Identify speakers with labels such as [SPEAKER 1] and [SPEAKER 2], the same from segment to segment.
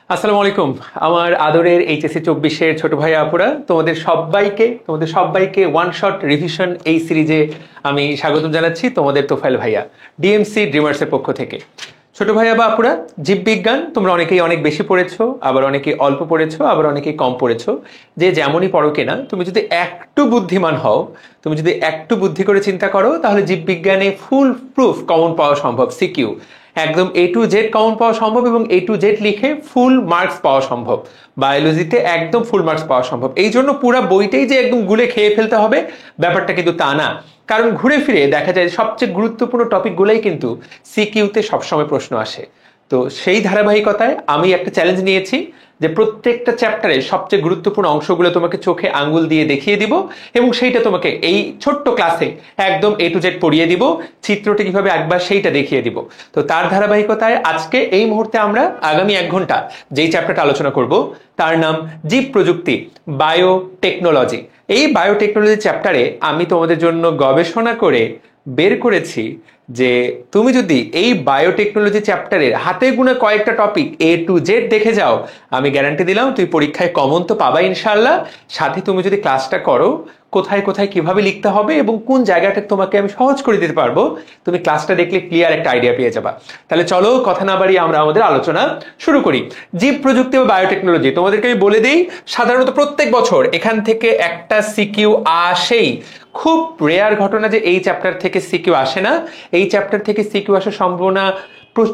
[SPEAKER 1] আসসালামু আলাইকুম। আমার আদরের এইচএসসি 24-এর ছোট ভাই আপুরা, তোমাদের সবাইকে ওয়ান শট রিভিশন এই সিরিজে আমি স্বাগতম জানাচ্ছি। তোমাদের তোফায়েল ভাইয়া, ডিএমসি ড্রিমার্সের পক্ষ থেকে। ছোট ভাইয়া বা আপুরা, জীববিজ্ঞান তোমরা অনেকেই অনেক বেশি পড়েছো, আবার অনেকেই অল্প পড়েছো, আবার অনেকেই কম পড়েছো। যে যেমনই পড়ো কিনা, তুমি যদি একটু বুদ্ধিমান হও, তুমি যদি একটু বুদ্ধি করে চিন্তা করো, তাহলে জীববিজ্ঞানে ফুল প্রুফ কমন পাওয়া সম্ভব। সিকিউ একদম A to Z কমন পাওয়া সম্ভব এবং A to Z লিখে ফুল মার্কস পাওয়া সম্ভব। বায়োলজিতে একদম ফুল মার্কস পাওয়া সম্ভব। এই জন্য পুরো বইটাই যে একদম গুলে খেয়ে ফেলতে হবে, ব্যাপারটা কিন্তু তা না। কারণ ঘুরে ফিরে দেখা যায় সবচেয়ে গুরুত্বপূর্ণ টপিকগুলোই কিন্তু সিকিউতে সবসময় প্রশ্ন আসে। তো সেই ধারাবাহিকতায় আমি একটা চ্যালেঞ্জ নিয়েছি যে প্রত্যেকটা চ্যাপ্টারে সবচেয়ে গুরুত্বপূর্ণ অংশগুলো তোমাকে চোখে আঙ্গুল দিয়ে দেখিয়ে দিব এবং সেইটা তোমাকে এই ছোট্ট ক্লাসে একদম A to Z পড়িয়ে দিব। চিত্রটি কিভাবে একবার সেইটা দেখিয়ে দিব। তো তার ধারাবাহিকতায় আজকে এই মুহূর্তে আমরা আগামী 1 ঘন্টা যেই চ্যাপ্টারটা আলোচনা করব তার নাম জীব প্রযুক্তি, বায়োটেকনোলজি। এই বায়োটেকনোলজি চ্যাপ্টারে আমি তোমাদের জন্য গবেষণা করে বের করেছি যে তুমি যদি এই বায়োটেকনোলজি চ্যাপ্টারের হাতে গোনা কয়েকটা টপিক A to Z দেখে যাও, আমি গ্যারান্টি দিলাম তুই পরীক্ষায় কমন তো পাবা ইনশাল্লাহ। সাথে তুমি যদি ক্লাসটা করো, কোথায় কোথায় কিভাবে লিখতে হবে এবং কোন জায়গাটা তোমাকে আমি সহজ করে দিতে পারবো, তুমি ক্লাসটা দেখলে ক্লিয়ার একটা আইডিয়া পেয়ে যাবা। তাহলে চলো কথা না বাড়িয়ে আমরা আমাদের আলোচনা শুরু করি। জীব প্রযুক্তি বা বায়োটেকনোলজি তোমাদেরকে আমি বলে দিই, সাধারণত প্রত্যেক বছর এখান থেকে একটা সিকিউ আসেই। খুব রেয়ার ঘটনা যে এই চ্যাপ্টার থেকে সিকিউ আসে না। এই চ্যাপ্টার থেকে সিকিউ আসার সম্ভাবনা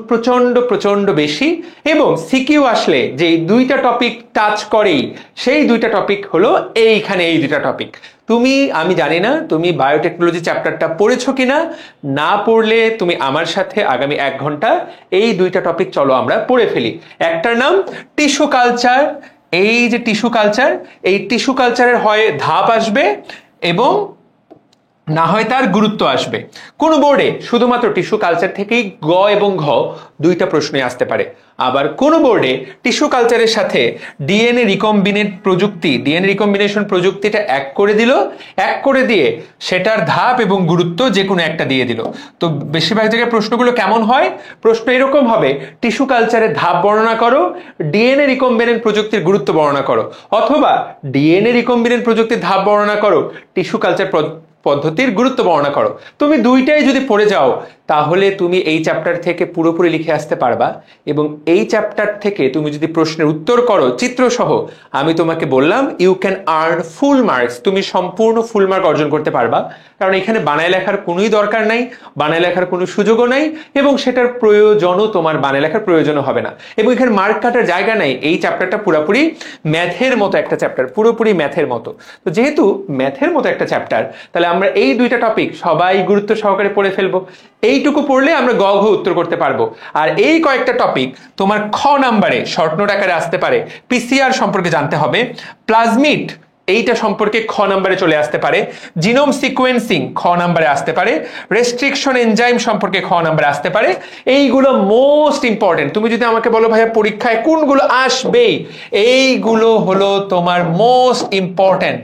[SPEAKER 1] প্রচন্ড প্রচন্ড বেশি। এবং সিকিউ আসলে যে দুইটা টপিক টাচ করেই, সেই দুইটা টপিক হলো এইখানে এই দুইটা টপিক। আমি জানি না তুমি বায়োটেকনোলজি চ্যাপ্টারটা পড়েছো কিনা, না পড়লে তুমি আমার সাথে আগামী 1 ঘন্টা এই দুইটা টপিক চলো আমরা পড়ে ফেলি। একটার নাম টিস্যু কালচার। এই যে টিস্যু কালচার, এই টিস্যু কালচারের হয় ধাপ আসবে এবং না হয় তার গুরুত্ব আসবে। কোন বোর্ডে শুধুমাত্র টিস্যু কালচার থেকেই গ এবং ঘ দুইটা প্রশ্নই আসতে পারে। আবার কোন বোর্ডে টিস্যু কালচারের সাথে ডিএনএ রিকম্বিনেশন প্রযুক্তিটা এক করে দিল, এক করে দিয়ে সেটার ধাপ এবং গুরুত্ব যে কোনো একটা দিয়ে দিল। তো বেশিরভাগ জায়গায় প্রশ্নগুলো কেমন হয়? প্রশ্ন এরকম হবে, টিস্যু কালচারের ধাপ বর্ণনা করো, ডিএনএ রিকম্বিনেন্ট প্রযুক্তির গুরুত্ব বর্ণনা করো, অথবা ডিএনএ রিকম্বিনেন্ট প্রযুক্তির ধাপ বর্ণনা করো, টিস্যু কালচার পদ্ধতির গুরুত্ব বর্ণনা করো। তুমি দুইটাই যদি পড়ে যাও, তাহলে তুমি এই চ্যাপ্টার থেকে পুরোপুরি লিখে আসতে পারবা। এবং এই চ্যাপ্টার থেকে তুমি যদি প্রশ্নের উত্তর করো চিত্র সহ, আমি তোমাকে বললাম you can earn full marks. তুমি সম্পূর্ণ ফুল মার্ক অর্জন করতে পারবা। কারণ এখানে বানায় লেখার কোনোই দরকার নাই, বানায় লেখার কোনো সুযোগও নাই, এবং সেটার প্রয়োজনও তোমার বানায় লেখার প্রয়োজনও হবে না। এবং এখানে মার্ক কাটার জায়গা নাই। এই চ্যাপ্টারটা পুরোপুরি ম্যাথের মতো একটা চ্যাপ্টার, পুরোপুরি ম্যাথের মতো। তো যেহেতু ম্যাথের মতো একটা চ্যাপ্টার, তাহলে আমরা এই দুইটা টপিক সবাই গুরুত্ব সহকারে পড়ে ফেলবো। এইটুকু পড়লে আমরা গ ঘ উত্তর করতে পারবো। আর এই কয়েকটা টপিক তোমার খ নাম্বারে শর্ট নোট আকারে আসতে পারে। পিসিআর সম্পর্কে জানতে হবে, প্লাজমিড এইটা সম্পর্কে খ নাম্বারে চলে আসতে পারে, জিনোম সিকোয়েন্সিং খ নাম্বারে আসতে পারে, রেস্ট্রিকশন এনজাইম সম্পর্কে খ নাম্বারে আসতে পারে। এইগুলো মোস্ট ইম্পর্টেন্ট। তুমি যদি আমাকে বলো ভাইয়া পরীক্ষায় কোনগুলো আসবে, এইগুলো হলো তোমার মোস্ট ইম্পর্টেন্ট।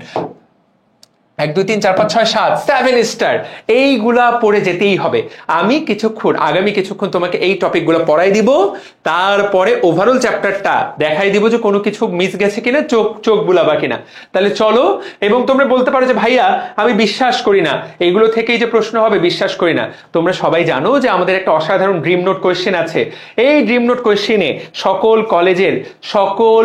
[SPEAKER 1] 1 2 3 4 5 6 7 7 স্টার, এইগুলা পড়ে যেতেই হবে। আমি আগামী কিছুক্ষণ তোমাকে এই টপিকগুলো পড়াই দিব, তারপরে ওভারঅল চ্যাপ্টারটা দেখাই দিব যে কোনো কিছু মিস গেছে কিনা, চোখ বুলাবা কিনা। তাহলে চলো। এবং তোমরা বলতে পারো যে ভাইয়া আমি বিশ্বাস করি না, এইগুলো থেকেই যে প্রশ্ন হবে বিশ্বাস করি না। তোমরা সবাই জানো যে আমাদের একটা অসাধারণ ড্রিম নোট কোয়েশ্চেন আছে। এই ড্রিম নোট কোয়েশ্চেনে সকল কলেজের সকল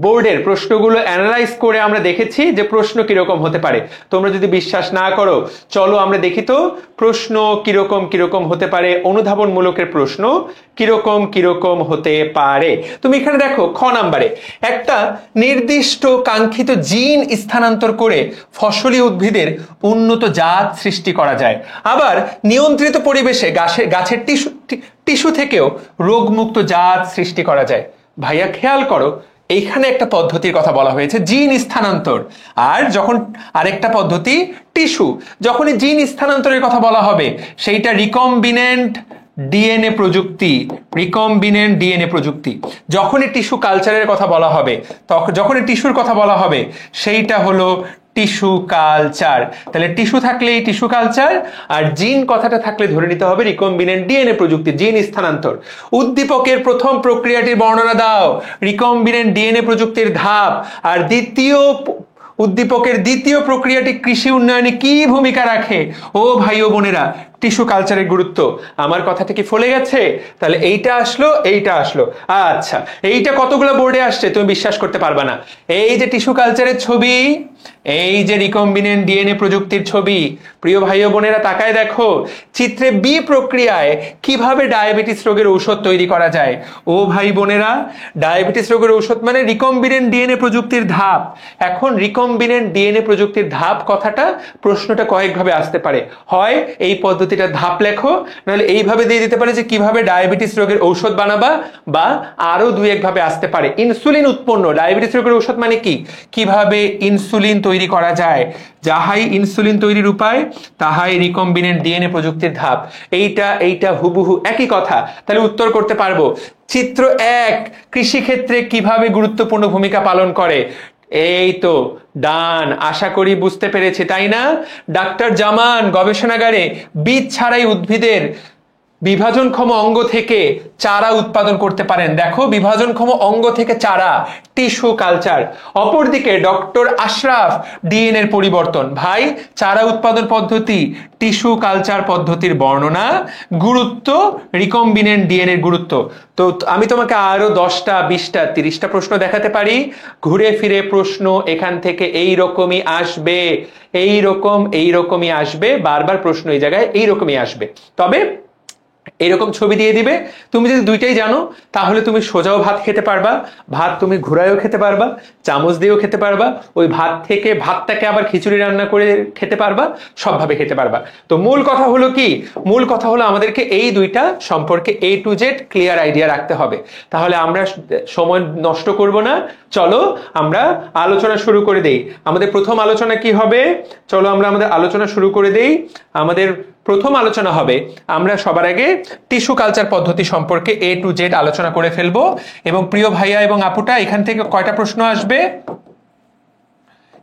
[SPEAKER 1] বোর্ডের প্রশ্নগুলো অ্যানালাইজ করে আমরা দেখেছি যে প্রশ্ন কিরকম হতে পারে। তোমরা যদি বিশ্বাস না করো, চলো আমরা দেখি তো প্রশ্ন কিরকম হতে পারে, অনুধাবনমূলকের প্রশ্ন কিরকম হতে পারে। তুমি এখানে দেখো খ নাম্বারে একটা নির্দিষ্ট কাঙ্ক্ষিত জিন স্থানান্তর করে ফসলি উদ্ভিদের উন্নত জাত সৃষ্টি করা যায়। আবার নিয়ন্ত্রিত পরিবেশে গাছের টিস্যু থেকেও রোগমুক্ত জাত সৃষ্টি করা যায়। ভাইয়া খেয়াল করো, এইখানে একটা পদ্ধতির কথা বলা হয়েছে, জিন স্থানান্তর। আর যখন আরেকটা পদ্ধতি টিস্যু, যখনই জিন স্থানান্তরের কথা বলা হবে সেইটা রিকম্বিনেন্ট ডিএনএ প্রযুক্তি। যখনই টিস্যু কালচারের কথা বলা হবে, যখনই টিস্যুর কথা বলা হবে সেইটা হলো টিস্যু কালচার। তাহলে টিস্যু থাকলে টিস্যু কালচার, আর জিন কথাটা থাকলে ধরে নিতে হবে রিকম্বিনেন্ট ডিএনএ প্রযুক্তি, জিন স্থানান্তর। উদ্দীপকের প্রথম প্রক্রিয়াটির বর্ণনা দাও, রিকম্বিনেন্ট ডিএনএ প্রযুক্তির ধাপ। আর উদ্দীপকের দ্বিতীয় প্রক্রিয়াটি কৃষি উন্নয়নে কি ভূমিকা রাখে? ও ভাই ও বোনেরা, টিস্যু কালচারের গুরুত্ব। আমার কথাটা কি ফলে গেছে? তাহলে এইটা আসলো, এইটা আসলো। আচ্ছা, এইটা কতগুলো বোর্ডে আসছে তুমি বিশ্বাস করতে পারবা না। এই যে টিস্যু কালচারের ছবি, এই যে রিকম্বিনেন্ট ডিএনএ প্রযুক্তির ছবি। প্রিয় ভাই ও বোনেরা তাকায় দেখো, চিত্রে বি প্রক্রিয়ায় কিভাবে ডায়াবেটিস রোগের ঔষধ তৈরি করা যায়। ও ভাই বোনেরা, ডায়াবেটিস রোগের ঔষধ মানে রিকম্বিনেন্ট ডিএনএ প্রযুক্তির ধাপ। এখন রিকম্বিনেন্ট ডিএনএ প্রযুক্তির ধাপ কথাটা, প্রশ্নটা কয়েকভাবে আসতে পারে। হয় এই পদ্ধতিটা ধাপ লেখো, নাহলে এইভাবে দিয়ে দিতে পারে যে কিভাবে ডায়াবেটিস রোগের ঔষধ বানাবা, বা আরো দুই একভাবে আসতে পারে ইনসুলিন উৎপন্ন। ডায়াবেটিস রোগের ঔষধ মানে কি, কিভাবে ইনসুলিন তৈরি করা যায়। যাহাই ইনসুলিন তৈরির উপায়, তাহাই রিকম্বিনেন্ট ডিএনএ প্রযুক্তির ধাপ। এইটা হুবহু একই কথা। তাহলে উত্তর করতে পারবো। চিত্র 1, কৃষিক্ষেত্রে কিভাবে গুরুত্বপূর্ণ ভূমিকা পালন করে। এই তো ডান, আশা করি বুঝতে পেরেছি, তাই না? ডাক্তার জামান গবেষণাগারে বীজ ছাড়াই উদ্ভিদের বিভাজনক্ষম অঙ্গ থেকে চারা উৎপাদন করতে পারেন। দেখো, বিভাজনক্ষম অঙ্গ থেকে চারা, টিস্যু কালচার। অপরদিকে ডক্টর আশরাফ ডিএনএর পরিবর্তন। ভাই, চারা উৎপাদন পদ্ধতি, টিস্যু কালচার পদ্ধতির বর্ণনা, গুরুত্ব, রিকম্বিনেন্ট ডিএনএর গুরুত্ব। তো আমি তোমাকে আরো 10টা 20টা 30টা প্রশ্ন দেখাতে পারি। ঘুরে ফিরে প্রশ্ন এখান থেকে এইরকমই আসবে, এইরকমই আসবে। বারবার প্রশ্ন এই জায়গায় এইরকমই আসবে। তবে এরকম ছবি দিয়ে দিবে। তুমি যদি দুইটাই জানো, তাহলে তুমি সোজাও ভাত খেতে পারবা, ভাত তুমি ঘুরায়ও খেতে পারবা, চামচ দিয়েও খেতে পারবা, ওই ভাত থেকে ভাতটাকে আবার খিচুড়ি রান্না করে খেতে পারবা, সবভাবে খেতে পারবা। তো মূল কথা হলো কি, মূল কথা হলো আমাদেরকে এই দুইটা সম্পর্কে A to Z clear idea রাখতে হবে। তাহলে আমরা সময় নষ্ট করব না, চলো আমরা আলোচনা শুরু করে দেই। আমাদের প্রথম আলোচনা কি হবে? চলো আমরা আমাদের আলোচনা শুরু করে দেই। আমাদের প্রথম আলোচনা হবে, আমরা সবার আগে টিস্যু কালচার পদ্ধতি সম্পর্কে A to Z আলোচনা করে ফেলবো। এবং প্রিয় ভাইয়া এবং আপুটা, এখান থেকে কয়টা প্রশ্ন আসবে?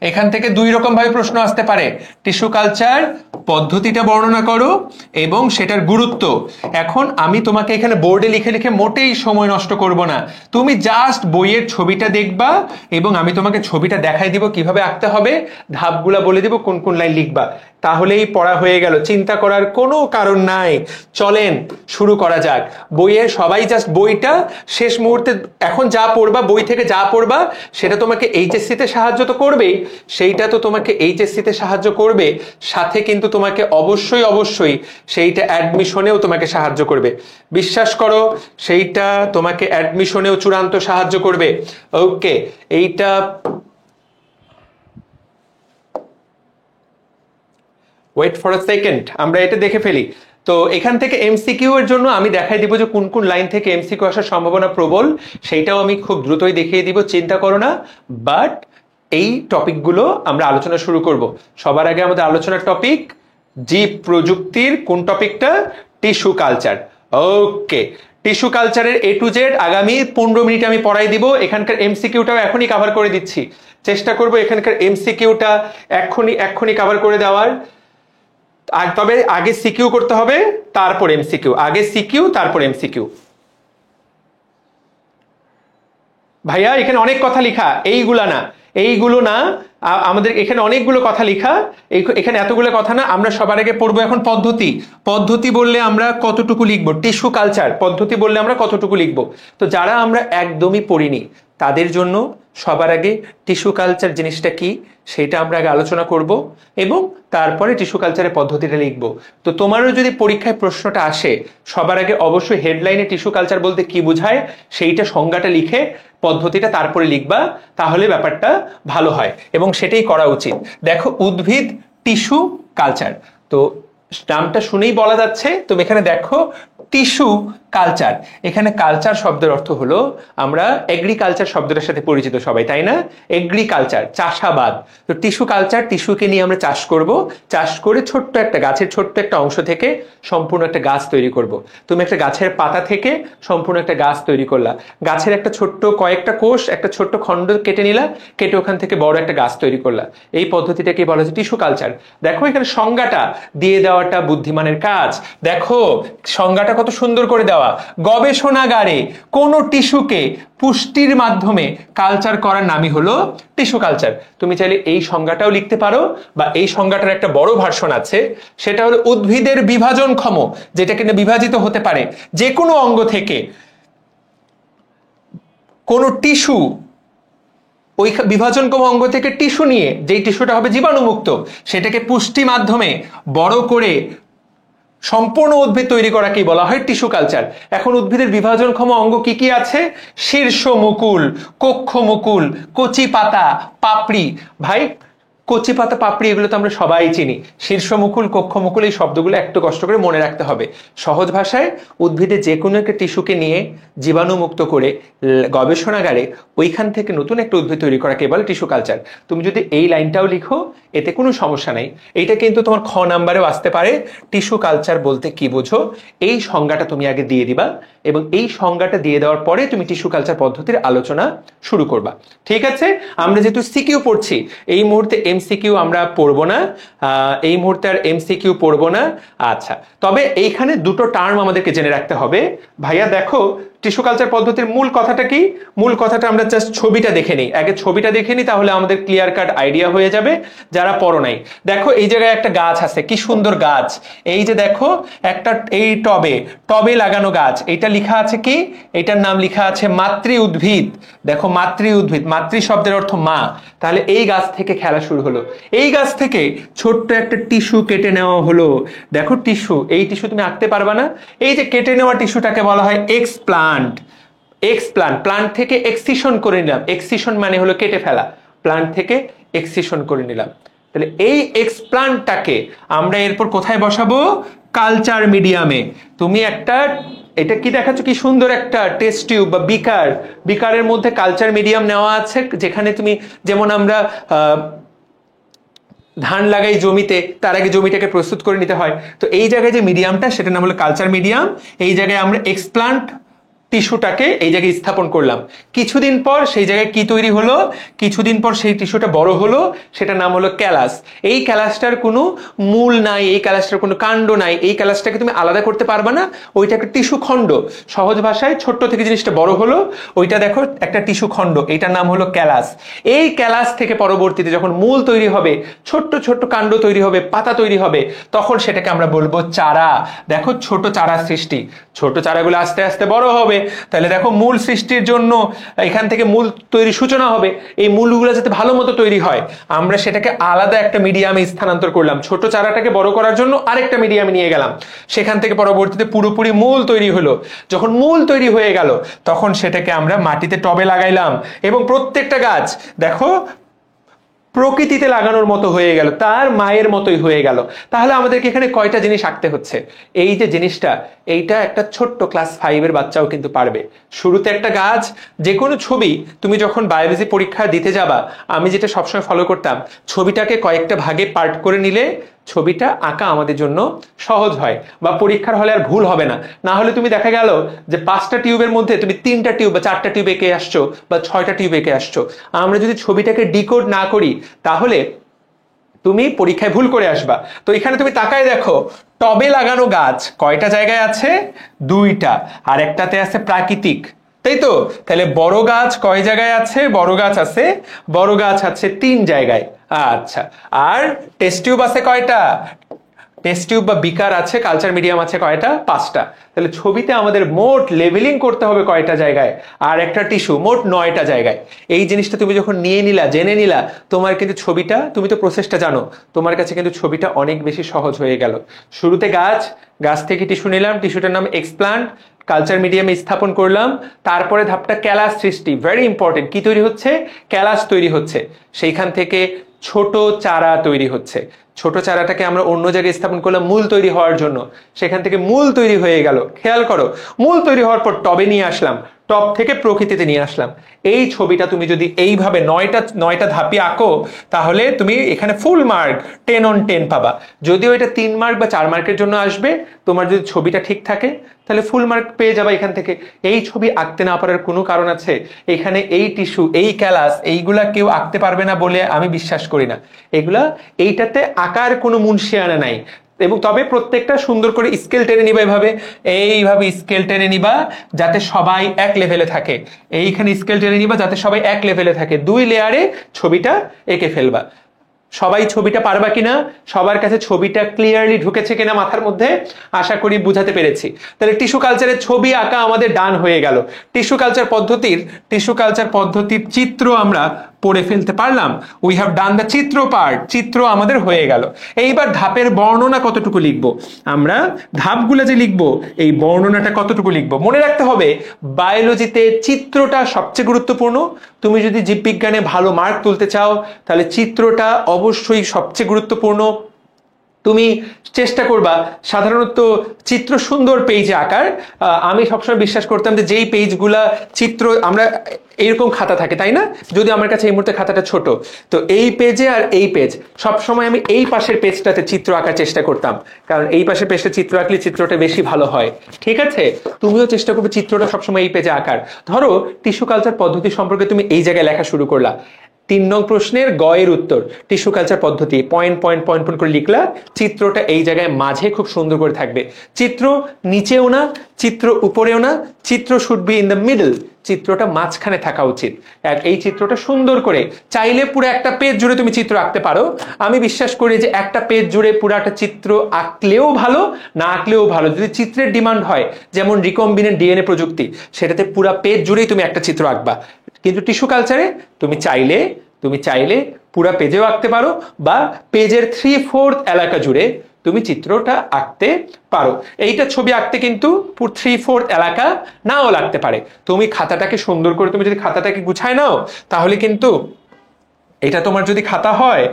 [SPEAKER 1] এখান থেকে দুই রকম ভাবে প্রশ্ন আসতে পারে। টিস্যু কালচার পদ্ধতিটা বর্ণনা করো এবং সেটার গুরুত্ব। এখন আমি তোমাকে এখানে বোর্ডে লিখে লিখে মোটেই সময় নষ্ট করব না। তুমি জাস্ট বইয়ের ছবিটা দেখবা এবং আমি তোমাকে ছবিটা দেখাই দিব কিভাবে আঁকতে হবে, ধাপগুলা বলে দিব, কোন কোন লাইন লিখবা। তাহলেই পড়া হয়ে গেল, চিন্তা করার কোনো কারণ নাই। চলেন শুরু করা যাক। বইয়ে সবাই জাস্ট বইটা শেষ মুহূর্তে, এখন যা পড়বা, বই থেকে যা পড়বা সেটা তোমাকে এইচএসসিতে সাহায্য তো করবেই, সেইটা তো তোমাকে এইচএসসিতে সাহায্য করবে, সাথে কিন্তু তোমাকে অবশ্যই সেইটা অ্যাডমিশনেও তোমাকে সাহায্য করবে। বিশ্বাস করো, সেইটা তোমাকে অ্যাডমিশনেও চূড়ান্ত সাহায্য করবে। ওকে, এইটা ওয়েট ফর আ সেকেন্ড, আমরা এটা দেখে ফেলি। তো এখান থেকে এমসিকিউ এর জন্য আমি দেখাই দিব যে কোন কোন লাইন থেকে এমসিকিউ আসার সম্ভাবনা প্রবল, সেইটাও আমি খুব দ্রুতই দেখিয়ে দিব, চিন্তা করো না। বাট এই টপিকগুলো আমরা আলোচনা শুরু করব। সবার আগে আমাদের আলোচনার টপিক জীব প্রযুক্তির কোন টপিকটা? Tissue culture. ওকে, টিস্যু কালচারের A to Z আগামী 15 মিনিটে আমি পড়াই দিব। এখানকার এমসিকিউটাও এখনই কভার করে দিচ্ছি, চেষ্টা করব এখানকার এমসিকিউটা এক্ষুনি কভার করে দেওয়ার। আর তবে আগে সিকিউ করতে হবে, তারপর এমসিকিউ। আগে সিকিউ, তারপর এমসিকিউ। ভাইয়া এখানে অনেক কথা লিখা, এইগুলো না, আমাদের এখানে অনেকগুলো কথা লিখা, এখানে এতগুলো কথা না। আমরা সবার আগে পড়বো এখন পদ্ধতি বললে আমরা কতটুকু লিখবো, টিস্যু কালচার পদ্ধতি বললে আমরা কতটুকু লিখবো। তো যারা আমরা একদমই পড়িনি তাদের জন্য সবার আগে টিস্যু কালচার জিনিসটা কি সেটা আমরা আগে আলোচনা করব এবং তারপরে টিস্যু কালচারের পদ্ধতিটা লিখব। তো তোমারও যদি পরীক্ষায় প্রশ্নটা আসে, সবার আগে অবশ্যই হেডলাইনে টিস্যু কালচার বলতে কি বোঝায় সেইটা সংজ্ঞাটা লিখে পদ্ধতিটা তারপরে লিখবা, তাহলে ব্যাপারটা ভালো হয় এবং সেটাই করা উচিত। দেখো, উদ্ভিদ টিস্যু কালচার, তো নামটা শুনেই বলা যাচ্ছে। তুমি এখানে দেখো টিস্যু কালচার। এখানে কালচার শব্দের অর্থ হলো, আমরা এগ্রিকালচার শব্দটার সাথে পরিচিত সবাই, তাই না? এগ্রিকালচার, চাষাবাদ। তো টিস্যু কালচার, টিস্যুকে নিয়ে আমরা চাষ করব, চাষ করে ছোট্ট একটা গাছের ছোট্ট একটা অংশ থেকে সম্পূর্ণ একটা গাছ তৈরি করব। তুমি একটা গাছের পাতা থেকে সম্পূর্ণ একটা গাছ তৈরি করলা, গাছের একটা ছোট্ট কয়েকটা কোষ, একটা ছোট্ট খণ্ড কেটে নিলা, কেটে ওখান থেকে বড় একটা গাছ তৈরি করলা। এই পদ্ধতিটাকে বলা হচ্ছে টিস্যু কালচার। দেখো এখানে সংজ্ঞাটা দিয়ে দেওয়াটা বুদ্ধিমানের কাজ। দেখো সংজ্ঞাটা কত সুন্দর করে দেওয়া, গবেষণাগারে কোন টিস্যুকে পুষ্টির মাধ্যমে কালচার করার নামই হলো টিস্যু কালচার। তুমি চাইলে এই সংজ্ঞাটাও লিখতে পারো, বা এই সংজ্ঞাটার একটা বড় ভার্সন আছে, সেটা হলো উদ্ভিদের বিভাজনক্ষম, যেটা কিনা বিভাজিত হতে পারে যে কোনো অঙ্গ থেকে কোন টিস্যু, ওই বিভাজনক্ষম অঙ্গ থেকে টিস্যু নিয়ে, যেই টিস্যুটা হবে জীবাণুমুক্ত, সেটাকে পুষ্টি মাধ্যমে বড় করে সম্পূর্ণ উদ্ভিদ তৈরি করাকেই বলা হয় টিস্যু কালচার। এখন উদ্ভিদের বিভাজনক্ষম অঙ্গ কি কি আছে? শীর্ষ মুকুল, কক্ষ মুকুল, কচি পাতা, পাপড়ি। ভাই কচি পাতা, পাপড়ি এগুলো তো আমরা সবাই চিনি। শীর্ষ মুকুল, কক্ষ মুকুল, এই শব্দগুলো একটু কষ্ট করে মনে রাখতে হবে। সহজ ভাষায় উদ্ভিদের যে কোনো একটা টিস্যুকে নিয়ে জীবাণুমুক্ত করে গবেষণাগারে ওইখান থেকে নতুন একটা উদ্ভিদ তৈরি করাকে বলে টিস্যু কালচার। তুমি যদি এই লাইনটাও লিখো এতে কোনো সমস্যা নাই। এইটা কিন্তু তোমার খ নাম্বারেও আসতে পারে। টিস্যু কালচার বলতে কি বোঝো, এই সংজ্ঞাটা তুমি আগে দিয়ে দিবা, এবং এই সংজ্ঞাটা দিয়ে দেওয়ার পরে তুমি টিস্যু কালচার পদ্ধতির আলোচনা শুরু করবা। ঠিক আছে? আমরা যেহেতু সিকিউ পড়ছি, এই মুহূর্তে এমসিকিউ আমরা পড়বো না, এই মুহূর্তে আর এমসিকিউ পড়বো না। আচ্ছা, তবে এইখানে দুটো টার্ম আমাদেরকে জেনে রাখতে হবে। ভাইয়া দেখো টিস্যু কালচার পদ্ধতির মূল কথাটা কি? মূল কথাটা আমরা জাস্ট ছবিটা দেখে নিই, আগে ছবিটা দেখে নিই, তাহলে আমাদের ক্লিয়ার কাট আইডিয়া হয়ে যাবে যারা পড়ো নাই। দেখো এই জায়গায় একটা গাছ আছে, কি সুন্দর গাছ। এই যে দেখো একটা, এই টবে টবে লাগানো গাছ, এটা লেখা আছে কি? এটার নাম লেখা আছে মাতৃ উদ্ভিদ। দেখো মাতৃ উদ্ভিদ, মাতৃ শব্দের অর্থ মা। তাহলে এই গাছ থেকে খেলা শুরু হলো, এই গাছ থেকে ছোট্ট একটা টিস্যু কেটে নেওয়া হলো। দেখো টিস্যু, এই টিস্যু তুমি আঁকতে পারবা না। এই যে কেটে নেওয়া টিস্যুটাকে বলা হয় এক্সপ্লান্ট। এক্সপ্লান্ট, প্লান্ট থেকে এক্সিশন করে নিলাম, এক্সিশন মানে হলো কেটে ফেলা, প্লান্ট থেকে এক্সিশন করে নিলাম। তাহলে এই এক্সপ্লান্টটাকে আমরা এরপর কোথায় বসাবো? কালচার মিডিয়ামে। তুমি একটা, এটা কি দেখাচ্ছ, কি সুন্দর একটা টেস্ট টিউব বা বিকার, বিকারের মধ্যে কালচার মিডিয়াম নেওয়া আছে, যেখানে তুমি, যেমন আমরা ধান লাগাই জমিতে, তার আগে জমিটাকে প্রস্তুত করে নিতে হয়। তো এই জায়গায় যে মিডিয়ামটা, সেটা নাম হলো কালচার মিডিয়াম। এই জায়গায় আমরা এক্সপ্লান্ট টিস্যুটাকে এই জায়গায় স্থাপন করলাম। কিছুদিন পর সেই জায়গায় কি তৈরি হলো? কিছুদিন পর সেই টিস্যুটা বড় হলো, সেটা নাম হলো ক্যালাস। এই ক্যালাসটার কোনো মূল নাই, এই ক্যালাসটার কোনো কাণ্ড নাই, এই ক্যালাসটাকে তুমি আলাদা করতে পারবা না, ওইটা একটা টিস্যু খণ্ড। সহজ ভাষায় ছোট্ট থেকে জিনিসটা বড় হলো, ওইটা দেখো একটা টিস্যু খণ্ড, এইটার নাম হলো ক্যালাস। এই ক্যালাস থেকে পরবর্তীতে যখন মূল তৈরি হবে, ছোট্ট ছোট্ট কাণ্ড তৈরি হবে, পাতা তৈরি হবে, তখন সেটাকে আমরা বলবো চারা। দেখো ছোট চারা সৃষ্টি, ছোট চারাগুলো আস্তে আস্তে বড় হবে। তাহলে দেখো মূল সৃষ্টির জন্য এখান থেকে মূল তৈরি সূচনা হবে। এই মূলগুলো যাতে ভালো মতো তৈরি হয়, আমরা সেটাকে আলাদা একটা মিডিয়ামে স্থানান্তর করলাম। ছোট চারাটাকে বড় করার জন্য আরেকটা মিডিয়ামে নিয়ে গেলাম, সেখান থেকে পরবর্তীতে পুরোপুরি মূল তৈরি হলো। যখন মূল তৈরি হয়ে গেল, তখন সেটাকে আমরা মাটিতে টবে লাগাইলাম, এবং প্রত্যেকটা গাছ দেখো প্রকৃতিতে লাগানোর মতো হয়ে গেল, তার মায়ের মতোই হয়ে গেল। তাহলে আমাদেরকে এখানে কয়টা জিনিস আঁকতে হচ্ছে? এই যে জিনিসটা, এইটা একটা ছোট্ট ক্লাস 5-এর বাচ্চাও কিন্তু পারবে। শুরুতে একটা গাছ, যে কোনো ছবি তুমি যখন বায়োলজি পরীক্ষা দিতে যাবা, আমি যেটা সবসময় ফলো করতাম, ছবিটাকে কয়েকটা ভাগে পার্ট করে নিলে ছবিটা আঁকা আমাদের জন্য সহজ হয়, বা পরীক্ষার হলে আর ভুল হবে না। না হলে তুমি দেখা গেল যে 5টা টিউবের মধ্যে তুমি 3টা টিউব বা 4টা টিউব এঁকে আসছো, বা 6টা টিউব এঁকে আসছো। আমরা যদি ছবিটাকে ডিকোড না করি, তাহলে তুমি পরীক্ষায় ভুল করে আসবা। তো এখানে তুমি তাকায় দেখো, টবে লাগানো গাছ কয়টা জায়গায় আছে? 2টা, আর একটাতে আছে প্রাকৃতিক, তাই তো? তাহলে বড় গাছ কয় জায়গায় আছে? বড় গাছ আছে, বড় গাছ আছে 3 জায়গায়। আচ্ছা, আর টেস্ট টিউব আছে কয়টা? টেস্ট টিউব বা বিকার আছে, কালচার মিডিয়াম আছে কয়টা? 5টা। তাহলে ছবিতে আমাদের মোট লেভেলিং করতে হবে কয়টা জায়গায়? আর একটা টিস্যু, মোট 9টা জায়গায়। এই জিনিসটা তুমি যখন নিয়ে নিলা, জেনে নিলা, তোমার কিন্তু ছবিটা, তুমি তো প্রসেসটা জানো, তোমার কাছে কিন্তু ছবিটা অনেক বেশি সহজ হয়ে গেল। শুরুতে গাছ, গাছ থেকে টিস্যু নিলাম, টিস্যুটার নাম এক্সপ্লান্ট, কালচার মিডিয়ামে স্থাপন করলাম। তারপরে ধাপটা ক্যালাস সৃষ্টি, ভেরি ইম্পর্টেন্ট। কি তৈরি হচ্ছে? ক্যালাস তৈরি হচ্ছে। সেইখান থেকে ছোট চারা তৈরি হচ্ছে। ছোট চারাটাকে আমরা অন্য জায়গায় স্থাপন করলাম মূল তৈরি হওয়ার জন্য, সেখান থেকে মূল তৈরি হয়ে গেল। খেয়াল করো, মূল তৈরি হওয়ার পর টবে নিয়ে আসলাম, টব থেকে প্রকৃতিতে নিয়ে আসলাম। এই ছবিটা তুমি যদি এইভাবে নয়টা ধাপি আঁকো, তাহলে তুমি এখানে ফুল মার্ক 10 on 10 পাবা। যদিও এটা 3 মার্ক বা 4 মার্কের জন্য আসবে, তোমার যদি ছবিটা ঠিক থাকে তাহলে ফুল মার্ক পেয়ে যাবে এখান থেকে। এই ছবি আঁকতে না পারার কোনো কারণ আছে? এখানে এই টিস্যু, এই ক্যালাস, এইগুলা কেউ আঁকতে পারবে না বলে আমি বিশ্বাস করি না। এগুলা এইটাতে আঁকার কোনো মুনশিয়ানা নাই। এবং তবে প্রত্যেকটা সুন্দর করে স্কেল টেনে নিবা, এইভাবে স্কেল টেনে নিবা যাতে সবাই এক লেভেলে থাকে। এইখানে স্কেল টেনে নিবা যাতে সবাই এক লেভেলে থাকে। 2 লেয়ারে ছবিটা এঁকে ফেলবা। সবাই ছবিটা পারবা কিনা, সবার কাছে ছবিটা ক্লিয়ারলি ঢুকেছে কিনা মাথার মধ্যে, আশা করি বুঝাতে পেরেছি। তাহলে টিস্যু কালচারের ছবি আঁকা আমাদের ডান হয়ে গেল। টিস্যু কালচার পদ্ধতির চিত্র আমরা পড়ে ফেলতে পারলাম। উই হ্যাভ ডান দ্য চিত্র পার্ট, চিত্র আমাদের হয়ে গেল। এইবার ধাপের বর্ণনা কতটুকু লিখব, আমরা ধাপগুলো যে লিখব এই বর্ণনাটা কতটুকু লিখব। মনে রাখতে হবে বায়োলজিতে চিত্রটা সবচেয়ে গুরুত্বপূর্ণ। তুমি যদি জীববিজ্ঞানে ভালো মার্ক তুলতে চাও তাহলে চিত্রটা অবশ্যই সবচেয়ে গুরুত্বপূর্ণ। তুমি চেষ্টা করবা সাধারণত চিত্র সুন্দর পেজে আঁকার। আমি সবসময় বিশ্বাস করতাম যে যেই পেজগুলা চিত্র, আমরা এরকম খাতা থাকে তাই না, যদি আমার কাছে এই মুহূর্তে খাতাটা ছোট, তো এই পেজে আর এই পেজ সবসময় আমি এই পাশের পেজটাতে চিত্র আঁকার চেষ্টা করতাম, কারণ এই পাশের পেজটা চিত্র আঁকলে চিত্রটা বেশি ভালো হয়। ঠিক আছে, তুমিও চেষ্টা করবে চিত্রটা সবসময় এই পেজে আঁকার। ধরো টিস্যু কালচার পদ্ধতি সম্পর্কে তুমি এই জায়গায় লেখা শুরু করলা, 3 নং প্রশ্নের গ এর উত্তর টিস্যু কালচার পদ্ধতি, পয়েন্ট পয়েন্ট পয়েন্ট পয়েন্ট করে লিখলা। চিত্রটা এই জায়গায় মাঝে খুব সুন্দর করে থাকবে। চিত্র নিচেও না, চিত্র উপরেও না, চিত্র should be in the middle, চিত্রটা মাঝখানে থাকা উচিত। এই চিত্রটা সুন্দর করে, চাইলে পুরো একটা পেজ জুড়ে তুমি চিত্র আঁকতে পারো। আমি বিশ্বাস করি যে একটা পেজ জুড়ে পুরাটা চিত্র আঁকলেও ভালো, না আঁকলেও ভালো। যদি চিত্রের ডিমান্ড হয়, যেমন রিকম্বিনেন্ট ডিএনএ প্রযুক্তি, সেটাতে পুরা পেজ জুড়েই তুমি একটা চিত্র আঁকবা। কিন্তু টিস্যু কালচারে তুমি চাইলে পুরা পেজেও আঁকতে পারো, বা পেজের 3/4 এলাকা জুড়ে তুমি চিত্রটা আঁকতে পারো। এইটা ছবি আঁকতে কিন্তু 3/4 এলাকা নাও লাগতে পারে। তুমি খাতাটাকে সুন্দর করে, তুমি যদি খাতাটাকে গুছায় নাও, তাহলে কিন্তু এটা তোমার যদি খাতা হয়,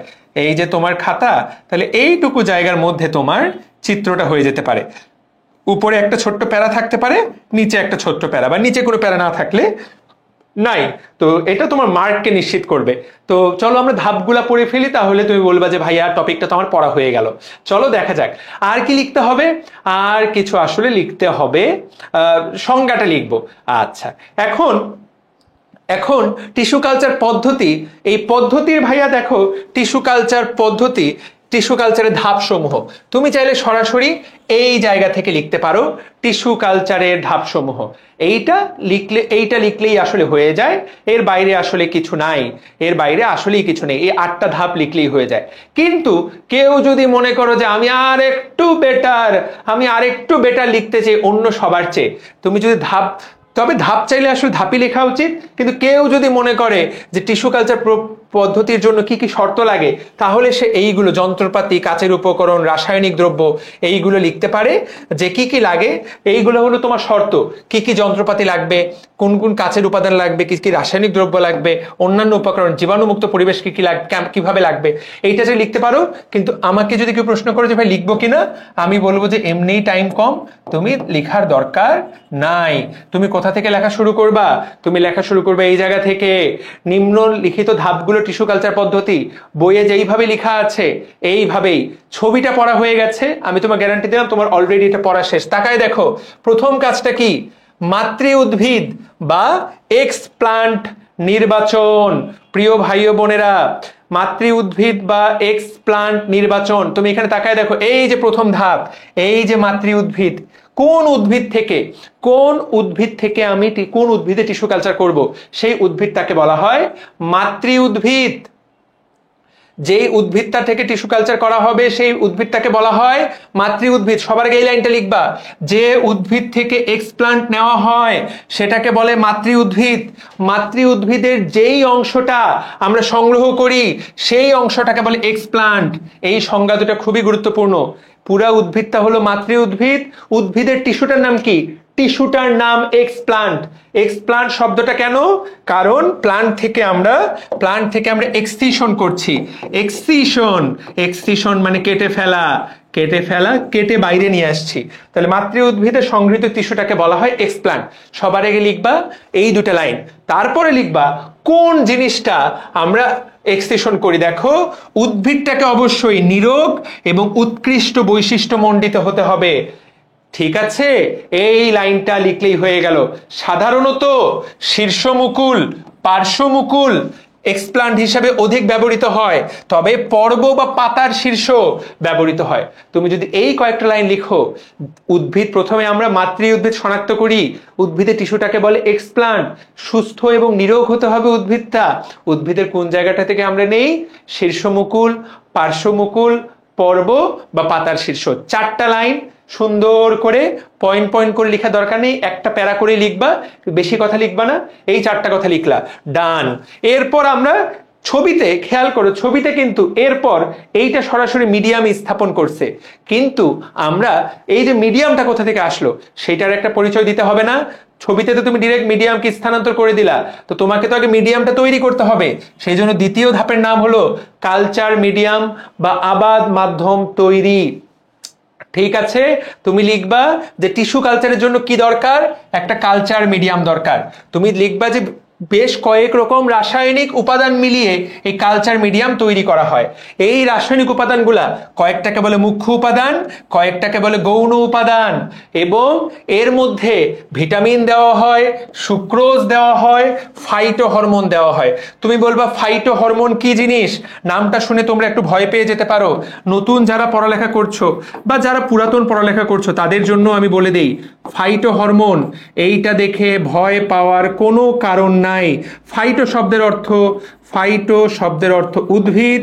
[SPEAKER 1] এই যে তোমার খাতা, তাহলে এইটুকু জায়গার মধ্যে তোমার চিত্রটা হয়ে যেতে পারে। উপরে একটা ছোট্ট প্যারা থাকতে পারে, নিচে একটা ছোট্ট প্যারা, বা নিচে কোনো প্যারা না থাকলে নাই। তো এটা তোমার মার্ককে নিশ্চিত করবে। তো চলো আমরা ধাপগুলা পড়ে ফেলি, তাহলে তুমি বলবা যে ভাইয়া টপিকটা তো আমার পড়া হয়ে গেল। চলো দেখা যাক আর কি লিখতে হবে। আর কিছু আসলে লিখতে হবে, সংজ্ঞাটা লিখবো। আচ্ছা, এখন টিস্যু কালচার পদ্ধতি, এই পদ্ধতির ভাইয়া দেখো টিস্যু কালচারের ধাপসমূহ তুমি চাইলে সরাসরি এই জায়গা থেকে লিখতে পারো। টিস্যু কালচারের ধাপসমূহ এইটা লিখলেই আসলে হয়ে যায়। এর বাইরে আসলে কিছু নাই, এই 8টা ধাপ লিখলেই হয়ে যায়। কিন্তু কেউ যদি মনে করো যে আমি আর একটু বেটার লিখতে চাই অন্য সবার চেয়ে, তুমি যদি ধাপ চাইলে আসলে ধাপই লেখা উচিত। কিন্তু কেউ যদি মনে করে যে টিস্যু কালচার পদ্ধতির জন্য কি কি শর্ত লাগে, তাহলে সে এইগুলো যন্ত্রপাতি, কাচের উপকরণ, রাসায়নিক দ্রব্য এইগুলো লিখতে পারে। যে কি কি লাগে এইগুলো হলো তোমার শর্ত। কি কি যন্ত্রপাতি লাগবে, কোন কোন কাচের উপাদান লাগবে, কি কি রাসায়নিক দ্রব্য লাগবে, অন্যান্য উপকরণ, জীবাণুমুক্ত পরিবেশ কি কি কিভাবে লাগবে, এইটা যে লিখতে পারো। কিন্তু আমাকে যদি কেউ প্রশ্ন করে যে ভাই লিখবো কিনা, আমি বলবো যে এমনিই টাইম কম, তুমি লেখার দরকার নাই। তুমি কোথা থেকে লেখা শুরু করবা? তুমি লেখা শুরু করবে এই জায়গা থেকে। নিম্নলিখিত ধাপগুলো টিস্যু কালচার পদ্ধতি, বইয়ে যেইভাবে লেখা আছে এইভাবেই। ছবিটা পড়া হয়ে গেছে, আমি তোমার গ্যারান্টি দিলাম তোমার অলরেডি এটা পড়া শেষ। তাকায় দেখো প্রথম কাজটা কি, মাতৃ উদ্ভিদ বা এক্সপ্লান্ট নির্বাচন। প্রিয় ভাই ও বোনেরা, মাতৃ উদ্ভিদ বা এক্সপ্লান্ট নির্বাচন। তুমি এখানে তাকায় দেখো, এই যে প্রথম ধাপ, এই যে মাতৃ উদ্ভিদ, কোন উদ্ভিদ থেকে আমি কোন উদ্ভিদে টিস্যু কালচার করব, সেই উদ্ভিদটাকে বলা হয় মাতৃ উদ্ভিদ। যেই উদ্ভিদটা থেকে টিস্যু কালচার করা হবে সেই উদ্ভিদটাকে বলা হয় মাতৃ উদ্ভিদ। সবার আগে এই লাইনটা লিখবা, যে উদ্ভিদ থেকে এক্সপ্লান্ট নেওয়া হয় সেটাকে বলে মাতৃ উদ্ভিদ। মাতৃ উদ্ভিদের যেই অংশটা আমরা সংগ্রহ করি সেই অংশটাকে বলে এক্সপ্লান্ট। এই সংজ্ঞা দুটো খুবই গুরুত্বপূর্ণ। পুরা উদ্ভিদটা হলো মাতৃ উদ্ভিদ, উদ্ভিদের টিস্যুটার নাম কি? টিস্যুটার নাম এক্সপ্লান্ট। এক্সপ্লান্ট শব্দটা কেন? কারণ প্লান্ট থেকে আমরা এক্সসিশন করছি। এক্সসিশন মানে কেটে ফেলা, কেটে বাইরে নিয়ে আসছি। তাহলে মাতৃ উদ্ভিদে সংগৃহীত টিস্যুটাকে বলা হয় এক্সপ্লান্ট। সবার আগে লিখবা এই দুটো লাইন, তারপরে লিখবা কোন জিনিসটা আমরা এক্সসিশন করি। দেখো, উদ্ভিদটাকে অবশ্যই নীরোগ এবং উৎকৃষ্ট বৈশিষ্ট্য মণ্ডিত হতে হবে। ঠিক আছে, এই লাইনটা লিখলেই হয়ে গেল। সাধারণত শীর্ষমুকুল, পার্শ্বমুকুল এক্সপ্লান্ট হিসাবে অধিক ব্যবহৃত হয়, তবে পর্ব বা পাতার শীর্ষ ব্যবহৃত হয়। তুমি যদি এই কয়েকটা লাইন লিখো, উদ্ভিদ প্রথমে আমরা মাতৃ উদ্ভিদ শনাক্ত করি, উদ্ভিদের টিস্যুটাকে বলে এক্সপ্লান্ট। সুস্থ এবং নিরোগ হতে হবে উদ্ভিদটা। উদ্ভিদের কোন জায়গাটা থেকে আমরা নেই? শীর্ষমুকুল, পার্শ্বমুকুল, পর্ব বা পাতার শীর্ষ। 4টা লাইন সুন্দর করে পয়েন্ট পয়েন্ট করে লেখা দরকার নেই, একটা প্যারা করে লিখবা, বেশি কথা লিখবা না। এই 4টা কথা লিখলা, ডান। এরপর আমরা ছবিতে খেয়াল করো, ছবিতে কিন্তু এরপর এইটা সরাসরি মিডিয়াম স্থাপন করছে, কিন্তু আমরা এই যে মিডিয়ামটা কোথা থেকে আসলো সেটার একটা পরিচয় দিতে হবে না? ছবিতে তো তুমি ডিরেক্ট মিডিয়ামকে স্থানান্তর করে দিলা, তো তোমাকে তো আগে মিডিয়ামটা তৈরি করতে হবে। সেই জন্য দ্বিতীয় ধাপের নাম হলো কালচার মিডিয়াম বা আবাদ মাধ্যম তৈরি। ঠিক আছে, তুমি লিখবা যে টিস্যু কালচারের জন্য কি দরকার? একটা কালচার মিডিয়াম দরকার। তুমি লিখবা যে বেশ কয়েক রকম রাসায়নিক উপাদান মিলিয়ে এই কালচার মিডিয়াম তৈরি করা হয়। এই রাসায়নিক উপাদানগুলা কয়েকটাকে বলে মুখ্য উপাদান, কয়েকটাকে বলে গৌণ উপাদান, এবং এর মধ্যে ভিটামিন দেওয়া হয়, সুক্রোজ দেওয়া হয়, ফাইটো হরমোন দেওয়া হয়। তুমি বলবা ফাইটো হরমোন কি জিনিস? নামটা শুনে তোমরা একটু ভয় পেয়ে যেতে পারো। নতুন যারা পড়ালেখা করছো বা যারা পুরাতন পড়ালেখা করছো তাদের জন্য আমি বলে দেই, ফাইটো হরমোন এইটা দেখে ভয় পাওয়ার কোনো কারণ নাই। ফাইটো শব্দের অর্থ উদ্ভিদ,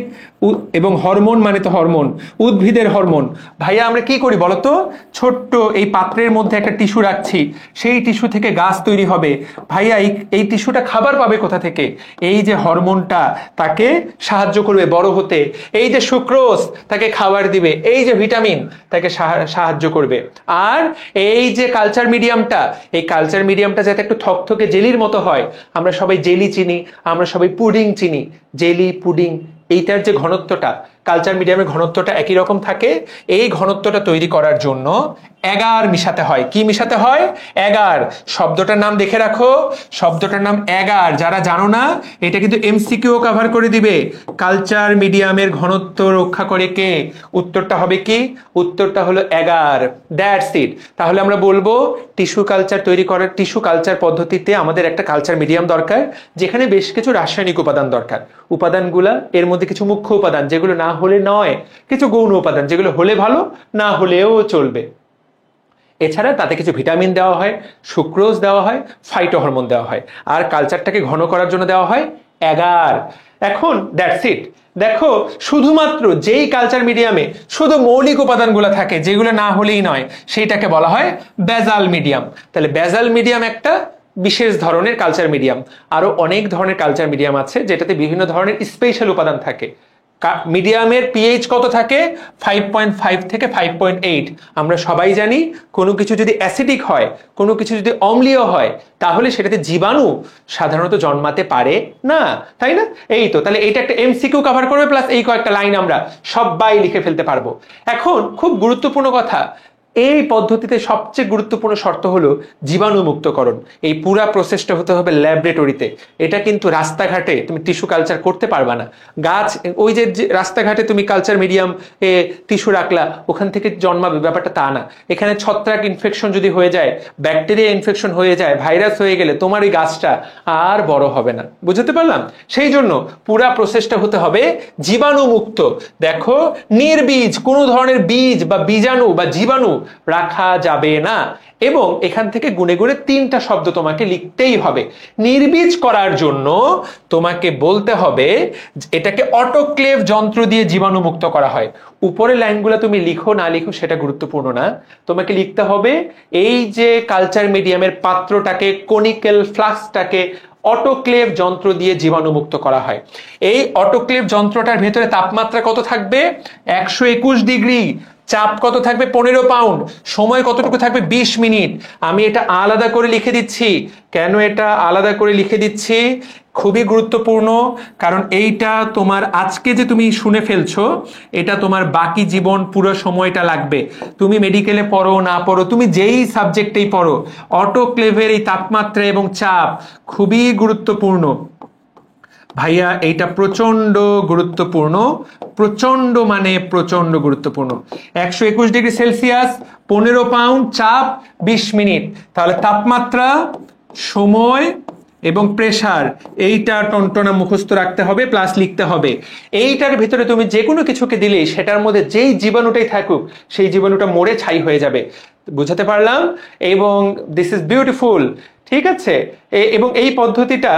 [SPEAKER 1] এবং হরমোন মানে তো হরমোন, উদ্ভিদের হরমোন। ভাইয়া আমরা কি করি বলতো? ছোট্ট এই পাত্রের মধ্যে একটা টিস্যু রাখছি, সেই টিস্যু থেকে গাছ তৈরি হবে। ভাইয়া এই টিস্যুটা খাবার পাবে কোথা থেকে? এই যে হরমোনটা তাকে সাহায্য করবে বড় হতে, এই যে সুক্রোজ তাকে খাবার দিবে, এই যে ভিটামিন তাকে সাহায্য করবে। আর এই যে কালচার মিডিয়ামটা যাতে একটু থকথকে জেলির মতো হয়। আমরা সবাই জেলি চিনি, আমরা সবাই পুডিং চিনি, জেলি, পুডিং, এইটার যে ঘনত্বটা, কালচার মিডিয়ামের ঘনত্বটা একই রকম থাকে। এই ঘনত্বটা তৈরি করার জন্য এগার মিশাতে হয়। কি মিশাতে হয়? এগার। শব্দটার নাম দেখে রাখো, শব্দটার নাম এগার। যারা জানো না, এটা কিন্তু এমসিকিউ কভার করে দিবে। কালচার মিডিয়ামের ঘনত্ব রক্ষা করে কে? উত্তরটা হবে কি? উত্তরটা হলো এগার। That's it. তাহলে আমরা বলবো টিস্যু কালচার পদ্ধতিতে আমাদের একটা কালচার মিডিয়াম দরকার, যেখানে বেশ কিছু রাসায়নিক উপাদান দরকার। উপাদানগুলা এর মধ্যে কিছু মুখ্য উপাদান যেগুলো না হলে নয়, কিছু গৌণ উপাদান যেগুলো হলে ভালো, না হলেও চলবে। এছাড়া তাতে কিছু ভিটামিন দেওয়া হয়, সুক্রোজ দেওয়া হয়, ফাইটো হরমোন দেওয়া হয়, আর কালচারটাকে ঘন করার জন্য দেওয়া হয় এগার। এখন দ্যাটস ইট। দেখো, শুধুমাত্র যেই কালচার মিডিয়ামে শুধু মৌলিক উপাদানগুলো থাকে, যেগুলো না হলেই নয়, সেইটাকে বলা হয় বেজাল মিডিয়াম। তাহলে বেজাল মিডিয়াম একটা বিশেষ ধরনের কালচার মিডিয়াম। আরো অনেক ধরনের কালচার মিডিয়াম আছে যেটাতে বিভিন্ন ধরনের স্পেশাল উপাদান থাকে। মিডিয়ামের পিএইচ কত থাকে? 5.5 থেকে 5.8। আমরা সবাই জানি কোনো কিছু যদি অ্যাসিডিক হয়, কোনো কিছু যদি অম্লীয় হয়, তাহলে সেটাতে জীবাণু সাধারণত জন্মাতে পারে না, তাই না? এই তো, তাহলে এইটা একটা এমসিকিউ কভার করবে, প্লাস এই কয়েকটা লাইন আমরা সবাই লিখে ফেলতে পারবো। এখন খুব গুরুত্বপূর্ণ কথা, এই পদ্ধতিতে সবচেয়ে গুরুত্বপূর্ণ শর্ত হলো জীবাণুমুক্তকরণ। এই পুরা প্রসেসটা হতে হবে ল্যাবরেটরিতে। এটা কিন্তু রাস্তাঘাটে তুমি টিস্যু কালচার করতে পারবা না। ওই যে রাস্তাঘাটে তুমি কালচার মিডিয়াম টিস্যু রাখলা, ওখান থেকে জন্মাবে, ব্যাপারটা তা না। এখানে ছত্রাক ইনফেকশন যদি হয়ে যায়, ব্যাকটেরিয়া ইনফেকশন হয়ে যায়, ভাইরাস হয়ে গেলে তোমার এই গাছটা আর বড় হবে না। বুঝতে পারলাম? সেই জন্য পুরা প্রসেসটা হতে হবে জীবাণুমুক্ত। দেখো, নির্বীজ কোনো ধরনের বীজ বা বীজাণু বা জীবাণু রাখা যাবে না। এবং এখান থেকে গুনে গুনে 3টা শব্দ তোমাকে লিখতেই হবে। নির্বীজ করার জন্য তোমাকে বলতে হবে এটাকে অটোক্লেভ যন্ত্র দিয়ে জীবাণুমুক্ত করা হয়। উপরের লাইনগুলো তুমি লিখো না লিখো সেটা গুরুত্বপূর্ণ না, তোমাকে লিখতে হবে এই যে কালচার মিডিয়ামের পাত্রটাকে, কনিক্যাল ফ্লাস্কটাকে অটোক্লেভ যন্ত্র দিয়ে জীবাণুমুক্ত করা হয়। এই অটোক্লেভ যন্ত্রটার ভেতরে তাপমাত্রা কত থাকবে? 121 ডিগ্রি। চাপ কত থাকবে 15 পাউন্ড, সময় কতটুকু থাকবে 20 মিনিট। আমি এটা আলাদা করে লিখে দিচ্ছি। কেন এটা আলাদা করে লিখে দিচ্ছি? খুবই গুরুত্বপূর্ণ, কারণ এইটা তোমার আজকে যে তুমি শুনে ফেলছো, এটা তোমার বাকি জীবন পুরো সময়টা লাগবে। তুমি মেডিকেলে পড়ো না পড়ো, তুমি যেই সাবজেক্টেই পড়ো, অটোক্লেভের এই তাপমাত্রা এবং চাপ খুবই গুরুত্বপূর্ণ ভাইয়া। এইটা প্রচন্ড গুরুত্বপূর্ণ, প্রচন্ড মানে প্রচন্ড গুরুত্বপূর্ণ। 121 ডিগ্রি সেলসিয়াস, 15 পাউন্ড, চাপ 20 মিনিট। তাহলে তাপমাত্রা, সময় এবং প্রেসার, এইটা টনটনা মুখস্থ রাখতে হবে, প্লাস লিখতে হবে। এইটার ভিতরে তুমি যে কোনো কিছুকে দিলেই সেটার মধ্যে যেই জীবাণুটাই থাকুক সেই জীবাণুটা মরে ছাই হয়ে যাবে। বুঝাতে পারলাম? এবং দিস ইজ বিউটিফুল, ঠিক আছে। এবং এই পদ্ধতিটা,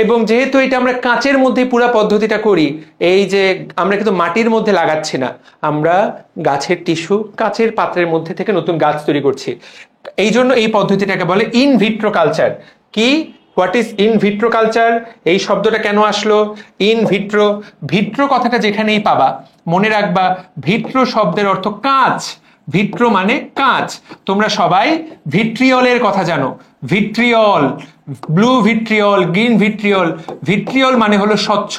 [SPEAKER 1] এবং যেহেতু এটা আমরা কাঁচের মধ্যে পুরো পদ্ধতিটা করি, এই যে আমরা কিন্তু মাটির মধ্যে লাগাচ্ছি না, আমরা গাছের টিস্যু কাঁচের পাত্রের মধ্যে থেকে নতুন গাছ তৈরি করছি। এই জন্য এই পদ্ধতিটাকে বলে ইন ভিট্রো কালচার। কি, what is in vitro culture? এই শব্দটা কেন আসলো? ইন ভিট্রো, ভিট্রো কথাটা যেখানেই পাবা মনে রাখবা ভিট্রো শব্দের অর্থ কাঁচ। ভিট্রো মানে কাঁচ। তোমরা সবাই ভিট্রিয়লের কথা জানো, vitriol, blue vitriol, green vitriol. Vitriol মানে হলো স্বচ্ছ,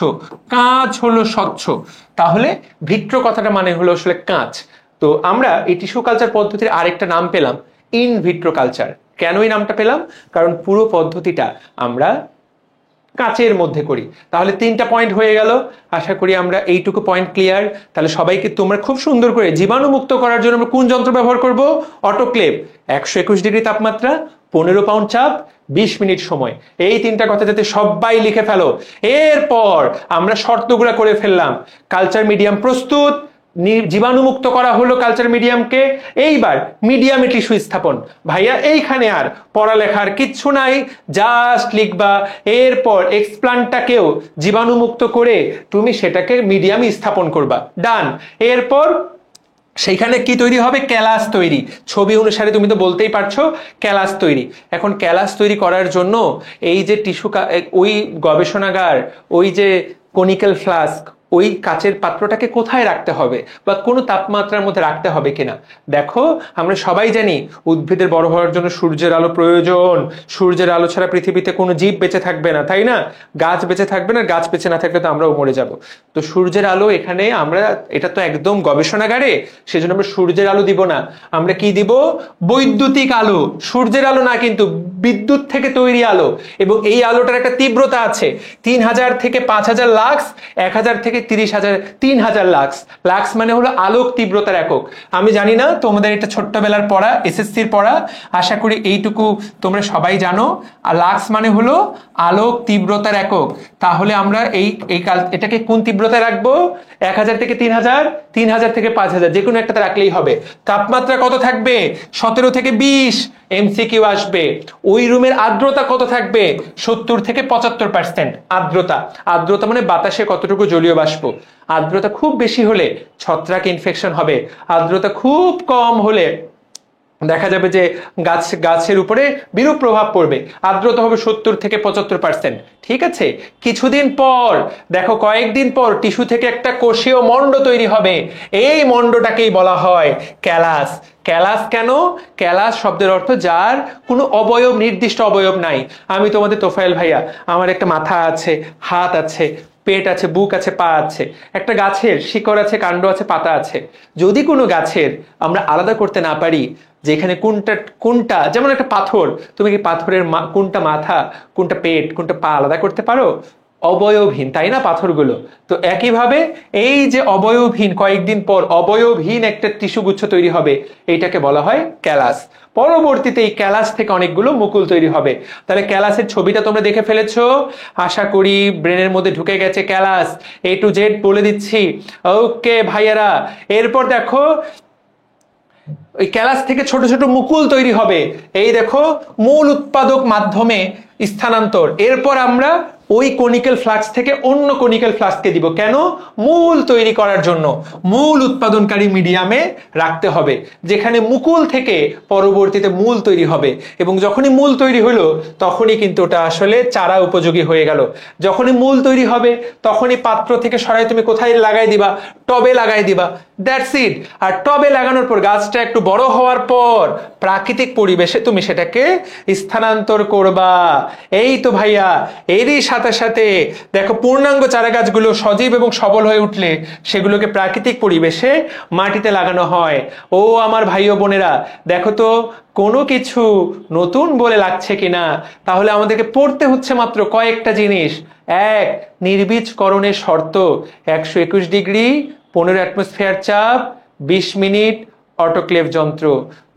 [SPEAKER 1] কাঁচ হলো স্বচ্ছ। তাহলে ভিট্রো কথাটা মানে হলো আসলে কাঁচ। তো আমরা এই টিস্যু কালচার পদ্ধতির আরেকটা নাম পেলাম ইন ভিট্রো কালচার। কেন এই নামটা পেলাম? কারণ পুরো পদ্ধতিটা আমরা কাঁচের মধ্যে করি। তাহলে 3টা পয়েন্ট হয়ে গেল। আশা করি আমরা এইটুকু পয়েন্ট ক্লিয়ার। তাহলে সবাইকে তোমরা খুব সুন্দর করে জীবাণু মুক্ত করার জন্য আমরা কোন যন্ত্র ব্যবহার করব? অটোক্লেভ, 121 ডিগ্রি তাপমাত্রা, 15 পাউন্ড চাপ, 20 মিনিট সময়। এই 3টা কথা যাতে সবাই লিখে ফেলো। এরপর আমরা শর্তগুলো করে ফেললাম। কালচার মিডিয়াম প্রস্তুত, জীবাণুমুক্ত করা হলো কালচার মিডিয়ামকে। এইবার মিডিয়ামে টিস্যু স্থাপন। ভাইয়া এইখানে আর পড়ালেখার কিচ্ছু নাই, জাস্ট লিখবা। এরপর এক্সপ্লান্টটাকেও জীবাণুমুক্ত করে তুমি সেটাকে মিডিয়ামে স্থাপন করবা। ডান। এরপর সেইখানে কি তৈরি হবে? ক্যালাস তৈরি। ছবি অনুসারে তুমি তো বলতেই পারছো ক্যালাস তৈরি। এখন ক্যালাস তৈরি করার জন্য এই যে টিস্যু, ওই গবেষণাগার, ওই যে কনিক্যাল ফ্লাস্ক, ওই কাচের পাত্রটাকে কোথায় রাখতে হবে বা কোনো তাপমাত্রার মধ্যে রাখতে হবে কিনা। দেখো, আমরা সবাই জানি উদ্ভিদের বড় হওয়ার জন্য সূর্যের আলো প্রয়োজন। সূর্যের আলো ছাড়া পৃথিবীতে কোনো জীব বেঁচে থাকবে না, তাই না? গাছ বেঁচে থাকবে না, গাছ বেঁচে না থাকলে তো আমরাও মরে যাব। তো সূর্যের আলো এখানে আমরা, এটা তো একদম গবেষণাগারে, সেজন্য আমরা সূর্যের আলো দিব না। আমরা কি দিব? বৈদ্যুতিক আলো। সূর্যের আলো না, কিন্তু বিদ্যুৎ থেকে তৈরি আলো। এবং এই আলোটার একটা তীব্রতা আছে, 3000 থেকে 5000 লাক্স, 1000 থেকে 30,000, 3000 লাক্স। লাক্স মানে হলো আলোক তীব্রতার একক। আমি জানি না তোমাদের এটা ছোট্টবেলার পড়া, এসএসসির পড়া, আশা করি এইটুকু তোমরা সবাই জানো। আর লাক্স মানে হলো আলোক তীব্রতার একক। তাহলে আমরা এটাকে কোন তীব্রতায় রাখবো? 1000 থেকে 3000, 3000 থেকে 5000, যে কোনো একটাতে রাখলেই হবে। তাপমাত্রা কত থাকবে? 17 থেকে 20। এমসিকিউ আসবে। ওই রুমের আর্দ্রতা কত থাকবে? 70 থেকে 75% আর্দ্রতা। আর্দ্রতা মানে বাতাসে কতটুকু জলীয় বাষ্প। আর্দ্রতা খুব বেশি হলে ছত্রাক ইনফেকশন হবে, আর্দ্রতা খুব কম হলে দেখা যাবে যে গাছের উপরে বিরূপ প্রভাব পড়বে। আর্দ্রতা হবে 70 থেকে 75%। ঠিক আছে? কিছুদিন পর দেখো, কয়েকদিন পর টিস্যু থেকে একটা কোষীয় মণ্ড তৈরি হবে। এই মণ্ডটাকেই বলা হয় ক্যালাস। ক্যালাস কেন? ক্যালাস শব্দের অর্থ যার কোনো অবয়ব, নির্দিষ্ট অবয়ব নাই। আমি তোমাদের তোফায়েল ভাইয়া, আমার একটা মাথা আছে, হাত আছে, পেট আছে, বুক আছে, পা আছে। একটা গাছের শিকড় আছে, কাণ্ড আছে, পাতা আছে। যদি কোনো গাছের আমরা আলাদা করতে না পারি যে এখানে কোনটা, যেমন একটা পাথর, তুমি কি পাথরের কোনটা মাথা, কোনটা পেট, কোনটা পা আলাদা করতে পারো? অবয়বহীন, তাই না পাথরগুলো? তো একইভাবে এই যে অবয়বহীন, কয়েকদিন পর অবয়বহীন একটা টিস্যু গুচ্ছ তৈরি হবে, এইটাকে বলা হয় ক্যালাস। পরবর্তীতে এই ক্যালাস থেকে অনেকগুলো মুকুল তৈরি হবে। তাহলে ক্যালাসের ছবিটা তোমরা দেখে ফেলেছো, আশা করি ব্রেনের মধ্যে ঢুকে গেছে ক্যালাস। A to Z বলে দিচ্ছি, ওকে ভাইয়ারা। এরপর দেখো, ওই ক্যালাস থেকে ছোট ছোট মুকুল তৈরি হবে। এই দেখো, মূল উৎপাদক মাধ্যমে স্থানান্তর। এরপর আমরা ওই কনিক্যাল ফ্লাক্স থেকে অন্য কনিক্যাল ফ্লাক্সকে দিব। কেন? মূল তৈরি করার জন্য। মূল উৎপাদনকারী মিডিয়ামে রাখতে হবে, যেখানে মুকুল থেকে পরবর্তীতে মূল তৈরি হবে। এবং যখনই মূল তৈরি হলো তখনই কিন্তু ওটা আসলে চারা উপযোগী হয়ে গেল। যখনই মূল তৈরি হবে তখনই পাত্র থেকে সরাই তুমি কোথায় লাগাই দিবা? টবে লাগাই দিবা। That's it. আর টবে লাগানোর পর গাছটা একটু বড় হওয়ার পর প্রাকৃতিক পরিবেশে তুমি সেটাকে স্থানান্তর করবা। এই তো ভাইয়া, এরই সাথে সাথে দেখো পূর্ণাঙ্গ চারা গাছগুলো সজীব এবং সবল হয়ে উঠলে সেগুলোকে প্রাকৃতিক পরিবেশে মাটিতে লাগানো হয়। ও আমার ভাই ও বোনেরা, দেখো তো কোনো কিছু নতুন বলে লাগছে কিনা। তাহলে আমাদেরকে পড়তে হচ্ছে মাত্র কয়েকটা জিনিস। এক, নির্বীজকরণের শর্ত 121 ডিগ্রি, 15 অ্যাটমসফিয়ার চাপ, 20 মিনিট অটোক্লেভ যন্ত্র।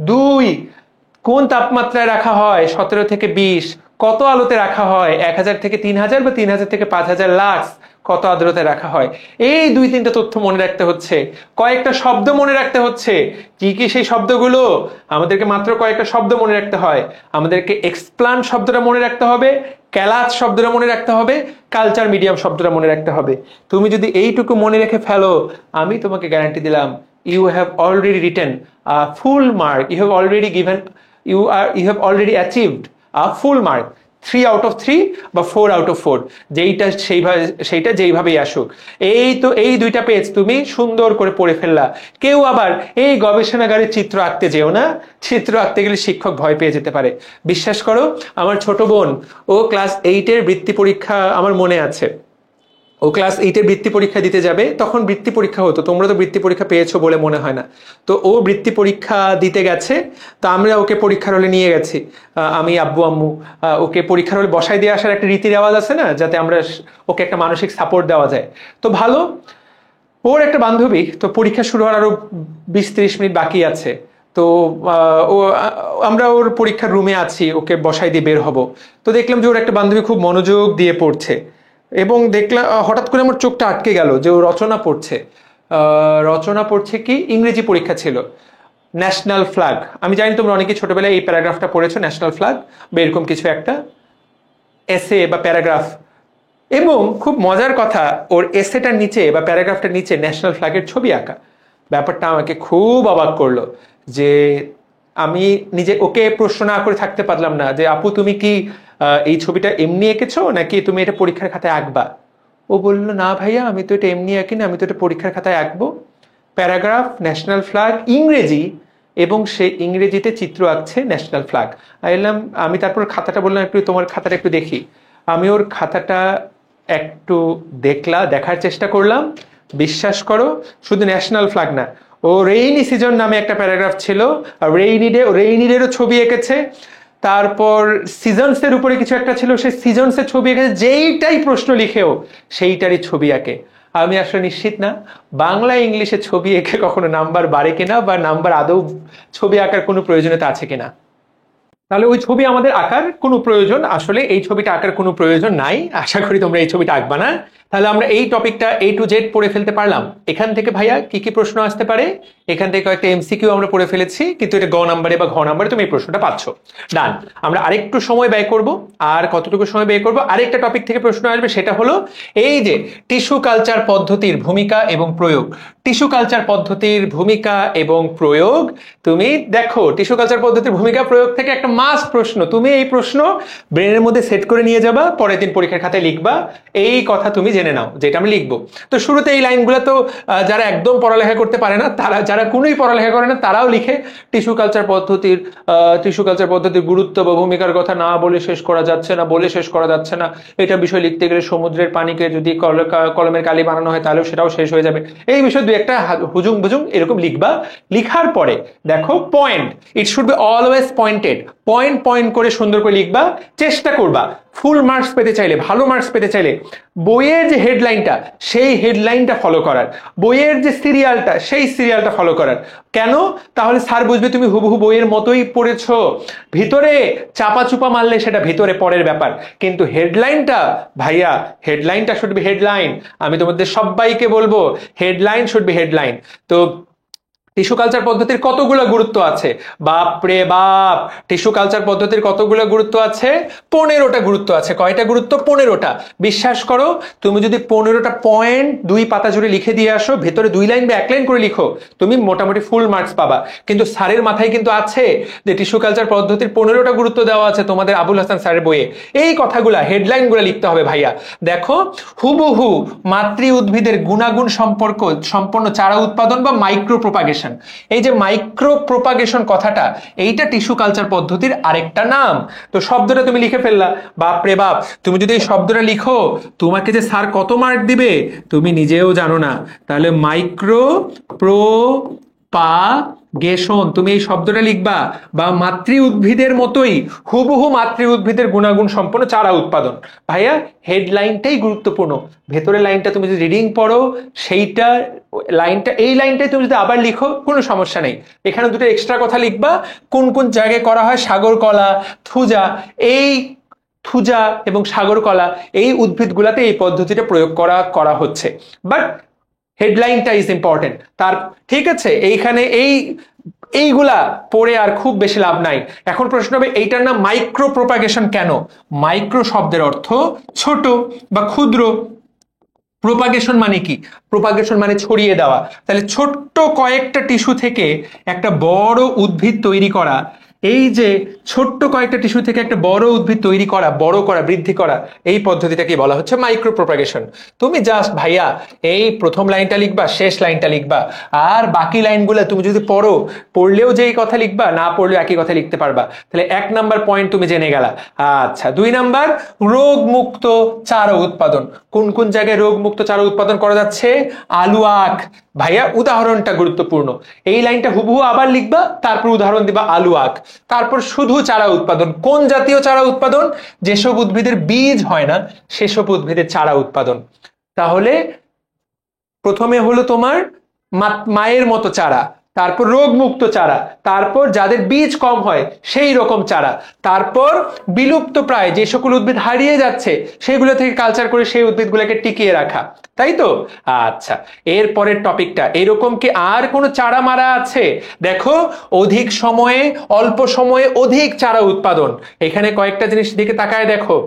[SPEAKER 1] 2, কোন তাপমাত্রায় রাখা হয়? 17 থেকে 20। কত আলোতে রাখা হয়? 1000 থেকে 3000 বা 3000 থেকে 5000 লাক্স। কত আর্দ্রতায় রাখা হয়? এই 2-3টা তথ্য মনে রাখতে হচ্ছে। কয়েকটা শব্দ মনে রাখতে হচ্ছে। কি কি সেই শব্দগুলো? আমাদেরকে মাত্র কয়েকটা শব্দ মনে রাখতে হয়। আমাদেরকে এক্সপ্লান্ট শব্দটা মনে রাখতে হবে, ক্যালাস শব্দটা মনে রাখতে হবে, কালচার মিডিয়াম শব্দটা মনে রাখতে হবে। তুমি যদি এইটুকু মনে রেখে ফেলো, আমি তোমাকে গ্যারান্টি দিলাম, you have already written a full mark, you have already achieved a full mark, 3 out of 3 বা 4 out of 4, সেইটা যেইভাবেই আসুক। এই তো এই 2টা পেজ তুমি সুন্দর করে পড়ে ফেললা। কেউ আবার এই গবেষণাগারে চিত্র আঁকতে যেও না, চিত্র আঁকতে গেলে শিক্ষক ভয় পেয়ে যেতে পারে। বিশ্বাস করো, আমার ছোট বোন, ও ক্লাস 8-এর বৃত্তি পরীক্ষা আমার মনে আছে। ও ক্লাস 8-এর বৃত্তি পরীক্ষা দিতে যাবে, তখন বৃত্তি পরীক্ষা হতো, তোমরা তো বৃত্তি পরীক্ষা পেয়েছো বলে মনে হয় না। তো ও বৃত্তি পরীক্ষা দিতে গেছে, তো আমরা ওকে পরীক্ষার হলে নিয়ে গেছি। আমি, আব্বু, আম্মু ওকে পরীক্ষার হলে বসাই দিয়ে আসার একটা রীতি রেওয়াজ আছে না, যাতে আমরা ওকে একটা মানসিক সাপোর্ট দেওয়া যায়। তো ভালো, ওর একটা বান্ধবী, তো পরীক্ষা শুরু হওয়ার আরো 20-30 মিনিট বাকি আছে। তো আমরা ওর পরীক্ষার রুমে আছি, ওকে বসাই দিয়ে বের হব। তো দেখলাম যে ওর একটা বান্ধবী খুব মনোযোগ দিয়ে পড়ছে, এবং দেখলাম হঠাৎ করে আমার চোখটা আটকে গেল যে ও রচনা পড়ছে। রচনা পড়ছে কি? ইংরেজি পরীক্ষা ছিল। ন্যাশনাল ফ্ল্যাগ, আমি জানি তোমরা অনেকেই ছোটবেলায় এই প্যারাগ্রাফটা পড়েছো, ন্যাশনাল ফ্ল্যাগ বা এরকম কিছু একটা এসে বা প্যারাগ্রাফ। এবং খুব মজার কথা, ওর এসেটার নিচে বা প্যারাগ্রাফটার নিচে ন্যাশনাল ফ্ল্যাগের ছবি আঁকা। ব্যাপারটা আমাকে খুব অবাক করলো, যে আমি নিজে ওকে প্রশ্ন না করে থাকতে পারলাম না যে আপু তুমি কি এই ছবিটা এমনি এঁকেছো নাকি তুমি এটা পরীক্ষার খাতায় আঁকবা? ও বললো, না ভাইয়া, আমি তো এটা এমনি আঁকি না, আমি তো এটা পরীক্ষার খাতায় আঁকবো। প্যারাগ্রাফ, ন্যাশনাল ফ্ল্যাগ, ইংরেজি, এবং সে ইংরেজিতে চিত্র আঁকছে ন্যাশনাল ফ্ল্যাগ। আমি তারপর খাতাটা বললাম, একটু তোমার খাতাটা একটু দেখি। আমি ওর খাতাটা একটু দেখার চেষ্টা করলাম। বিশ্বাস করো, শুধু ন্যাশনাল ফ্ল্যাগ না, ও রেইনি সিজন নামে একটা প্যারাগ্রাফ ছিল, রেইনিডেরও ছবি এঁকেছে। তারপর সিজনসের উপরে কিছু একটা ছিল, সে সিজনসের ছবি এঁকেছে। যেইটাই প্রশ্ন লিখেও সেইটারই ছবি আঁকে। আমি আসলে নিশ্চিত না বাংলা ইংলিশে ছবি এঁকে কখনো নাম্বার বাড়ে কিনা, বা নাম্বার আদৌ ছবি আঁকার কোনো প্রয়োজনীয়তা আছে কিনা। তাহলে ওই ছবি আমাদের আঁকার কোনো প্রয়োজন, আসলে এই ছবিটা আঁকার কোনো প্রয়োজন নাই। আশা করি তোমরা এই ছবিটা আঁকবা না। তাহলে আমরা এই টপিকটা A to Z পড়ে ফেলতে পারলাম। এখান থেকে ভাইয়া কি কি প্রশ্ন আসতে পারে? এখান থেকে কয়েকটা MCQ আমরা পড়ে ফেলেছি, কিন্তু এটা গ নাম্বারে বা ঘ নাম্বারে তুমি এই প্রশ্নটা পাচ্ছ। ডান। আমরা আরেকটু সময় ব্যয় করব। আর কতটুকু সময় ব্যয় করব? আরেকটা টপিক থেকে প্রশ্ন আসবে, সেটা হলো এই যে টিস্যু কালচার পদ্ধতির ভূমিকা এবং প্রয়োগ। টিস্যু কালচার পদ্ধতির ভূমিকা এবং প্রয়োগ, তুমি দেখো টিস্যু কালচার পদ্ধতির ভূমিকা প্রয়োগ থেকে একটা মাস্ট প্রশ্ন, তুমি এই প্রশ্ন ব্রেনের মধ্যে সেট করে নিয়ে যাবা, পরের দিন পরীক্ষার খাতায় লিখবা। এই কথা তুমি জেনে নাও, যেটা আমি লিখবো। তো শুরুতে এই লাইনগুলো তো যারা একদম পড়ালেখা করতে পারে না, যারা কোনোই পড়ালেখা করে না, তারাও লিখে। টিস্যু কালচার পদ্ধতির গুরুত্ব বা ভূমিকার কথা না বলে শেষ করা যাচ্ছে না। এটা বিষয় লিখতে গেলে সমুদ্রের পানিকে যদি কলমের কালি বানানো হয় তাহলেও সেটাও শেষ হয়ে যাবে। এই বিষয়ে দুই একটা হুজুং বুজুং এরকম লিখবা। লিখার পরে দেখো point, it should be always pointed. Point করে সুন্দর করে লিখবা। চেষ্টা করবা ফুল মার্কস পেতে চাইলে, ভালো মার্কস পেতে চাইলে, বইয়ের যে হেডলাইনটা সেই হেডলাইনটা ফলো করার, বইয়ের যে সিরিয়ালটা সেই সিরিয়ালটা ফলো করার। কেন? তাহলে স্যার বুঝবে তুমি হুবহু বইয়ের মতোই পড়েছো। ভিতরে চাপা চুপা মারলে সেটা ভিতরে পড়ের ব্যাপার, কিন্তু হেডলাইনটা ভাইয়া, হেডলাইনটা শুড বি হেডলাইন। আমি তোমাদের সবাইকে বলবো হেডলাইন শুড বি হেডলাইন। তো টিস্যু কালচার পদ্ধতির কতগুলো গুরুত্ব আছে? বাপ রে বাপ, টিস্যু কালচার পদ্ধতির কতগুলো গুরুত্ব আছে? 15টা গুরুত্ব আছে। কয়টা গুরুত্ব? 15টা। বিশ্বাস করো, তুমি যদি 15টা পয়েন্ট 2 পাতা জুড়ে লিখে দিয়ে আসো, ভেতরে 2 লাইন বা 1 লাইন করে লিখো, তুমি মোটামুটি ফুল মার্কস পাবা। কিন্তু স্যারের মাথায় কিন্তু আছে যে টিস্যু কালচার পদ্ধতির 15টা গুরুত্ব দেওয়া আছে তোমাদের আবুল হাসান স্যারের বইয়ে। এই কথাগুলা হেডলাইনগুলো লিখতে হবে ভাইয়া। দেখো, হুবহু মাতৃ উদ্ভিদের গুণাগুণ সম্পন্ন চারা উৎপাদন বা মাইক্রো প্রোপাগেশন। এই যে মাইক্রো প্রোপাগেশন কথাটা, এইটা টিস্যু কালচার পদ্ধতির আরেকটা নাম। তো শব্দটা তুমি লিখে ফেললা, বাপ রে বাপ। তুমি যদি এই শব্দটা লিখো, তোমাকে যে স্যার কত মার্ক দিবে তুমি নিজেও জানো না। তাহলে মাইক্রো প্রোপাগেশন, তুমি এই শব্দটা লিখবা, বা মাতৃ উদ্ভিদের মতোই হুবহু মাতৃ উদ্ভিদের গুণাগুণ সম্পন্ন চারা উৎপাদন। ভাইয়া হেডলাইনটাই গুরুত্বপূর্ণ, ভেতরের লাইনটা তুমি যদি রিডিং পড়ো, সেইটা লাইনটা, এই লাইনটাই তুমি যদি আবার লিখো কোনো সমস্যা নেই। এখানে দুটো এক্সট্রা কথা লিখবা, কোন কোন জায়গায় করা হয়। সাগর কলা, থুজা, এই থুজা এবং সাগর কলা এই উদ্ভিদগুলাতে এই পদ্ধতিটা প্রয়োগ করা হচ্ছে। বাট হেডলাইনটা ইজ ইম্পর্টেন্ট। তার ঠিক আছে, এইখানে এইগুলা পড়ে আর খুব বেশি লাভ নাই। এখন প্রশ্ন হবে, এইটার নাম মাইক্রো প্রোপাগেশন কেন? মাইক্রো শব্দের অর্থ ছোট বা ক্ষুদ্র। প্রোপাগেশন মানে কি? প্রোপাগেশন মানে ছড়িয়ে দেওয়া। তাহলে ছোট্ট কয়েকটা টিস্যু থেকে একটা বড় উদ্ভিদ তৈরি করা, এই যে ছোট্ট কয়েকটা টিস্যু থেকে একটা বড় উদ্ভিদ তৈরি করা, বড় করা, বৃদ্ধি করা, এই পদ্ধতিটাকে বলা হচ্ছে মাইক্রো প্রোপাগেশন। তুমি জাস্ট ভাইয়া এই প্রথম লাইনটা লিখবা, শেষ লাইনটা লিখবা, আর বাকি লাইনগুলো তুমি যদি পড়লেও যেই কথা লিখবা, না পড়লেও একই কথা লিখতে পারবা। তাহলে 1 নাম্বার পয়েন্ট তুমি জেনে গেলা। আচ্ছা, 2 নাম্বার, রোগ মুক্ত চারা উৎপাদন। কোন কোন জায়গায় রোগ মুক্ত চারা উৎপাদন করা যাচ্ছে? আলু, আখ। ভাইয়া উদাহরণটা গুরুত্বপূর্ণ। এই লাইনটা হুবহু আবার লিখবা, তারপর উদাহরণ দিবা আলু, আখ। তারপর শুধু চারা উৎপাদন। কোন জাতীয় চারা উৎপাদন? যেসব উদ্ভিদের বীজ হয় না সেসব উদ্ভিদের চারা উৎপাদন। তাহলে প্রথমে হলো তোমার মায়ের মতো চারা, তারপর রোগমুক্ত চারা, তারপর যাদের বীজ কম হয় সেই রকম চারা, তারপর বিলুপ্ত প্রায় যে সকল উদ্ভিদ হারিয়ে যাচ্ছে সেগুলো থেকে কালচার করে সেই উদ্ভিদগুলোকে টিকিয়ে রাখা, তাই তো? আচ্ছা, এর পরের টপিকটা, এরকম কি আর কোনো চারা মারা আছে? দেখো, অধিক সময়ে অল্প সময়ে অধিক চারা উৎপাদন। এখানে কয়েকটা জিনিস দিকে তাকায় দেখো।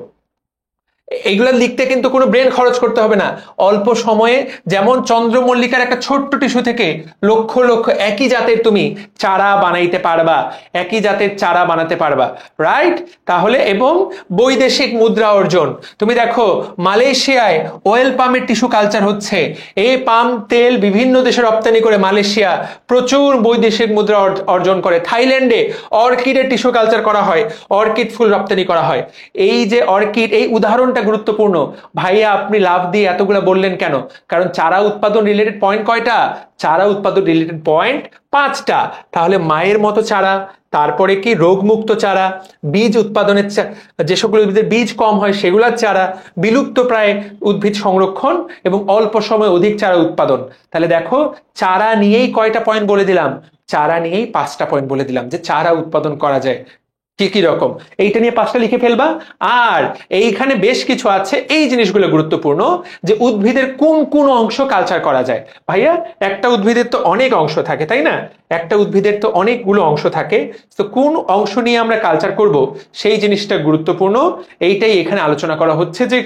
[SPEAKER 1] এইগুলো লিখতে কিন্তু কোনো ব্রেন খরচ করতে হবে না। অল্প সময়ে, যেমন চন্দ্রমল্লিকার একটা ছোট্ট টিস্যু থেকে লক্ষ লক্ষ একই জাতের তুমি চারা বানাইতে পারবা, একই জাতের চারা বানাতে পারবা, রাইট? তাহলে এবং বৈদেশিক মুদ্রা অর্জন। তুমি দেখো, মালয়েশিয়ায় ওয়েল পামের টিস্যু কালচার হচ্ছে। এই পাম তেল বিভিন্ন দেশে রপ্তানি করে মালয়েশিয়া প্রচুর বৈদেশিক মুদ্রা অর্জন করে। থাইল্যান্ডে অর্কিডের টিস্যু কালচার করা হয়, অর্কিড ফুল রপ্তানি করা হয়। এই যে অর্কিড, এই উদাহরণটা গুরুত্বপূর্ণ। ভাইয়া আপনি লাভ দিয়ে এতগুলো বললেন কেন? কারণ চারা উৎপাদন রিলেটেড পয়েন্ট কয়টা? চারা উৎপাদন রিলেটেড পয়েন্ট 5টা। তাহলে মায়ের মতো চারা, তারপরে কি রোগমুক্ত চারা, বীজ উৎপাদনের যে সকল উদ্ভিদের বীজ কম হয় সেগুলোর চারা, বিলুপ্ত প্রায় উদ্ভিদ সংরক্ষণ এবং অল্প সময় অধিক চারা উৎপাদন। তাহলে দেখো, চারা নিয়েই কয়টা পয়েন্ট বলে দিলাম? চারা নিয়েই 5টা পয়েন্ট বলে দিলাম যে চারা উৎপাদন করা যায় কি কি রকম। এইটা নিয়ে 5টা লিখে ফেলবা। আর এইখানে বেশ কিছু আছে, এই জিনিসগুলো গুরুত্বপূর্ণ, যে উদ্ভিদের কোন কোন অংশ কালচার করা যায়। ভাইয়া একটা উদ্ভিদের তো অনেক অংশ থাকে, তাই না? একটা উদ্ভিদের তো অনেকগুলো অংশ থাকে, তো কোন অংশ নিয়ে আমরা কালচার করব সেই জিনিসটা গুরুত্বপূর্ণ। এইটাই এখানে আলোচনা করা হচ্ছে, যে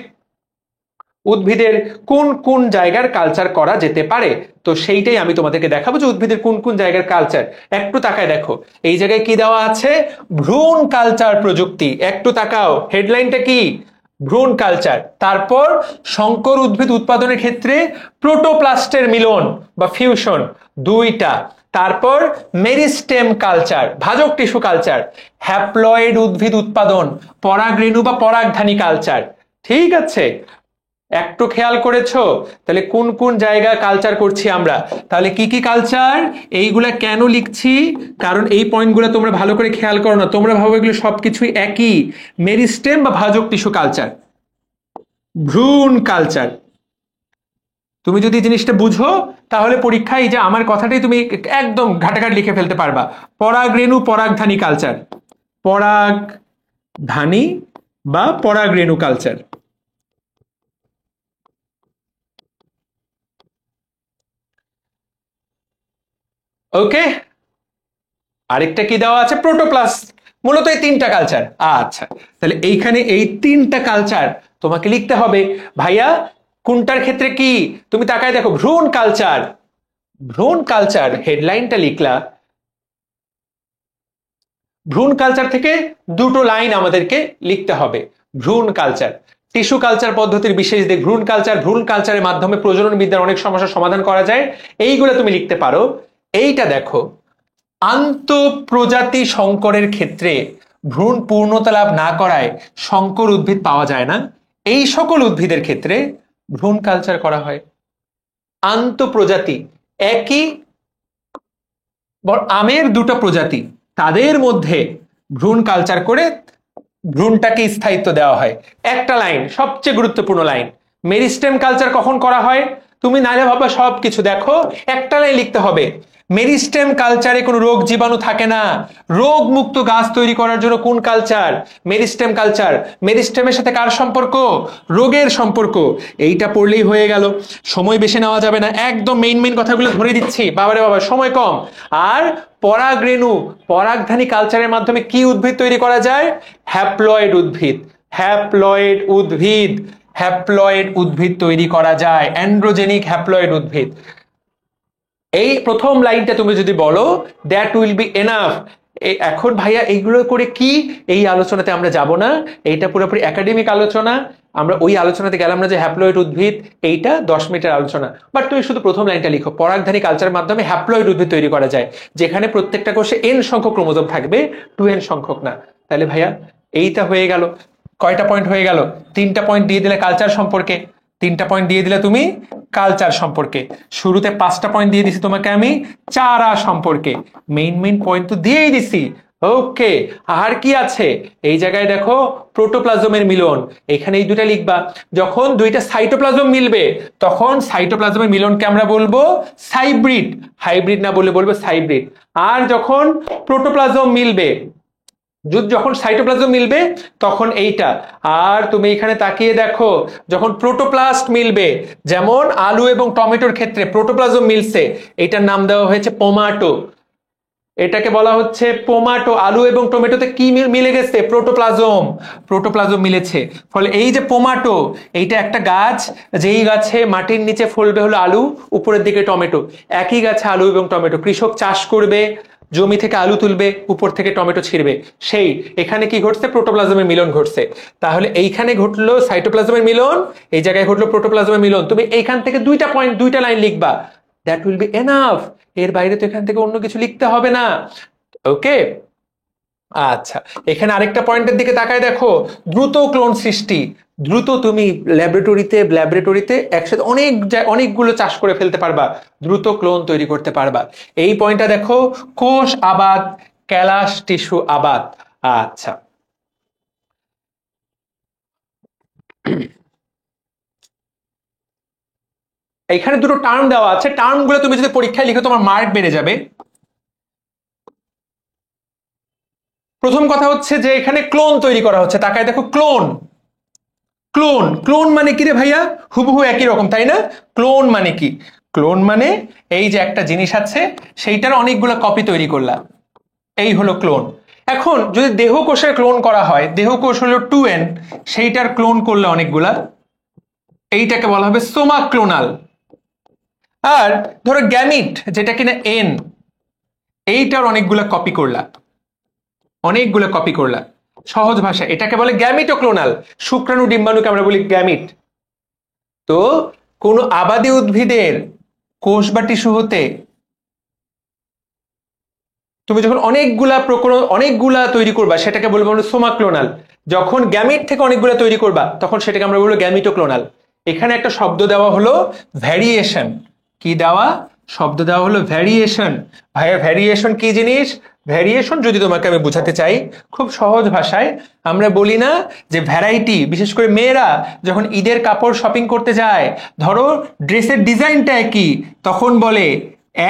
[SPEAKER 1] উদ্ভিদের কোন কোন জায়গার কালচার করা যেতে পারে। তো সেইটাই আমি তোমাদেরকে দেখাবো, যে উদ্ভিদের কোন কোন জায়গার কালচার। একটু তাকায় দেখো, এই জায়গায় কি দেওয়া আছে? ভ্রূণ কালচার প্রযুক্তি। একটু তাকাও, হেডলাইনটা কি? ভ্রূণ কালচার। তারপর সংকর উদ্ভিদ উৎপাদনের ক্ষেত্রে প্রোটোপ্লাস্টের মিলন বা ফিউশন 2টা। তারপর মেরিস্টেম কালচার, ভাজক টিস্যু কালচার। হ্যাপ্লয়েড উদ্ভিদ উৎপাদন, পরাগরেণু বা পরাগধানী কালচার। ঠিক আছে, একটু খেয়াল করেছো? তাহলে কোন কোন জায়গা কালচার করছি আমরা? তাহলে কি কি কালচার, এইগুলা কেন লিখছি? কারণ এই পয়েন্টগুলো তোমরা ভালো করে খেয়াল করো না, তোমরা ভাবো এগুলো সবকিছুই একই। মেরিস্টেম বা ভাজক টিস্যু কালচার, ভ্রূণ কালচার। তুমি যদি জিনিসটা বুঝো তাহলে পরীক্ষায় যে আমার কথাটাই তুমি একদম ঘাটাঘাট লিখে ফেলতে পারবা। পরাগরেণু পরাগধানী কালচার, পরাগধানী বা পরাগরেণু কালচার। ওকে, আরেকটা কি দেওয়া আছে, প্রোটোপ্লাস্ট। মূলত এই তিনটা কালচার। আচ্ছা, তাহলে এইখানে এই তিনটা কালচার তোমাকে লিখতে হবে। ভাইয়া কোনটার ক্ষেত্রে কি, তুমি তাকায় দেখো, ভ্রূণ কালচার। ভ্রূণ কালচার হেডলাইনটা লিখলা, ভ্রূণ কালচার থেকে দুটো লাইন আমাদেরকে লিখতে হবে। ভ্রূণ কালচার, টিস্যু কালচার পদ্ধতির বিশেষ দিক ভ্রূণ কালচার, ভ্রূণ কালচারের মাধ্যমে প্রজনন বিদ্যার অনেক সমস্যার সমাধান করা যায়, এইগুলো তুমি লিখতে পারো। এইটা দেখো, আন্তঃপ্রজাতি সংকরের ক্ষেত্রে ভ্রূণ পূর্ণতা লাভ না করায় সংকর উদ্ভিদ পাওয়া যায় না, এই সকল উদ্ভিদের ক্ষেত্রে ভ্রূণ কালচার করা হয়। আন্তঃপ্রজাতি, একই আমের দুটো প্রজাতি, তাদের মধ্যে ভ্রূণ কালচার করে ভ্রূণটাকে স্থায়িত্ব দেওয়া হয়। একটা লাইন, সবচেয়ে গুরুত্বপূর্ণ লাইন, মেরিস্টেম কালচার কখন করা হয়, তুমি নাইলে ভাবা সবকিছু দেখো, একটা লাইন লিখতে হবে। মেরিস্টেম কালচারে কোনো রোগ জীবাণু থাকে না, রোগ মুক্ত গাছ তৈরি করার জন্য কোন কালচার, মেরিস্টেম কালচার। মেরিস্টেমের সাথে কার সম্পর্ক, রোগের সম্পর্ক। এইটা পড়লেই হয়ে গেল, সময় বেশি নেওয়া যাবে না, একদম মেইন কথাগুলো ধরে দিচ্ছি, বাবারে বাবা সময় কম। আর পরাগ রেণু, পরাগধানী কালচারের মাধ্যমে কি উদ্ভিদ তৈরি করা যায়, হ্যাপ্লয়েড উদ্ভিদ। হ্যাপ্লয়েড উদ্ভিদ, হ্যাপ্লয়েড উদ্ভিদ তৈরি করা যায়, অ্যান্ড্রোজেনিক হ্যাপ্লয়েড উদ্ভিদ। এই প্রথম লাইনটা তুমি যদি বলো, দ্যাট উইল বি এনাফ। এখন ভাইয়া এইগুলো করে কি, এই আলোচনাতে আমরা যাব না, এইটা পুরোপুরি একাডেমিক আলোচনা, আমরা ওই আলোচনাতে গেলাম না যে হ্যাপ্লয়েড উদ্ভিদ, এইটা 10 মিনিটের আলোচনা। বাট তুমি শুধু প্রথম লাইনটা লিখো, পরাগধানী কালচারের মাধ্যমে হ্যাপ্লয়েড উদ্ভিদ তৈরি করা যায়, যেখানে প্রত্যেকটা কোষে n সংখ্যক ক্রোমোজোম থাকবে, 2n সংখ্যক না। তাহলে ভাইয়া এইটা হয়ে গেল। কয়টা পয়েন্ট হয়ে গেল, 3টা পয়েন্ট দিয়ে দিলে কালচার সম্পর্কে, 3টা পয়েন্ট দিয়ে দিলে তুমি কালচার সম্পর্কে। শুরুতে 5টা পয়েন্ট দিয়ে দিছি তোমাকে আমি চারা সম্পর্কে, মেইন পয়েন্ট তো দিয়েই দিছি। ওকে, আর কি আছে, এই জায়গায় দেখো প্রোটোপ্লাজমের মিলন, এখানে এই দুটা লিখবা। যখন দুইটা সাইটোপ্লাজম মিলবে, তখন সাইটোপ্লাজমের মিলনকে আমরা বলবো সাইব্রিড, হাইব্রিড না বলে বলবো সাইব্রিড। আর যখন প্রোটোপ্লাজম মিলবে, যখন সাইটোপ্লাজম মিলবে তখন এইটা। আর তুমি এখানে তাকিয়ে দেখো, যখন প্রোটোপ্লাস্ট মিলবে, যেমন আলু এবং টমেটোর ক্ষেত্রে প্রোটোপ্লাজম মিলছে, এটার নাম দেওয়া হয়েছে পোমাটো। এটাকে বলা হচ্ছে পোমাটো। আলু এবং টমেটোতে কি মিলে গেছে, প্রোটোপ্লাজম, প্রোটোপ্লাজম মিলেছে। ফলে এই যে পোমাটো, এইটা একটা গাছ, যেই গাছে মাটির নিচে ফলবে হলো আলু, উপরের দিকে টমেটো। একই গাছে আলু এবং টমেটো, কৃষক চাষ করবে, জমি থেকে আলু তুলবে, উপর থেকে টমেটো ছিঁড়বে, সেই এখানে কি ঘটছে, প্রোটোপ্লাজমের মিলন ঘটছে। তাহলে এইখানে ঘটলো সাইটোপ্লাজমের মিলন, এই জায়গায় ঘটলো প্রোটোপ্লাজমের মিলন। তুমি এইখান থেকে 2টা পয়েন্ট, 2টা লাইন লিখবা, দ্যাট উইল বি এনাফ। এর বাইরে তো এখান থেকে অন্য কিছু লিখতে হবে না। ওকে, আচ্ছা, এখানে আরেকটা পয়েন্টের দিকে তাকায় দেখো, দ্রুত ক্লোন সৃষ্টি। দ্রুত তুমি ল্যাবরেটরিতে একসাথে অনেকগুলো চাষ করে ফেলতে পারবা, দ্রুত ক্লোন তৈরি করতে পারবা। এই পয়েন্টটা দেখো, কোষ আবাদ, ক্যালাস টিস্যু আবাদ। আচ্ছা, এখানে দুটো টার্ম দেওয়া আছে, টার্মগুলো তুমি যদি পরীক্ষায় লিখো তোমার মার্ক বেড়ে যাবে। প্রথম কথা হচ্ছে যে এখানে ক্লোন তৈরি করা হচ্ছে, তাকায় দেখো, ক্লোন। ক্লোন, ক্লোন মানে কি রে ভাইয়া, হুবহু একই রকম তাই না? ক্লোন মানে কি, ক্লোন মানে এই যে একটা জিনিস আছে, সেইটার অনেকগুলো কপি তৈরি করলাম, এই হলো ক্লোন। এখন যদি দেহকোষের ক্লোন করা হয়, দেহকোষ হলো 2n, সেইটার ক্লোন করলে অনেকগুলা, এইটাকে বলা হবে সোমা ক্লোনাল। আর ধরো গ্যামিট, যেটা কিনা n, এইটার অনেকগুলা কপি করলা, অনেকগুলো কপি করলা, সহজ ভাষা এটাকে বলে গ্যামিটোক্লোনাল। শুক্রাণু ডিম্বাণুকে আমরা বলি গ্যামিট। তো কোন আবাদী উদ্ভিদের কোষ বা টিস্যু হতে তুমি যখন অনেকগুলা তৈরি করবা, সেটাকে বলবো আমরা সোমাক্লোনাল। যখন গ্যামিট থেকে অনেকগুলা তৈরি করবা, তখন সেটাকে আমরা বলবো গ্যামিটোক্লোনাল। এখানে একটা শব্দ দেওয়া হলো ভ্যারিয়েশন। কি দেওয়া, শব্দ দেওয়া হলো ভ্যারিয়েশন। ভাইয়া ভ্যারিয়েশন কি জিনিস, ভ্যারিয়েশন যদি তোমাকে আমি বোঝাতে চাই খুব সহজ ভাষায়, আমরা বলি না যে ভ্যারাইটি, বিশেষ করে মেয়েরা যখন ঈদের কাপড় শপিং করতে যায়, ধরো ড্রেসের ডিজাইনটা একই, তখন বলে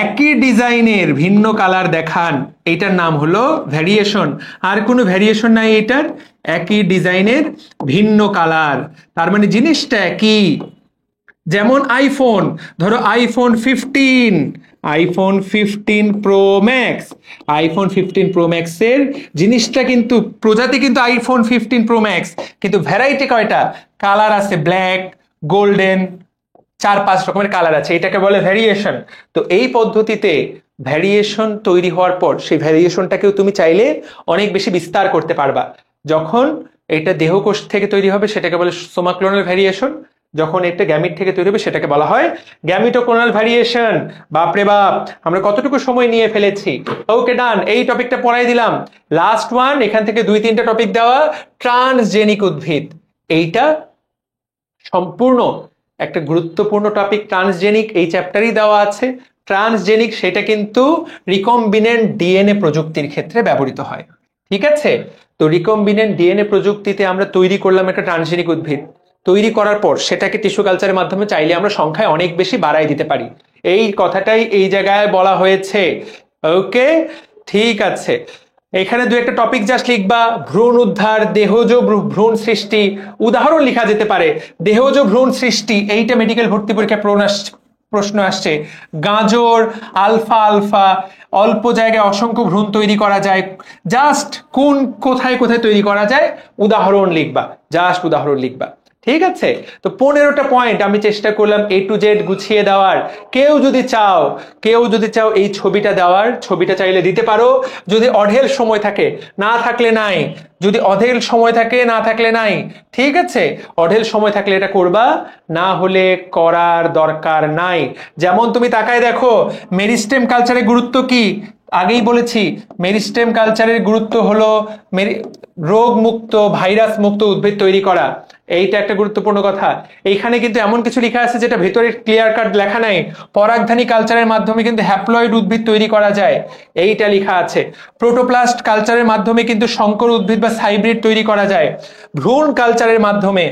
[SPEAKER 1] একই ডিজাইনের ভিন্ন কালার দেখান, এইটার নাম হলো ভ্যারিয়েশন। আর কোনো ভ্যারিয়েশন নাই এটার, একই ডিজাইনের ভিন্ন কালার, তার মানে জিনিসটা একই। যেমন আইফোন, ধরো iPhone 15, iPhone 15 pro max. IPhone 15 pro ম্যাক্সের জিনিসটা কিন্তু প্রজাতি কিন্তু আইফোন 15 প্রো ম্যাক্স, কিন্তু ভ্যারাইটি কয়টা? কালার আছে ব্ল্যাক, গোল্ডেন, 4-5 রকমের কালার আছে, এটাকে বলে ভ্যারিয়েশন। তো এই পদ্ধতিতে ভ্যারিয়েশন তৈরি হওয়ার পর সেই ভ্যারিয়েশনটাকেও তুমি চাইলে অনেক বেশি বিস্তার করতে পারবা। যখন এটা দেহকোষ থেকে তৈরি হবে সেটাকে বলে সোমাক্লোনাল ভ্যারিয়েশন, যখন এটা গ্যামিট থেকে তৈরি হবে সেটাকে বলা হয় গ্যামিটোক্লোনাল ভ্যারিয়েশন। বাপরে বাপ, আমরা কতটুকু সময় নিয়ে ফেলেছি। ওকে ডান, এই টপিকটা পড়াই দিলাম। লাস্ট ওয়ান, এখান থেকে 2-3টা টপিক দেওয়া, ট্রান্সজেনিক উদ্ভিদ। এইটা সম্পূর্ণ একটা গুরুত্বপূর্ণ টপিক। ট্রান্সজেনিক এই চ্যাপ্টারই দেওয়া আছে। ট্রান্সজেনিক সেটা কিন্তু রিকম্বিনেন্ট ডিএনএ প্রযুক্তির ক্ষেত্রে ব্যবহৃত হয়, ঠিক আছে? তো রিকম্বিনেন্ট ডিএনএ প্রযুক্তিতে আমরা তৈরি করলাম একটা ট্রান্সজেনিক উদ্ভিদ। তৈরি করার পর সেটাকে টিস্যু কালচারের মাধ্যমে চাইলে আমরা সংখ্যায় অনেক বেশি বাড়াই দিতে পারি। এই কথাটাই এই জায়গায় বলা হয়েছে। ওকে, ঠিক আছে। এখানে 2-একটা টপিক জাস্ট লিখবা। ভ্রূণ উদ্ধার, দেহজ ভ্রূণ সৃষ্টি, উদাহরণ লেখা যেতে পারে। দেহজ ভ্রূণ সৃষ্টি, এইটা মেডিকেল ভর্তি পরীক্ষায় প্রশ্ন আসছে। গাজর, আলফা আলফা, অল্প জায়গায় অসংখ্য ভ্রূণ তৈরি করা যায়, জাস্ট কোথায় কোথায় তৈরি করা যায় উদাহরণ লিখবা, জাস্ট উদাহরণ লিখবা, ঠিক আছে? তো 15টা পয়েন্ট আমি চেষ্টা করলাম A to Z গুছিয়ে দেওয়ার। কেউ যদি চাও এই ছবিটা দেওয়ার, ছবিটা চাইলে দিতে পারো, যদি অঢেল সময় থাকে, না থাকলে নাই। যদি অঢেল সময় থাকে, না থাকলে নাই, ঠিক আছে? অঢেল সময় থাকলে এটা করবা, না হলে করার দরকার নাই। যেমন তুমি তাকায় দেখো মেরিস্টেম কালচারের গুরুত্ব কি, আগেই বলেছি। মেরিস্টেম কালচারের গুরুত্ব হলো রোগ মুক্ত, ভাইরাস মুক্ত উদ্ভিদ তৈরি করা। এইটা একটা গুরুত্বপূর্ণ কথা। এইখানে কিন্তু এমন কিছু লেখা আছে যেটা ভেতরে ক্লিয়ার কাট লেখা নাই। পরাগধানী কালচারের মাধ্যমে কিন্তু হ্যাপ্লয়েড উদ্ভিদ তৈরি করা যায়, এইটা লেখা আছে। প্রোটোপ্লাস্ট কালচারের মাধ্যমে কিন্তু সংকর উদ্ভিদ বা হাইব্রিড তৈরি করা যায়। ভ্রূণ কালচারের মাধ্যমে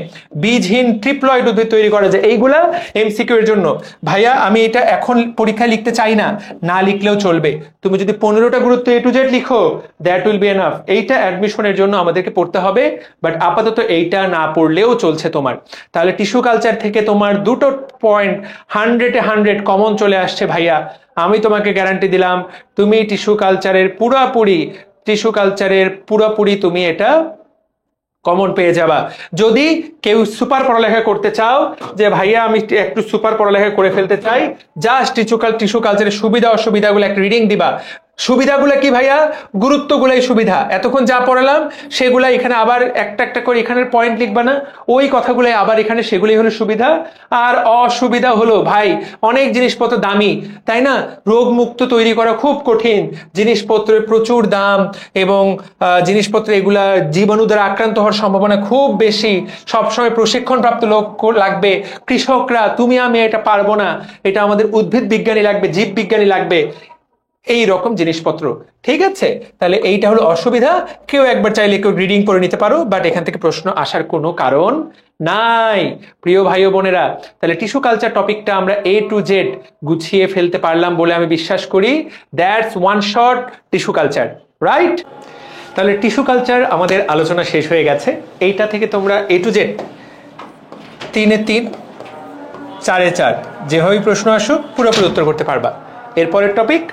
[SPEAKER 1] বীজহীন ট্রিপ্লয়েড উদ্ভিদ তৈরি করা যায়। এইগুলা এমসিকিউ এর জন্য। ভাইয়া আমি এটা এখন পরীক্ষায় লিখতে চাই না, না লিখলেও চলবে। তুমি যদি 15টা গুরুত্ব A to Z লিখো, দ্যাট উইল বি এনাফ। এইটা অ্যাডমিশনের জন্য আমাদেরকে পড়তে হবে, বাট আপাতত এইটা না পড়লেও চলছে তোমার। তাহলে টিস্যু কালচার থেকে তোমার 2টো পয়েন্ট 100-এ 100 কমন চলে আসছে ভাইয়া। আমি তোমাকে গ্যারান্টি দিলাম তুমি টিস্যু কালচারের পুরোপুরি তুমি এটা কমন পেয়ে যাবা। যদি কেউ সুপার পড়ালেখা করতে চাও, যে ভাইয়া আমি একটু সুপার পড়ালেখা করে ফেলতে চাই, জাস্ট টিস্যু কালচারের সুবিধা অসুবিধাগুলো একটা রিডিং দিবা। সুবিধাগুলো কি ভাইয়া? গুরুত্বগুলাই সুবিধা। এতক্ষণ যা পড়ালাম সেগুলা এখানে আবার একটা একটা করে এখানের পয়েন্ট লিখবা না, ওই কথাগুলো আবার এখানে, সেগুলোই হলো সুবিধা। আর অসুবিধা হলো ভাই অনেক জিনিসপত্র দামি, তাই না? রোগ মুক্ত তৈরি করা খুব কঠিন, জিনিসপত্রের প্রচুর দাম, এবং জিনিসপত্র এগুলা জীবাণু দ্বারা আক্রান্ত হওয়ার সম্ভাবনা খুব বেশি। সবসময় প্রশিক্ষণপ্রাপ্ত লোক লাগবে, কৃষকরা, তুমি আমি এটা পারবো না, এটা আমাদের উদ্ভিদ বিজ্ঞানী লাগবে, জীব বিজ্ঞানী লাগবে, এই রকম জিনিসপত্র, ঠিক আছে? তাহলে এইটা হলো অসুবিধা। কেউ একবার চাইলে কেউ রিডিং করে নিতে পারো, বাট এখান থেকে প্রশ্ন আসার কোনো কারণ নাই, প্রিয় ভাই ও বোনেরা। তাহলে টিস্যু কালচার টপিকটা আমরা A to Z গুছিয়ে ফেলতে পারলাম বলে আমি বিশ্বাস করি। That's one shot tissue culture, right? তাহলে টিস্যু কালচার আমাদের আলোচনা শেষ হয়ে গেছে। এইটা থেকে তোমরা A to Z 3-এ 3, 4-এ 4 যেভাবেই প্রশ্ন আসুক পুরোপুরি উত্তর করতে পারবা। এরপরের টপিক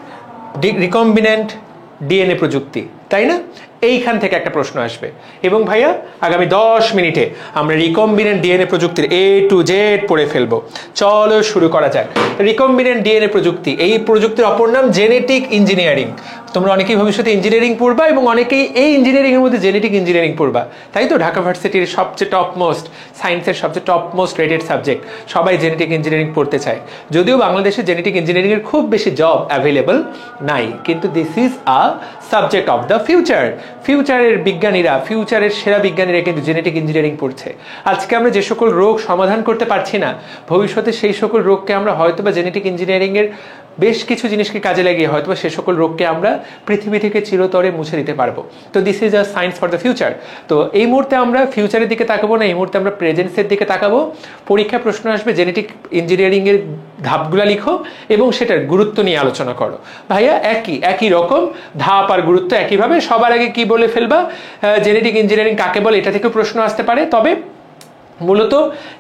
[SPEAKER 1] রিকম্বিনেন্ট ডিএনএ প্রযুক্তি, তাই না? এইখান থেকে একটা প্রশ্ন আসবে, এবং ভাইয়া আগামী 10 মিনিটে আমরা রিকম্বিনেন্ট ডিএনএ প্রযুক্তির A to Z পড়ে ফেলবো। চলো শুরু করা যাক। রিকম্বিনেন্ট ডিএনএ প্রযুক্তি, এই প্রযুক্তির অপর নাম জেনেটিক ইঞ্জিনিয়ারিং। তোমরা অনেকেই ভবিষ্যতে ইঞ্জিনিয়ারিং পড়বা, এবং অনেকেই এই ইঞ্জিনিয়ারিং এর মধ্যে জেনেটিক ইঞ্জিনিয়ারিং পড়বা, তাই তো? ঢাকা ভার্সিটির সবচেয়ে টপমোস্ট, সায়েন্সের সবচেয়ে টপমোস্ট রেটেড সাবজেক্ট, সবাই জেনেটিক ইঞ্জিনিয়ারিং পড়তে চায়। যদিও বাংলাদেশে জেনেটিক ইঞ্জিনিয়ারিং এর খুব বেশি জব অ্যাভেলেবল নাই, কিন্তু this is a subject of the future. ফিউচারের বিজ্ঞানীরা, ফিউচারের সেরা বিজ্ঞানীরা কিন্তু জেনেটিক ইঞ্জিনিয়ারিং পড়ছে। আজকে আমরা যে সকল রোগ সমাধান করতে পারছি না, ভবিষ্যতে সেই সকল রোগকে আমরা হয়তোবা জেনেটিক ইঞ্জিনিয়ারিং এর বেশ কিছু জিনিসকে কাজে লাগিয়ে হয়তোবা সে সকল রোগকে আমরা পৃথিবী থেকে চিরতরে মুছে দিতে পারবো। তো this is a science for the future. তো এই মুহূর্তে আমরা ফিউচারের দিকে তাকাবো না, এই মুহূর্তে আমরা প্রেজেন্সের দিকে তাকাবো। পরীক্ষায় প্রশ্ন আসবে জেনেটিক ইঞ্জিনিয়ারিং এর ধাপগুলা লিখো এবং সেটার গুরুত্ব নিয়ে আলোচনা করো। ভাইয়া একই রকম ধাপ আর গুরুত্ব একইভাবে। সবার আগে কি বলে ফেলবা, জেনেটিক ইঞ্জিনিয়ারিং কাকে বলে, এটা থেকেও প্রশ্ন আসতে পারে। তবে মূলত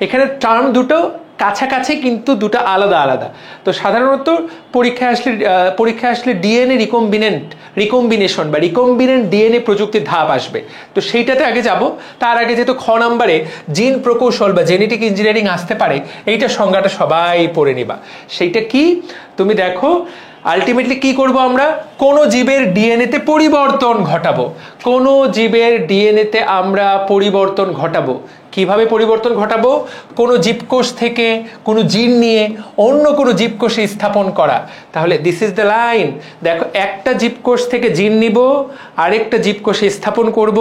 [SPEAKER 1] এখানে টার্ম দুটো কাছাকাছি কিন্তু দুটো আলাদা আলাদা। তো সাধারণত পরীক্ষায় আসলে ডিএনএ রিকম্বিনেশন বা রিকম্বিনেন্ট ডিএনএ প্রযুক্তির ধাপ আসবে। তো সেইটাতে আগে যাব। তার আগে যেহেতু খ নাম্বারে জিন প্রকৌশল বা জেনেটিক ইঞ্জিনিয়ারিং আসতে পারে, এইটা সংজ্ঞাটা সবাই পড়ে নিবা। সেইটা কি তুমি দেখো, আলটিমেটলি কি করব আমরা, কোন জীবের ডিএনএতে পরিবর্তন ঘটাবো। কোন জীবের ডিএনএতে আমরা পরিবর্তন ঘটাবো। কিভাবে পরিবর্তন ঘটাবো? কোনো জীবকোষ থেকে কোনো জিন নিয়ে অন্য কোনো জীবকোষে স্থাপন করা। তাহলে দিস ইজ দ্য লাইন। দেখো, একটা জীবকোষ থেকে জিন নিব, আরেকটা জীবকোষে স্থাপন করব,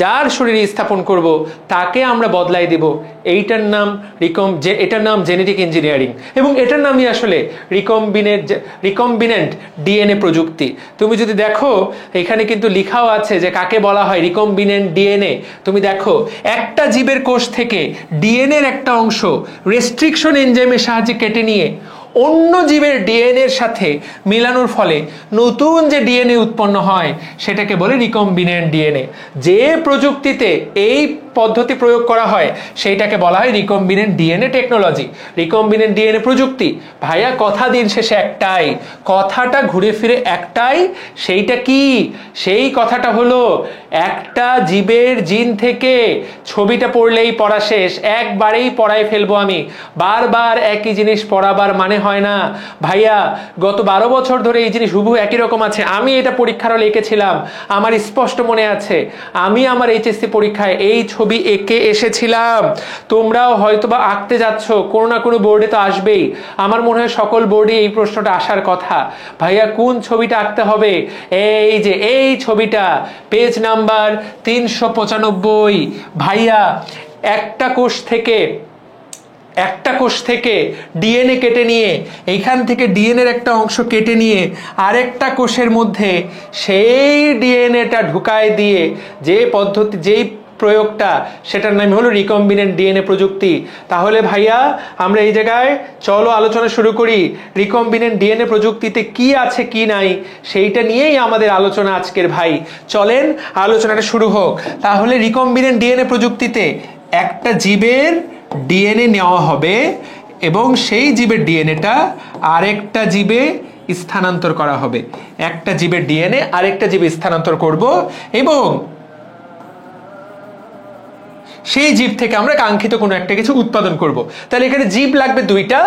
[SPEAKER 1] যার শরীরে স্থাপন করব তাকে আমরা বদলাই দিব। এটার নাম জেনেটিক ইঞ্জিনিয়ারিং, এবং এটার নামই আসলে রিকম্বিনেন্ট ডিএনএ প্রযুক্তি। তুমি যদি দেখো এখানে কিন্তু লিখাও আছে যে কাকে বলা হয় রিকম্বিনেন্ট ডিএনএ। তুমি দেখো, একটা জীবের কোষ থেকে ডিএনএর একটা অংশ রেস্ট্রিকশন এনজাইমের সাহায্যে কেটে নিয়ে অন্য জীবের ডিএনএর সাথে মেলানোর ফলে নতুন যে ডিএনএ উৎপন্ন হয় সেটাকে বলে রিকম্বিনেন্ট ডিএনএ। যে প্রযুক্তিতে এই পদ্ধতি প্রয়োগ করা হয় সেইটাকে বলা হয় recombinant DNA technology, recombinant DNA প্রযুক্তি। ভাইয়া, কথা দিন শেষে একটাই, কথাটা ঘুরে ফিরে একটাই। সেইটা কি? সেই কথাটা হলো, একটা জীবের জিন থেকে ছবিটা পড়লেই পড়া শেষ, একবারেই পড়ায় ফেলবো আমি। বারবার একই জিনিস পড়াবার মানে হয় না ভাইয়া। গত 12 বছর ধরে এই জিনিস হুবহু একই রকম আছে। আমি এটা পরীক্ষার হলে এঁকেছিলাম, আমার স্পষ্ট মনে আছে। আমি আমার এইচএসসি পরীক্ষায় এই ছবি এঁকে এসেছিলাম। তোমরাও হয়তোবা আঁকতে যাচ্ছ, কোনো না কোনো বোর্ডে তো আসবেই। আমার মনে হয় সকল বোর্ডে এই প্রশ্নটা আসার কথা। ভাইয়া, কোন ছবিটা আঁকতে হবে? এই যে এই ছবিটা, পেজ নাম্বার 395। ভাইয়া, একটা কোষ থেকে ডিএনএ কেটে নিয়ে, এইখান থেকে ডিএনএর একটা অংশ কেটে নিয়ে আরেকটা কোষের মধ্যে সেই ডিএনএটা ঢুকায় দিয়ে যেই প্রয়োগটা, সেটার নাম হলো রিকম্বিনেন্ট ডিএনএ প্রযুক্তি। তাহলে ভাইয়া, আমরা এই জায়গায় চলো আলোচনা শুরু করি। রিকম্বিনেন্ট ডিএনএ প্রযুক্তিতে কি আছে কি নাই সেইটা নিয়েই আমাদের আলোচনা আজকের। ভাই চলেন আলোচনাটা শুরু হোক। তাহলে রিকম্বিনেন্ট ডিএনএ প্রযুক্তিতে একটা জীবের ডিএনএ নেওয়া হবে এবং সেই জীবের ডিএনএটা আরেকটা জীবে স্থানান্তর করা হবে। একটা জীবের ডিএনএ আরেকটা জীবে স্থানান্তর করব এবং সেই জীব থেকে আমরা কাঙ্ক্ষিত কোনো একটা কিছু উৎপাদন করব। তাহলে এখানে জীব লাগবে দুইটা।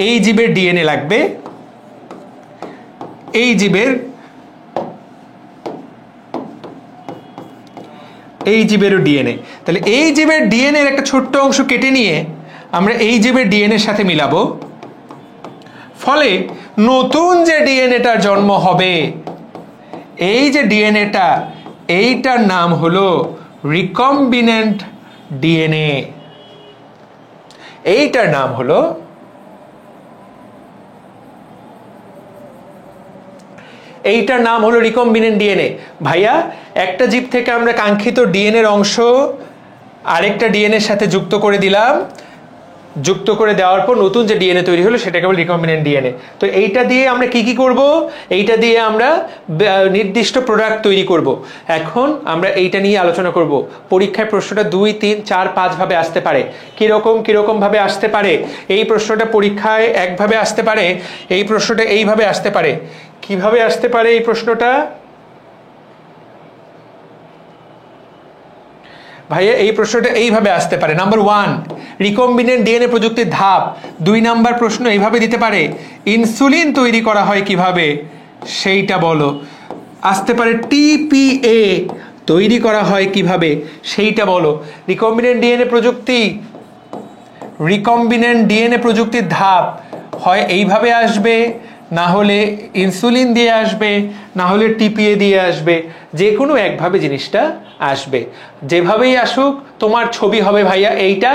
[SPEAKER 1] এই জীবের ডিএনএ লাগবে, এই জীবেরও ডিএনএ। তাহলে এই জীবের ডিএনএ এর একটা ছোট্ট অংশ কেটে নিয়ে আমরা এই জীবের ডিএনএ এর সাথে মিলাবো। ফলে নতুন যে ডিএনএটার জন্ম হবে, এই যে ডিএনএটা, এইটার নাম হলো রিকম্বিনেন্ট ডিএনএ। এইটার নাম হলো রিকম্বিনেন্ট ডিএনএ। ভাইয়া, একটা জীব থেকে আমরা কাঙ্ক্ষিত ডিএনএ এর অংশ আরেকটা ডিএনএ এর সাথে যুক্ত করে দিলাম। যুক্ত করে দেওয়ার পর নতুন যে ডিএনএ তৈরি হলো সেটাকে বলে রিকম্বিনেন্ট ডিএনএ। তো এইটা দিয়ে আমরা কি করব? এইটা দিয়ে আমরা নির্দিষ্ট প্রোডাক্ট তৈরি করব। এখন আমরা এইটা নিয়ে আলোচনা করব। পরীক্ষায় প্রশ্নটা 2, 3, 4, 5 ভাবে আসতে পারে। কিরকম ভাবে আসতে পারে? এই প্রশ্নটা পরীক্ষায় একভাবে আসতে পারে, এই প্রশ্নটা এইভাবে আসতে পারে। কিভাবে আসতে পারে এই প্রশ্নটা? ভাইয়া, এই প্রশ্নটা এইভাবে আসতে পারে। নাম্বার 1, রিকম্বিনেন্ট ডিএনএ প্রযুক্তির ধাপ। 2 নাম্বার প্রশ্ন এইভাবে দিতে পারে, ইনসুলিন তৈরি করা হয় কিভাবে সেইটা বলো। আসতে পারে, টিপিএ তৈরি করা হয় কিভাবে সেইটা বলো। রিকম্বিনেন্ট ডিএনএ প্রযুক্তির ধাপ হয় এইভাবে আসবে, না হলে ইনসুলিন দিয়ে আসবে, না হলে টিপিএ দিয়ে আসবে। যে কোনো একভাবে জিনিসটা আসবে। যেভাবেই আসুক তোমার ছবি হবে ভাইয়া এইটা,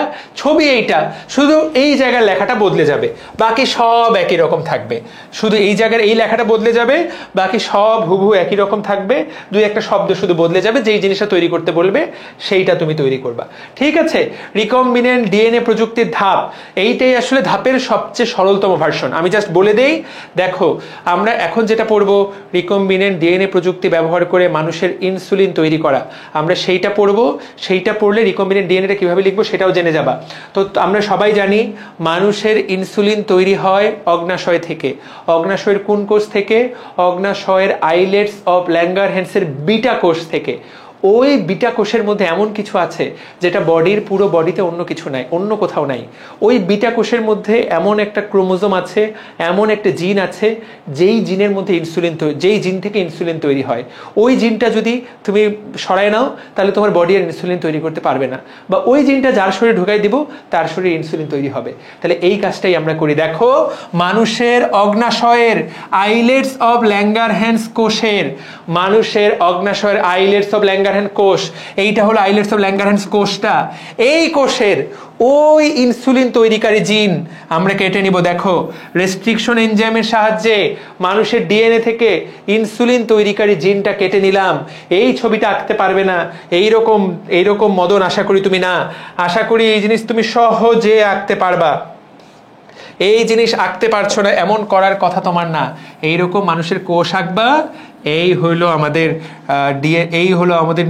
[SPEAKER 1] শুধু এই জায়গার লেখাটা বদলে যাবে, বাকি সব একই রকম থাকবে। শুধু এই জায়গার এই লেখাটা বদলে যাবে, বাকি সব হুবহু একই রকম থাকবে। 2-1টা শব্দ শুধু বদলে যাবে। যেই জিনিসটা তৈরি করতে বলবে সেইটা তুমি তৈরি করবা। ঠিক আছে? রিকম্বিনেন্ট ডিএনএ প্রযুক্তির ধাপ, এইটাই আসলে ধাপের সবচেয়ে সরলতম ভার্সন। আমি জাস্ট বলে দেই, দেখো আমরা এখন যেটা পড়বো রিকম্বিনেন্ট রিকম্বিনেন্ট ডিএনএ প্রযুক্তি ব্যবহার করে মানুষের ইনসুলিন তৈরি করা। আমরা সেইটা পড়বো, সেইটা পড়লে রিকম্বিনেন্ট ডিএনএটা কিভাবে লিখবো সেটাও জেনে যাবা। তো আমরা সবাই জানি মানুষের ইনসুলিন তৈরি হয় অগ্নাশয় থেকে। অগ্নাশয়ের কোন কোষ থেকে? অগ্নাশয়ের আইলেটস অফ ল্যাঙ্গারহ্যান্সের বিটা কোষ থেকে। ওই বিটা কোষের মধ্যে এমন কিছু আছে যেটা বডির পুরো বডিতে অন্য কিছু নাই, অন্য কোথাও নাই। ওই বিটা কোষের মধ্যে এমন একটা ক্রোমোজোম আছে, এমন একটা জিন আছে, যেই জিনের মধ্যে যেই জিন থেকে ইনসুলিন তৈরি হয়। ওই জিনটা যদি তুমি সরায় নাও তাহলে তোমার বডি আর ইনসুলিন তৈরি করতে পারবে না, বা ওই জিনটা যার শরীরে ঢুকাই দিব তার শরীরে ইনসুলিন তৈরি হবে। তাহলে এই কাজটাই আমরা করি। দেখো, মানুষের অগ্নাশয়ের আইলেটস অফ ল্যাঙ্গারহ্যান্স কোষের, মানুষের অগ্নাশয়ের আইলেটস অফ ল্যাঙ্গারহ্যান্স কোষ, এইটা হলো আইলেটস অফ ল্যাঙ্গারহ্যান্স কোষটা। এই কোষের ওই ইনসুলিন তৈরিকারী জিন আমরা কেটে নিব। দেখো, রেস্ট্রিকশন এনজাইমের সাহায্যে মানুষের ডিএনএ থেকে ইনসুলিন তৈরিকারী জিনটা কেটে নিলাম। এই ছবিটা আঁকতে পারবে না, এইরকম মদন আশা করি তুমি না। আশা করি এই জিনিস তুমি সহজে আঁকতে পারবা। এই জিনিস আঁকতে পারছো না এমন করার কথা তোমার না। এইরকম মানুষের কোষ আঁকবা। এই হলো আমাদের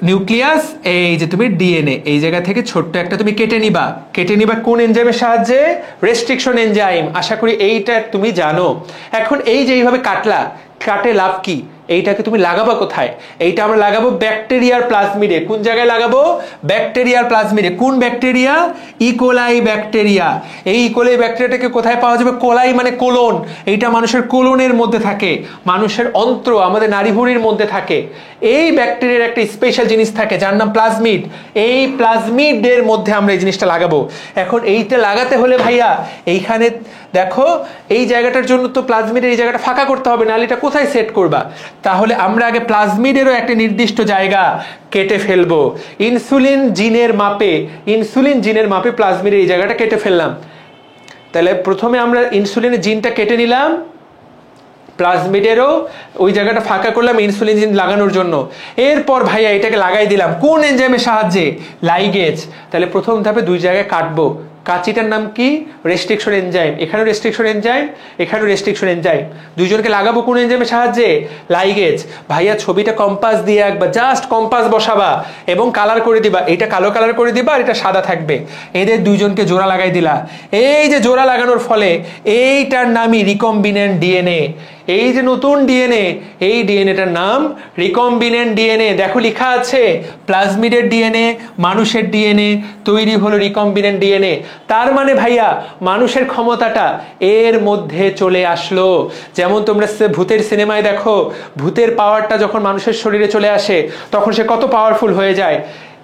[SPEAKER 1] নিউক্লিয়াস। এই যে তুমি ডিএনএ, এই জায়গা থেকে ছোট্ট একটা তুমি কেটে নিবা। কোন এনজাইমের সাহায্যে? Restriction enzyme. আশা করি এইটা তুমি জানো। এখন এই যে এইভাবে কাটে লাভ কি? এইটাকে তুমি লাগাবো কোথায়? এইটা আমরা লাগাবো ব্যাকটেরিয়ার প্লাজমিডে। কোন জায়গায় লাগাবো? ব্যাকটেরিয়ার প্লাজমিডে। কোন ব্যাকটেরিয়া? E. coli bacteria. এই ইকোলাই ব্যাকটেরিয়াটাকে কোথায় পাওয়া যাবে? কোলাই মানে কোলন। এইটা মানুষের কোলনের মধ্যে থাকে, মানুষের অন্ত্র, আমাদের নাড়িভুঁড়ির মধ্যে থাকে। এই ব্যাকটেরিয়ার একটা স্পেশাল জিনিস থাকে যার নাম প্লাজমিড। এই প্লাজমিডের মধ্যে আমরা এই জিনিসটা লাগাবো। এখন এইটা লাগাতে হলে ভাইয়া এইখানে দেখো, এই জায়গাটার জন্য তো প্লাজমিডের এই জায়গাটা ফাঁকা করতে হবে, নাহলে এটা কোথায় সেট করবা? তাহলে আমরা আগে প্লাজমিডেরও একটা নির্দিষ্ট জায়গা কেটে ফেলবো। ইনসুলিন জিনের মাপে প্লাজমিডের এই জায়গাটা কেটে ফেললাম। তাহলে প্রথমে আমরা ইনসুলিনের জিনটা কেটে নিলাম, প্লাজমিডেরও ওই জায়গাটা ফাঁকা করলাম ইনসুলিন জিন লাগানোর জন্য। এরপর ভাইয়া এটাকে লাগাই দিলাম কোন এনজাইমের সাহায্যে? লাইগেজ। তাহলে প্রথম ধাপে দুই জায়গায় কাটবো। কাঁচিটার নাম কি? Restriction enzyme. এখানেও রেস্ট্রিকশন এনজাইম, এখানেও রেস্ট্রিকশন এনজাইম। দুইজনকে লাগাবো কোন এনজাইমের সাহায্যে? লাইগেজ। ভাইয়া ছবিটা কম্পাস দিয়ে একবার জাস্ট কম্পাস বসাবা এবং কালার করে দিবা। এটা কালো কালার করে দিবা আর এটা সাদা থাকবে। এদের দুইজনকে জোড়া লাগাই দিলা। এই যে জোড়া লাগানোর ফলে এইটার নামই রিকম্বিনেন্ট ডিএনএ। এই যে নতুন ডিএনএ, এই ডিএনএটার নাম রিকম্বিনেন্ট ডিএনএ। দেখো লেখা আছে প্লাজমিডের ডিএনএ, মানুষের ডিএনএ তৈরি হলো রিকম্বিনেন্ট ডিএনএ। তার মানে ভাইয়া মানুষের ক্ষমতাটা এর মধ্যে চলে আসলো। যেমন তোমরা ভূতের সিনেমায় দেখো, ভূতের পাওয়ারটা যখন মানুষের শরীরে চলে আসে তখন সে কত পাওয়ারফুল হয়ে যায়।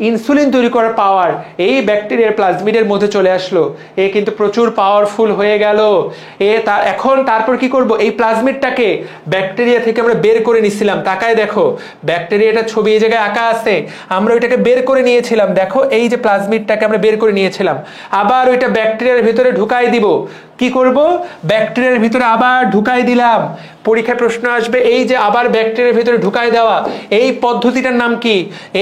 [SPEAKER 1] ইনসুলিন তৈরি করার পাওয়ার এই ব্যাকটেরিয়ার প্লাজমিডের মধ্যে চলে আসলো। এ কিন্তু প্রচুর পাওয়ারফুল হয়ে গেল। এখন তারপর কি করব? এই প্লাজমিডটাকে ব্যাকটেরিয়া থেকে আমরা বের করে নিছিলাম। তাকায় দেখো, ব্যাকটেরিয়াটা ছবি এই জায়গায় আঁকা আছে, আমরা ওইটাকে বের করে নিয়েছিলাম। দেখো এই যে প্লাজমিডটাকে আমরা বের করে নিয়েছিলাম, আবার ওইটা ব্যাকটেরিয়ার ভিতরে ঢুকাই দিব। কি করব? ব্যাকটেরিয়ার ভিতরে আবার ঢুকাই দিলাম। পরীক্ষায় প্রশ্ন আসবে এই যে আবার ব্যাকটেরিয়ার ভিতরে ঢুকাই দেওয়া, এই পদ্ধতিটার নাম কি?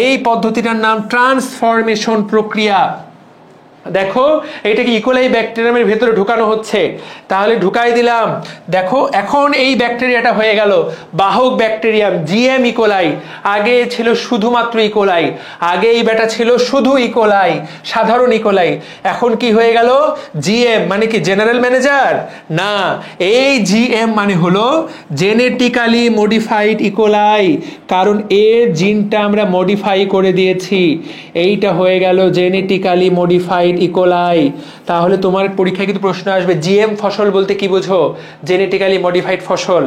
[SPEAKER 1] এই পদ্ধতিটার নাম ট্রান্সফরমেশন প্রক্রিয়া। দেখো এইটাকে ইকোলাই ব্যাকটেরিয়ামের ভেতরে ঢুকানো হচ্ছে। তাহলে ঢুকাই দিলাম। দেখো এখন এই ব্যাকটেরিয়াটা হয়ে গেল বাহক ব্যাকটেরিয়াম, জিএম ইকোলাই। আগে ছিল শুধুমাত্র ইকোলাই, আগে এই ব্যাটা ছিল শুধু ইকোলাই, সাধারণ ইকোলাই। এখন কি হয়ে গেল? জিএম মানে কি? জেনারেল ম্যানেজার না, এই জিএম মানে হলো জেনেটিক্যালি মডিফাইড ইকোলাই, কারণ এর জিনটা আমরা মডিফাই করে দিয়েছি। এইটা হয়ে গেল জেনেটিক্যালি মডিফাইড ইকোলাই। তাহলে তোমার পরীক্ষায় কিন্তু প্রশ্ন আসবে জিএম ফসল বলতে কি বোঝো? জেনেটিক্যালি মডিফাইড ফসল,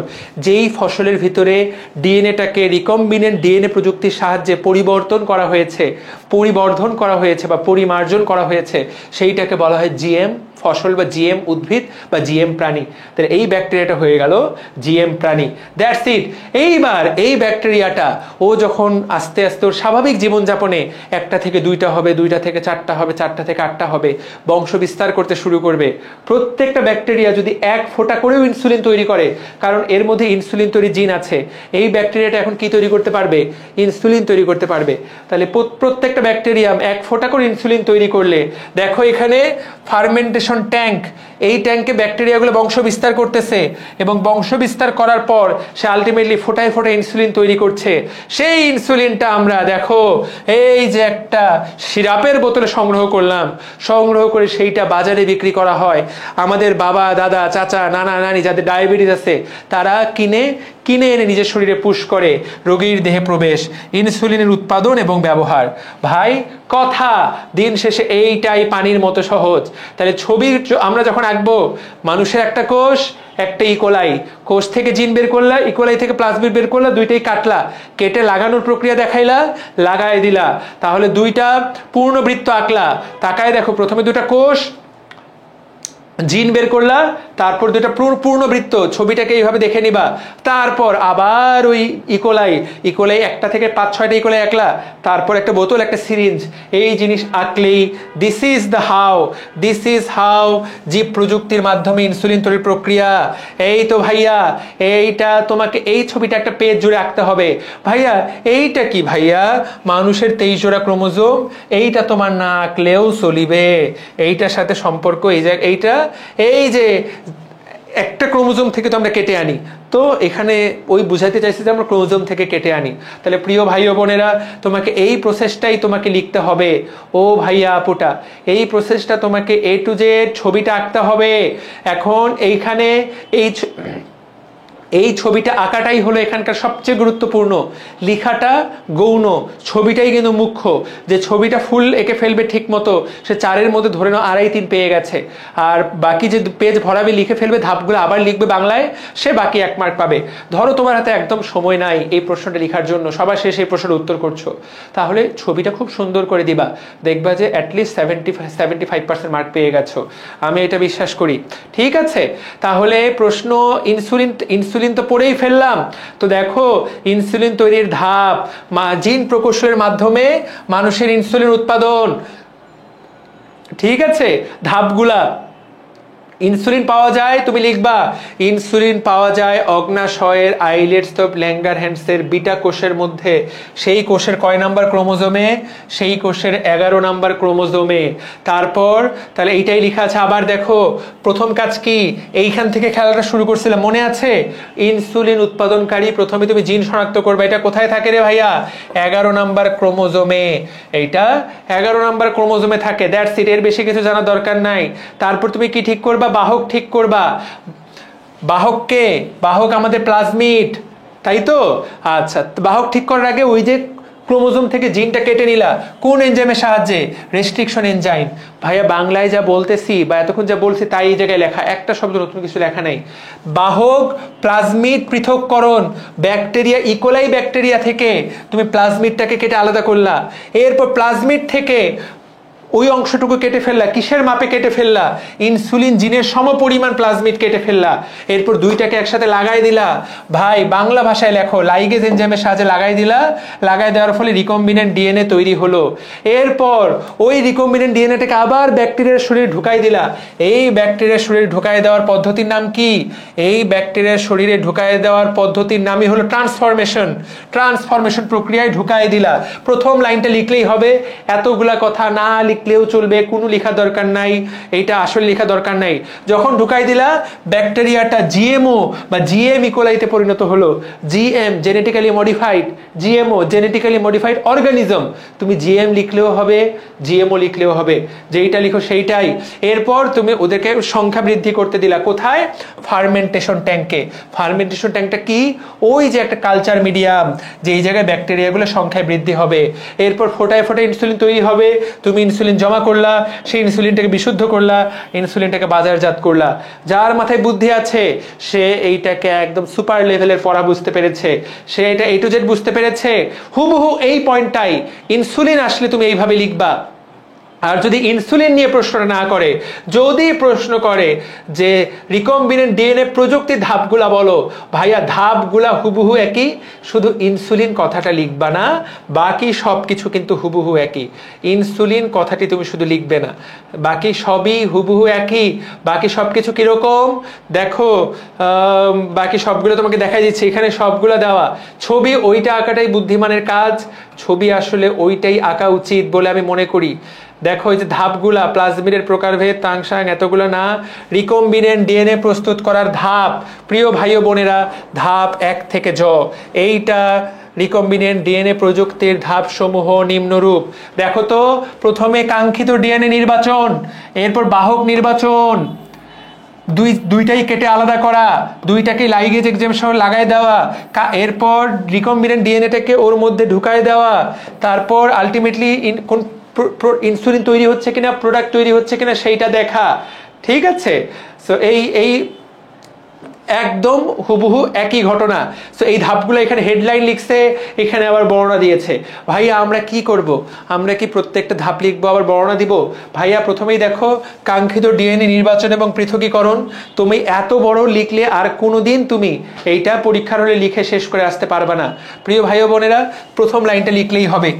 [SPEAKER 1] যেই ফসলের ভিতরে ডিএনএটাকে রিকম্বিনেন্ট ডিএনএ প্রযুক্তির সাহায্যে পরিবর্ধন করা হয়েছে বা পরিমার্জন করা হয়েছে, সেইটাকে বলা হয় জিএম ফসল বা জিএম উদ্ভিদ বা জিএম প্রাণী। তাহলে এই ব্যাকটেরিয়াটা হয়ে গেল জিএম প্রাণী। That's it. এইবার এই ব্যাকটেরিয়াটা ও যখন আস্তে আস্তে ওর স্বাভাবিক জীবনযাপনে একটা থেকে দুইটা হবে, দুইটা থেকে চারটা হবে, চারটা থেকে আটটা হবে, বংশ বিস্তার করতে শুরু করবে। প্রত্যেকটা ব্যাকটেরিয়া যদি এক ফোঁটা করেও ইনসুলিন তৈরি করে, কারণ এর মধ্যে ইনসুলিন তৈরি জিন আছে, এই ব্যাকটেরিয়াটা এখন কি তৈরি করতে পারবে? ইনসুলিন তৈরি করতে পারবে। তাহলে প্রত্যেকটা ব্যাকটেরিয়াম এক ফোঁটা করে ইনসুলিন তৈরি করলে দেখো এখানে ফার্মেন্টেশন ট্যাঙ্ক, এই ট্যাঙ্কে ব্যাকটেরিয়াগুলো বংশ বিস্তার করতেছে এবং বংশ বিস্তার করার পর সে আলটিমেটলি ফোটায় ফোটায় ইনসুলিন তৈরি করছে। সেই ইনসুলিনটা আমরা দেখো এই যে একটা সিরাপের বোতলে সংগ্রহ করলাম, সংগ্রহ করে সেইটা বাজারে বিক্রি করা হয়। আমাদের বাবা দাদা চাচা নানা নানি যাদের ডায়াবেটিস আছে তারা কিনে এনে নিজের শরীরে পুশ করে, রোগীর দেহে প্রবেশ, ইনসুলিনের উৎপাদন এবং ব্যবহার। ভাই কথা দিন শেষে এইটাই পানির মতো সহজ। তাহলে ছবি আমরা যখন আঁকবো, মানুষের একটা কোষ, একটা ইকোলাই, কোষ থেকে জিন বের করলা, ইকোলাই থেকে প্লাজমিড বের করলা, দুইটাই কাটলা, কেটে লাগানোর প্রক্রিয়া দেখাইলা, লাগাই দিলা, তাহলে দুইটা পূর্ণ বৃত্ত আঁকলা। তাকায় দেখো, প্রথমে দুটা কোষ, জিন বের করলা, তারপর দুটা পূর্ণ বৃত্ত, ছবিটাকে এইভাবে দেখে নিবা। তারপর আবার ওই ইকোলাই একটা থেকে 5-6টা ইকোলাই আঁকলা, তারপর একটা বোতল, একটা সিরিঞ্জ, এই জিনিস আঁকলেই দিস ইজ হাউ জীব প্রযুক্তির মাধ্যমে ইনসুলিন তৈরির প্রক্রিয়া। এই তো ভাইয়া, এইটা তোমাকে এই ছবিটা একটা পেজ জুড়ে আঁকতে হবে। ভাইয়া এইটা কি ভাইয়া? মানুষের 23 জোড়া ক্রোমোজোম, এইটা তোমার না আঁকলেও চলিবে, এইটার সাথে সম্পর্ক এইটা, এই যে একটা ক্রোমোজোম থেকে তো আমরা কেটে আনি, তো এখানে ওই বুঝাইতে চাইছে যে আমরা ক্রোমোজোম থেকে কেটে আনি। তাহলে প্রিয় ভাই ও বোনেরা, তোমাকে এই প্রসেসটাই তোমাকে লিখতে হবে। ও ভাইয়া আপুটা, এই প্রসেসটা তোমাকে A to Z ছবিটা আঁকতে হবে। এখন এইখানে এই ছবিটা আঁকাটাই হলো এখানকার সবচেয়ে গুরুত্বপূর্ণ। লিখাটা গৌণ, ছবিটাই কিন্তু মুখ্য। যে ছবিটা ফুল এঁকে ফেলবে ঠিক মতো, সে 4-এর মধ্যে ধরে নাও 2.5-3 পেয়ে গেছে। আর বাকি যে পেজ ভরাবে, লিখে ফেলবে, ধাপগুলো আবার লিখবে বাংলায়, সে বাকি 1 মার্ক পাবে। ধরো তোমার হাতে একদম সময় নাই এই প্রশ্নটা লেখার জন্য, সবার শেষে এই প্রশ্নের উত্তর করছো, তাহলে ছবিটা খুব সুন্দর করে দিবা, দেখবা যে অ্যাটলিস্ট 75% মার্ক পেয়ে গেছো। আমি এটা বিশ্বাস করি। ঠিক আছে, তাহলে প্রশ্ন ইনসুলিন তো পড়েই ফেললাম। তো দেখো, ইনসুলিন তৈরির ধাপ, জিন প্রকৌশলের মাধ্যমে মানুষের ইনসুলিন উৎপাদন। ঠিক আছে, ধাপগুলা। ইনসুলিন পাওয়া যায়, তুমি লিখবা ইনসুলিন পাওয়া যায় অগ্নাশয়ের আইলেটস অফ ল্যাঙ্গারহ্যান্সের বিটা কোষের মধ্যে। সেই কোষের কয় নাম্বার ক্রোমোজোমে? সেই কোষের 11 নাম্বার ক্রোমোজোমে। তারপর তাহলে এইটাই লেখা আছে। আবার দেখো, প্রথম কাজ কি? এইখান থেকে খেলাটা শুরু করছিলাম, মনে আছে? ইনসুলিন উৎপাদনকারী প্রথমে তুমি জিন শনাক্ত করবে। এটা কোথায় থাকে রে ভাইয়া? 11 নাম্বার ক্রোমোজোমে। এইটা 11 নাম্বার ক্রোমোজোমে থাকে। দ্যাটস ইট, এর বেশি কিছু জানার দরকার নাই। তারপর তুমি কি ঠিক করবা? বাহক ঠিক করবা। বাহক আমাদের প্লাজমিড, তাই তো? আচ্ছা, বাহক ঠিক করার আগে ওই যে ক্রোমোজোম থেকে জিনটা কেটে নিলা, কোন এনজাইমের সাহায্যে? Restriction enzyme. ভাইয়া বাংলায় যা বলতেছি বা এতক্ষণ যা বলছি তাই এই জায়গায় লেখা, একটা শব্দ নতুন কিছু লেখা নাই। বাহক প্লাজমিড পৃথককরণ, ব্যাকটেরিয়া, ইকোলাই ব্যাকটেরিয়া থেকে তুমি প্লাজমিডটাকে কেটে আলাদা করলা। এরপর প্লাজমিড থেকে ওই অংশটুকু কেটে ফেললা, কিসের মাপে কেটে ফেললা? ইনসুলিন জিনের সমপরিমাণ প্লাজমিড কেটে ফেললা। এরপর দুইটাকে একসাথে লাগাই দিলা। ভাই বাংলা ভাষায় লেখো, লাইগেজ এনজাইমের সাহায্যে লাগাই দিলা। লাগাই দেওয়ার ফলে রিকম্বিনেন্ট ডিএনএ তৈরি হলো। এরপর ওই রিকম্বিনেন্ট ডিএনএটাকে আবার ব্যাকটেরিয়ার শরীরে ঢুকাই দিলা। এই ব্যাকটেরিয়ার শরীরে ঢুকাই দেওয়ার পদ্ধতির নাম কি? এই ব্যাকটেরিয়ার শরীরে ঢুকাই দেওয়ার পদ্ধতির নামই হলো ট্রান্সফরমেশন প্রক্রিয়ায় ঢুকাই দিলা। প্রথম লাইনটা লিখলেই হবে, এতগুলা কথা না লিখলেও চলবে, কোনো লেখা দরকার নাই, এইটা আসলে লেখা দরকার নাই। যখন ঢুকাই দিলা, ব্যাকটেরিয়াটা জিএমও বা জিএম ইকোলাইতে পরিণত হলো। GM genetically modified, GMO genetically modified organism. তুমি জিএম লিখলেও হবে, জিএমও লিখলেও হবে, যেইটা লিখো সেইটাই। এরপর তুমি ওদেরকে সংখ্যা বৃদ্ধি করতে দিলা। কোথায়? ফার্মেন্টেশন ট্যাঙ্কে। ফার্মেন্টেশন ট্যাঙ্কটা কি? ওই যে একটা কালচার মিডিয়াম, যে এই জায়গায় ব্যাকটেরিয়াগুলো সংখ্যায় বৃদ্ধি হবে। এরপর ফোটায় ফোটায় ইনসুলিন তৈরি হবে। তুমি ইনসুলিন জমা করলা, সেই ইনসুলিনটাকে বিশুদ্ধ করলা, ইনসুলিনটাকে বাজারজাত করলা। যার মাথায় বুদ্ধি আছে সে এইটাকে একদম সুপার লেভেলের পড়া বুঝতে পেরেছে, সে এটা A to Z বুঝতে পেরেছে। হুবহু এই পয়েন্টটাই ইনসুলিন আসলে তুমি এইভাবে লিখবা। আর যদি ইনসুলিন নিয়ে প্রশ্ন না করে, যদি প্রশ্ন করে যে রিকম্বিনেন্ট ডিএনএ প্রযুক্তির ধাপগুলা বলো, ভাইয়া ধাপগুলা হুবহু একই, শুধু ইনসুলিন কথাটা লিখবা না, বাকি সব কিছু কিন্তু হুবহু একই। ইনসুলিন কথাটি তুমি শুধু লিখবে না, বাকি সবই হুবহু একই। বাকি সব কিছু কিরকম দেখো, বাকি সবগুলো তোমাকে দেখাই দিচ্ছি, এখানে সবগুলো দেওয়া। ছবি ওইটা আঁকাটাই বুদ্ধিমানের কাজ, ছবি আসলে ওইটাই আঁকা উচিত বলে আমি মনে করি। দেখো এই যে ধাপগুলা, প্লাজমিডের প্রকারভেদ, তাংসাং, এতগুলো না, রিকম্বিনেন্ট ডিএনএ প্রস্তুত করার ধাপ। প্রিয় ভাই ও বোনেরা, ধাপ 1 থেকে এইটা রিকম্বিনেন্ট ডিএনএ প্রযুক্তির ধাপ সমূহ নিম্নরূপ। দেখো তো, প্রথমে কাঙ্ক্ষিত ডিএনএ নির্বাচন, এরপর বাহক নির্বাচন, দুইটাই কেটে আলাদা করা, দুইটাকে লাইগেজ এক্সামের লাগাই দেওয়া, এরপর রিকম্বিনেন্ট ডিএনএটাকে ওর মধ্যে ঢুকায় দেওয়া, তারপর আলটিমেটলি কোন ইনসুলিন তৈরি হচ্ছে কিনা, প্রোডাক্ট তৈরি হচ্ছে কিনা সেইটা দেখা। ঠিক আছে, সো এই একদম হুবহু একই ঘটনা। সো এই ধাপগুলো এখানে হেডলাইন লিখছে, এখানে আবার বর্ণনা দিয়েছে। ভাইয়া আমরা কি করব? আমরা কি প্রত্যেকটা ধাপ লিখবো আবার বর্ণনা দিব? ভাইয়া প্রথমেই দেখো, কাঙ্ক্ষিত ডিএনএ নির্বাচন এবং পৃথকীকরণ। তুমি এত বড় লিখলে আর কোনোদিন তুমি এইটা পরীক্ষার হলে লিখে শেষ করে আসতে পারবে না। প্রিয় ভাই ও বোনেরা, প্রথম লাইনটা লিখলেই হবে।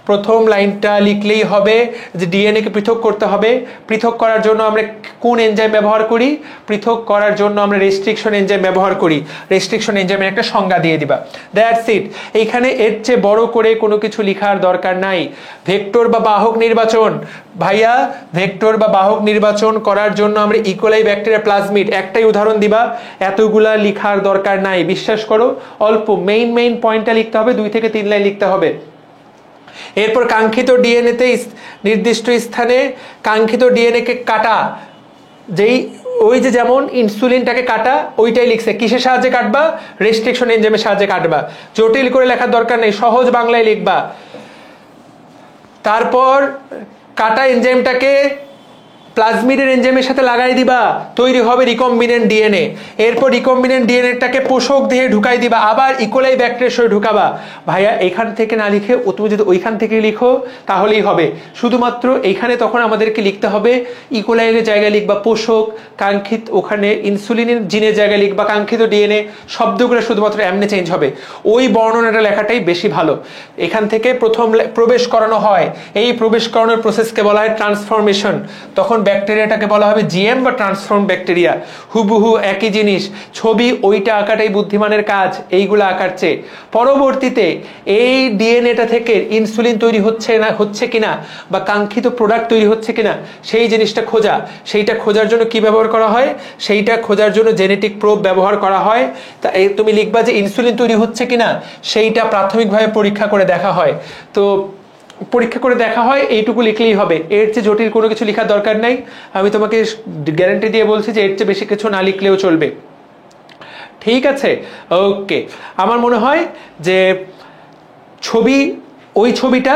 [SPEAKER 1] প্রথম লাইনটা লিখলেই হবে যে ডিএনএ কে পৃথক করতে হবে। পৃথক করার জন্য আমরা কোন এনজাইম ব্যবহার করি? পৃথক করার জন্য আমরা রেস্ট্রিকশন এনজাইম ব্যবহার করি। রেস্ট্রিকশন এনজাইমের একটা সংজ্ঞা দিয়ে দিবা, দ্যাটস ইট। এইখানে এর চেয়ে বড় করে কোনো কিছু লেখার দরকার নাই। ভেক্টর বা বাহক নির্বাচন, ভাইয়া ভেক্টর বা বাহক নির্বাচন করার জন্য আমরা ইকোলাই, ব্যাকটেরিয়া, প্লাজমিড, একটাই উদাহরণ দিবা, এতগুলা লিখার দরকার নাই। বিশ্বাস করো, অল্প মেইন পয়েন্টটা লিখতে হবে, 2 থেকে 3 লাইন লিখতে হবে। এরপর কাঙ্ক্ষিত ডিএনএতে নির্দিষ্ট স্থানে কাঙ্ক্ষিত ডিএনএ কে কাটা, যেই ওই যে যেমন ইনসুলিনটাকে কাটা, ওইটাই লিখছে। কিসের সাহায্যে কাটবা? রেস্ট্রিকশন এনজাইমের সাহায্যে কাটবা। জটিল করে লেখার দরকার নেই, সহজ বাংলায় লিখবা। তারপর কাটা এনজাইমটাকে প্লাজমিডের এনজাইমের সাথে লাগাই দিবা, তৈরি হবে রিকম্বিনেন্ট ডিএনএ। এরপর রিকম্বিনেন্ট ডিএনএটাকে পোষক দিয়ে ঢুকাই দিবা, আবার ইকোলাই ব্যাকটেরিয়ার সঙ্গে ঢুকাবা। ভাইয়া এখান থেকে না লিখে তুমি যদি ওইখান থেকে লিখো তাহলেই হবে। শুধুমাত্র এইখানে তখন আমাদেরকে লিখতে হবে, ইকোলাইয়ের জায়গায় লিখবা পোষক, কাঙ্ক্ষিত ওখানে ইনসুলিনের জিনের জায়গায় লিখবা কাঙ্ক্ষিত ডিএনএ। শব্দগুলো শুধুমাত্র এমনি চেঞ্জ হবে। ওই বর্ণনাটা লেখাটাই বেশি ভালো। এখান থেকে প্রথম প্রবেশ করানো হয়, এই প্রবেশ করানোর প্রসেসকে বলা হয় ট্রান্সফরমেশন। তখন ব্যাকটেরিয়াটাকে বলা হবে জিএম বা ট্রান্সফর্ম ব্যাকটেরিয়া। হুবহু একই জিনিস, ছবি ওইটা আঁকাটাই বুদ্ধিমানের কাজ, এইগুলো আঁকার চেয়ে। পরবর্তীতে এই ডিএনএটা থেকে ইনসুলিন তৈরি হচ্ছে কিনা বা কাঙ্ক্ষিত প্রোডাক্ট তৈরি হচ্ছে কিনা সেই জিনিসটা খোঁজা। সেইটা খোঁজার জন্য কি ব্যবহার করা হয়? সেইটা খোঁজার জন্য জেনেটিক প্রোব ব্যবহার করা হয়। তা তুমি লিখবা যে ইনসুলিন তৈরি হচ্ছে কিনা সেইটা প্রাথমিকভাবে পরীক্ষা করে দেখা হয়। তো পরীক্ষা করে দেখা হয়, এইটুকু লিখলেই হবে। এর চেয়ে জটিল কোনো কিছু লেখার দরকার নাই। আমি তোমাকে গ্যারান্টি দিয়ে বলছি যে এর চেয়ে বেশি কিছু না লিখলেও চলবে। ঠিক আছে, ওকে। আমার মনে হয় যে ছবি, ওই ছবিটা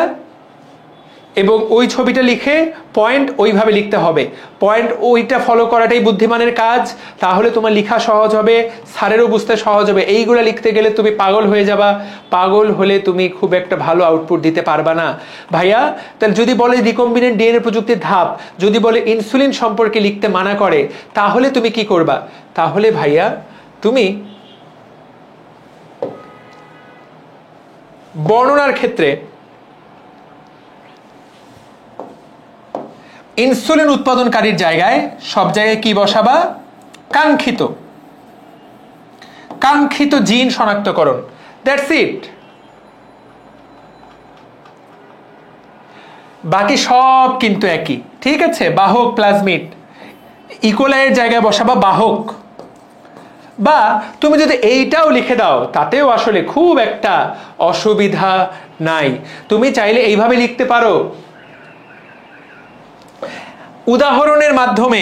[SPEAKER 1] এবং ওই ছবিটা লিখে পয়েন্ট ওইভাবে লিখতে হবে। পয়েন্ট ওইটা ফলো করাটাই বুদ্ধিমানের কাজ। তাহলে তোমার লেখা সহজ হবে, স্যারেরও বুঝতে সহজ হবে। এইগুলো লিখতে গেলে তুমি পাগল হয়ে যাবা। পাগল হলে তুমি খুব একটা ভালো আউটপুট দিতে পারবা না। ভাইয়া তাহলে যদি বলে রিকম্বিনেন্ট ডিএনএ প্রযুক্তির ধাপ, যদি বলে ইনসুলিন সম্পর্কে লিখতে মানা করে, তাহলে তুমি কি করবা? তাহলে ভাইয়া তুমি বর্ণনার ক্ষেত্রে ইনসুলিন উৎপাদনকারীর জায়গায় সব জায়গায় কি বসাবা? কাঙ্ক্ষিত জিন শনাক্তকরণ, দ্যাটস ইট। বাকি সব কিন্তু একই। ঠিক আছে, বাহক, প্লাজমিড, ইকোলাইয়ের জায়গায় বসাবা বাহক। বা তুমি যদি এইটাও লিখে দাও তাতেও আসলে খুব একটা অসুবিধা নাই। তুমি চাইলে এইভাবে লিখতে পারো, উদাহরণের মাধ্যমে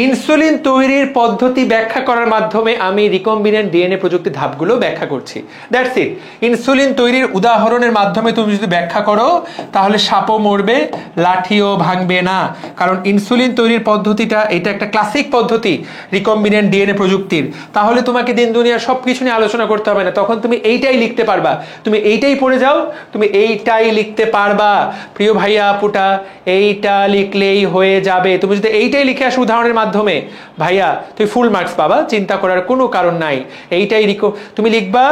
[SPEAKER 1] ইনসুলিন তৈরির পদ্ধতি ব্যাখ্যা করার মাধ্যমে আমি রিকম্বিনেন্ট ডিএনএ প্রযুক্তির ধাপগুলো ব্যাখ্যা করছি, দ্যাটস ইট। ইনসুলিন তৈরির উদাহরণের মাধ্যমে তুমি যদি ব্যাখ্যা করো তাহলে সাপও মরবে, লাঠিও ভাঙবে না। কারণ ইনসুলিন তৈরির পদ্ধতিটা এটা একটা ক্লাসিক পদ্ধতি রিকম্বিনেন্ট ডিএনএ প্রযুক্তির। তাহলে তোমাকে দিন দুনিয়া সবকিছু নিয়ে আলোচনা করতে হবে না, তখন তুমি এইটাই লিখতে পারবা। তুমি এইটাই পড়ে যাও, তুমি এইটাই লিখতে পারবা। প্রিয় ভাইয়া আপুটা, এইটা লিখলেই হয়ে যাবে। তুমি যদি এইটাই লিখে আসো উদাহরণের মাধ্যমে মাধ্যমে ভাইয়া তুই ফুল মার্কস পাবা, চিন্তা করার কোনো কারণ নাই। এইটাই তুমি লিখবা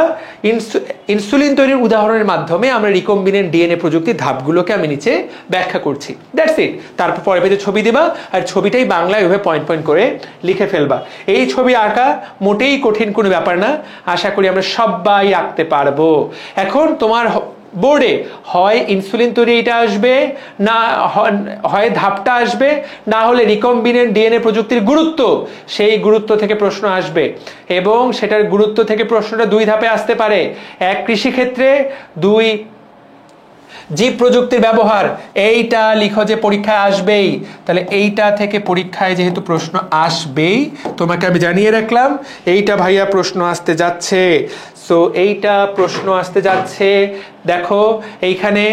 [SPEAKER 1] ইনসুলিন তৈরির উদাহরণের মাধ্যমে আমরা রিকম্বিনেন্ট ডিএনএ প্রযুক্তির ধাপগুলোকে আমি নিচে ব্যাখ্যা করছি, দ্যাটস ইট। তারপর পরে পেজে ছবি দিবা আর ছবিটাই বাংলায় ওইভাবে পয়েন্ট পয়েন্ট করে লিখে ফেলবা। এই ছবি আঁকা মোটেই কঠিন কোনো ব্যাপার না, আশা করি আমরা সবাই আঁকতে পারবো। এখন তোমার বোর্ডে হয় ইনসুলিন তৈরি এটা আসবে, না হয় ধাপটা আসবে, না হলে রিকম্বিনেন্ট ডিএনএ প্রযুক্তির গুরুত্ব, সেই গুরুত্ব থেকে প্রশ্ন আসবে। এবং সেটার গুরুত্ব থেকে প্রশ্নটা দুই ধাপে আসতে পারে, এক কৃষিক্ষেত্রে, দুই জীব প্রযুক্তির ব্যবহার। এইটা লিখো যে পরীক্ষায় আসবেই, তাহলে এইটা থেকে পরীক্ষায় যেহেতু প্রশ্ন আসবেই তোমাকে আমি জানিয়ে রাখলাম এইটা ভাইয়া প্রশ্ন আসতে যাচ্ছে। সো এইটা প্রশ্ন আসতে যাচ্ছে, দেখো এইখানে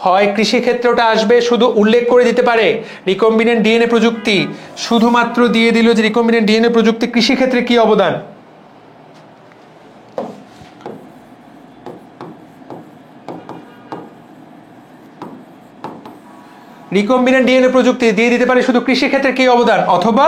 [SPEAKER 1] হয় কৃষিক্ষেত্রটা আসবে, শুধু উল্লেখ করে দিতে পারে রিকম্বিনেন্ট ডিএনএ প্রযুক্তি, শুধুমাত্র দিয়ে দিল যে রিকম্বিনেন্ট ডিএনএ প্রযুক্তি কৃষিক্ষেত্রে কি অবদান। রিকম্বিনেন্ট ডিএনএ প্রযুক্তি দিয়ে দিতে পারে শুধু কৃষিক্ষেত্রে কি অবদান, অথবা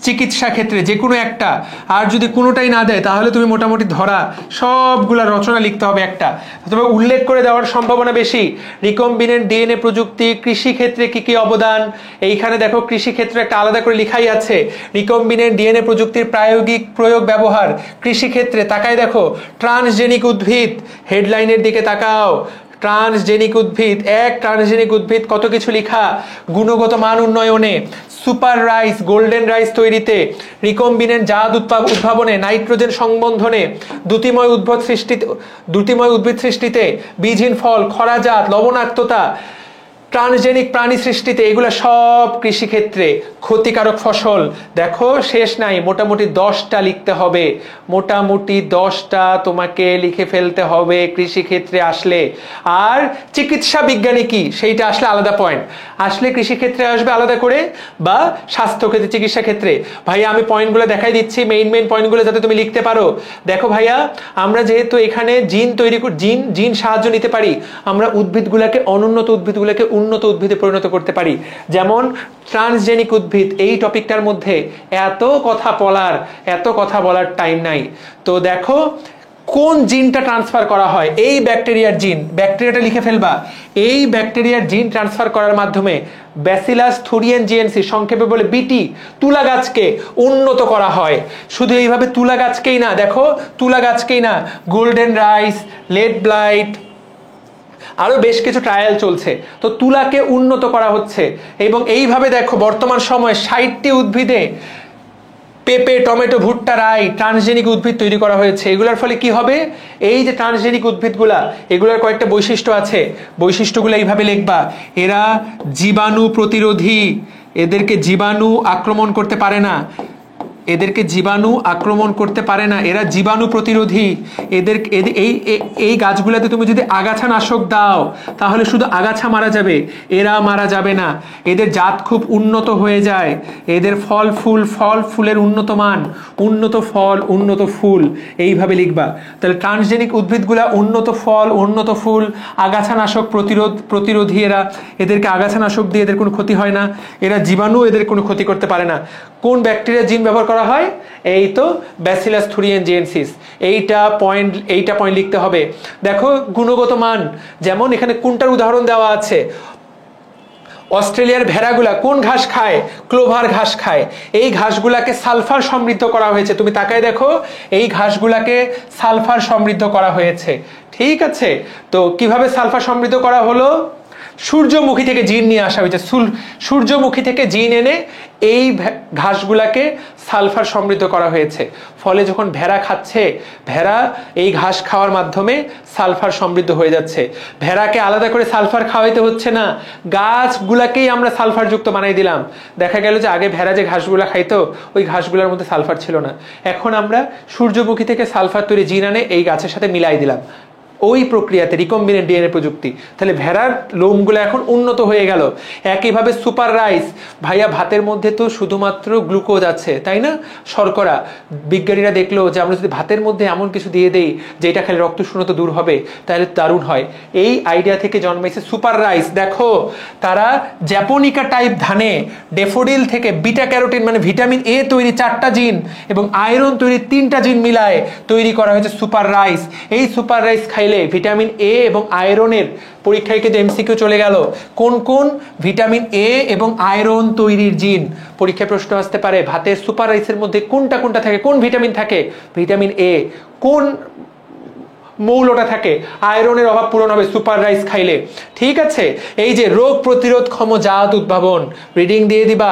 [SPEAKER 1] চিকিৎসা ক্ষেত্রে, যে কোনো একটা। আর যদি কোনোটাই না দেয় তাহলে তুমি মোটামুটি ধরা সবগুলা রচনা লিখতে হবে একটা, তবে উল্লেখ করে দেওয়ার সম্ভাবনা বেশি। রিকম্বিনেন্ট ডিএনএ প্রযুক্তি কৃষিক্ষেত্রে কি কি অবদান, এইখানে দেখো কৃষিক্ষেত্রে একটা আলাদা করে লিখাই আছে, রিকম্বিনেন্ট ডিএনএ প্রযুক্তির প্রায়োগিক প্রয়োগ ব্যবহার কৃষিক্ষেত্রে। তাকায় দেখো ট্রান্সজেনিক উদ্ভিদ, হেডলাইনের দিকে তাকাও, ট্রান্সজেনিক উদ্ভিদ, এক ট্রান্সজেনিক উদ্ভিদ কত কিছু লেখা, গুণগত মান উন্নয়নে, সুপার রাইস গোল্ডেন রাইস তৈরিতে, রিকম্বিনেন্ট জাত উদ্ভাবনে, নাইট্রোজেন সংবন্ধনে, দ্যুতিময় উদ্ভিদ সৃষ্টিতে, বীজহীন ফল, খরাজাত, লবণাক্ততা, ট্রান্সজেনিক প্রাণী সৃষ্টিতে, এগুলো সব কৃষিক্ষেত্রে। ক্ষতিকারক ফসল দেখো শেষ নাই, মোটামুটি 10টা লিখতে হবে, মোটামুটি 10টা তোমাকে লিখে ফেলতে হবে কৃষিক্ষেত্রে আসলে। আর চিকিৎসা বিজ্ঞানী কি সেইটা আসলে আলাদা পয়েন্ট, আসলে কৃষিক্ষেত্রে আসবে আলাদা করে, বা স্বাস্থ্যক্ষেত্রে, চিকিৎসা ক্ষেত্রে। ভাইয়া আমি পয়েন্টগুলো দেখাই দিচ্ছি, মেইন পয়েন্টগুলো যাতে তুমি লিখতে পারো। দেখো ভাইয়া, আমরা যেহেতু এখানে জিন তৈরি জিন সাহায্য নিতে পারি, আমরা উদ্ভিদগুলোকে অনুন্নত উদ্ভিদগুলোকে উন্নত উদ্ভিদে পরিণত করতে পারি। যেমন ট্রান্সজেনিক উদ্ভিদ, এই টপিকটার মধ্যে এত কথা বলার টাইম নাই। তো দেখো কোন জিনটা ট্রান্সফার করা হয়, এই ব্যাকটেরিয়ার জিন, ব্যাকটেরিয়াটা লিখে ফেলবা। এই ব্যাকটেরিয়ার জিন ট্রান্সফার করার মাধ্যমে ব্যাসিলাস থুরিয়েনজিয়েন্সি, সংক্ষেপে বলে বিটি, তুলা গাছকে উন্নত করা হয়। শুধু এইভাবে তুলা গাছকেই না, দেখো তুলা গাছকেই না, গোল্ডেন রাইস, লেড ব্লাইট, আরো বেশ কিছু ট্রায়াল চলছে, তো তুলাকে উন্নত করা হচ্ছে। এবং এইভাবে দেখো বর্তমান সময়ে 60টি উদ্ভিদে পেঁপে, টমেটো, ভুট্টা, রাই ট্রান্সজেনিক উদ্ভিদ তৈরি করা হয়েছে। এগুলোর ফলে কি হবে, এই যে ট্রান্সজেনিক উদ্ভিদগুলা, এগুলোর কয়েকটা বৈশিষ্ট্য আছে, বৈশিষ্ট্যগুলো এইভাবে লিখবা। এরা জীবাণু প্রতিরোধী, এদেরকে জীবাণু আক্রমণ করতে পারে না, এরা জীবাণু প্রতিরোধী। এই গাছগুলোতে তুমি যদি আগাছা নাশক দাও তাহলে শুধু আগাছা মারা যাবে, এরা মারা যাবে না। এদের জাত খুব উন্নত হয়ে যায়, এদের ফল ফুলের উন্নত মান, উন্নত ফল, উন্নত ফুল, এইভাবে লিখবা। তাহলে ট্রান্সজেনিক উদ্ভিদগুলা উন্নত ফল, উন্নত ফুল, আগাছা নাশক প্রতিরোধী, এদেরকে আগাছা নাশক দিয়ে এদের কোনো ক্ষতি হয় না, এরা জীবাণু এদের কোনো ক্ষতি করতে পারে না। কোন ব্যাকটেরিয়া জিন ব্যবহার করা হয়, এই তো ব্যাসিলাস থুরিয়েনজিয়েন্সিস। এইটা পয়েন্ট লিখতে হবে। দেখো গুণগত মান, যেমন এখানে কোনটার উদাহরণ দেওয়া আছে, অস্ট্রেলিয়ার ভেড়াগুলা কোন ঘাস খায়, ক্লোভার ঘাস খায়। এই ঘাসগুলাকে সালফার সমৃদ্ধ করা হয়েছে, তুমি তাকায় দেখো এই ঘাসগুলাকে সালফার সমৃদ্ধ করা হয়েছে, ঠিক আছে। তো কিভাবে সালফার সমৃদ্ধ করা হলো, সূর্যমুখী থেকে জিন নিয়ে আসা হয়েছে, সূর্যমুখী থেকে জিন এনে এই ঘাসগুলাকে সালফার সমৃদ্ধ করা হয়েছে। ফলে যখন ভেড়া খাচ্ছে, ভেড়া এই ঘাস খাওয়ার মাধ্যমে সালফার সমৃদ্ধ হয়ে যাচ্ছে। ভেড়াকে আলাদা করে সালফার খাওয়াইতে হচ্ছে না, গাছগুলাকেই আমরা সালফার যুক্ত বানাই দিলাম। দেখা গেল যে আগে ভেড়া যে ঘাসগুলা খাইতো ওই ঘাসগুলোর মধ্যে সালফার ছিল না, এখন আমরা সূর্যমুখী থেকে সালফার তৈরি জিন আনে এই গাছের সাথে মিলাই দিলাম, ওই প্রক্রিয়াতে রিকম্বিনেন্ট ডিএনএ প্রযুক্তি। তাহলে ভেড়ার লোমগুলো এখন উন্নত হয়ে গেল। একইভাবে সুপার রাইস, ভাইয়া ভাতের মধ্যে তো শুধুমাত্র গ্লুকোজ আছে, তাই না, শর্করা। বিজ্ঞানীরা দেখলো যে আমরা যদি ভাতের মধ্যে এমন কিছু দিয়ে দেই যে এটা খেলে রক্ত শূন্যতা দূর হবে, তাহলে দারুণ হয়। এই আইডিয়া থেকে জন্মাইছে সুপার রাইস। দেখো তারা জ্যাপোনিকা টাইপ ধানে ডেফোডিল থেকে বিটা ক্যারোটিন মানে ভিটামিন এ তৈরি 4টা জিন এবং আয়রন তৈরি 3টা জিন মিলায় তৈরি করা হয়েছে সুপার রাইস। এই সুপার রাইস খাইলে ভিটামিন এ এবং আয়রনের, পরীক্ষায় কিন্তু এমসিকিউ চলে গেল, কোন কোন ভিটামিন এ এবং আয়রন তৈরির জিন। পরীক্ষায় প্রশ্ন আসতে পারে ভাতের সুপার রাইসের মধ্যে কোনটা কোনটা থাকে, কোন ভিটামিন থাকে, ভিটামিন এ। কোন মৌলটা থাকে, আয়রনের অভাব পূরণ হবে সুপার রাইস খাইলে। ঠিক আছে, এই যে রোগ প্রতিরোধ ক্ষম জাত উদ্ভাবন, রিডিং দিয়ে দিবা।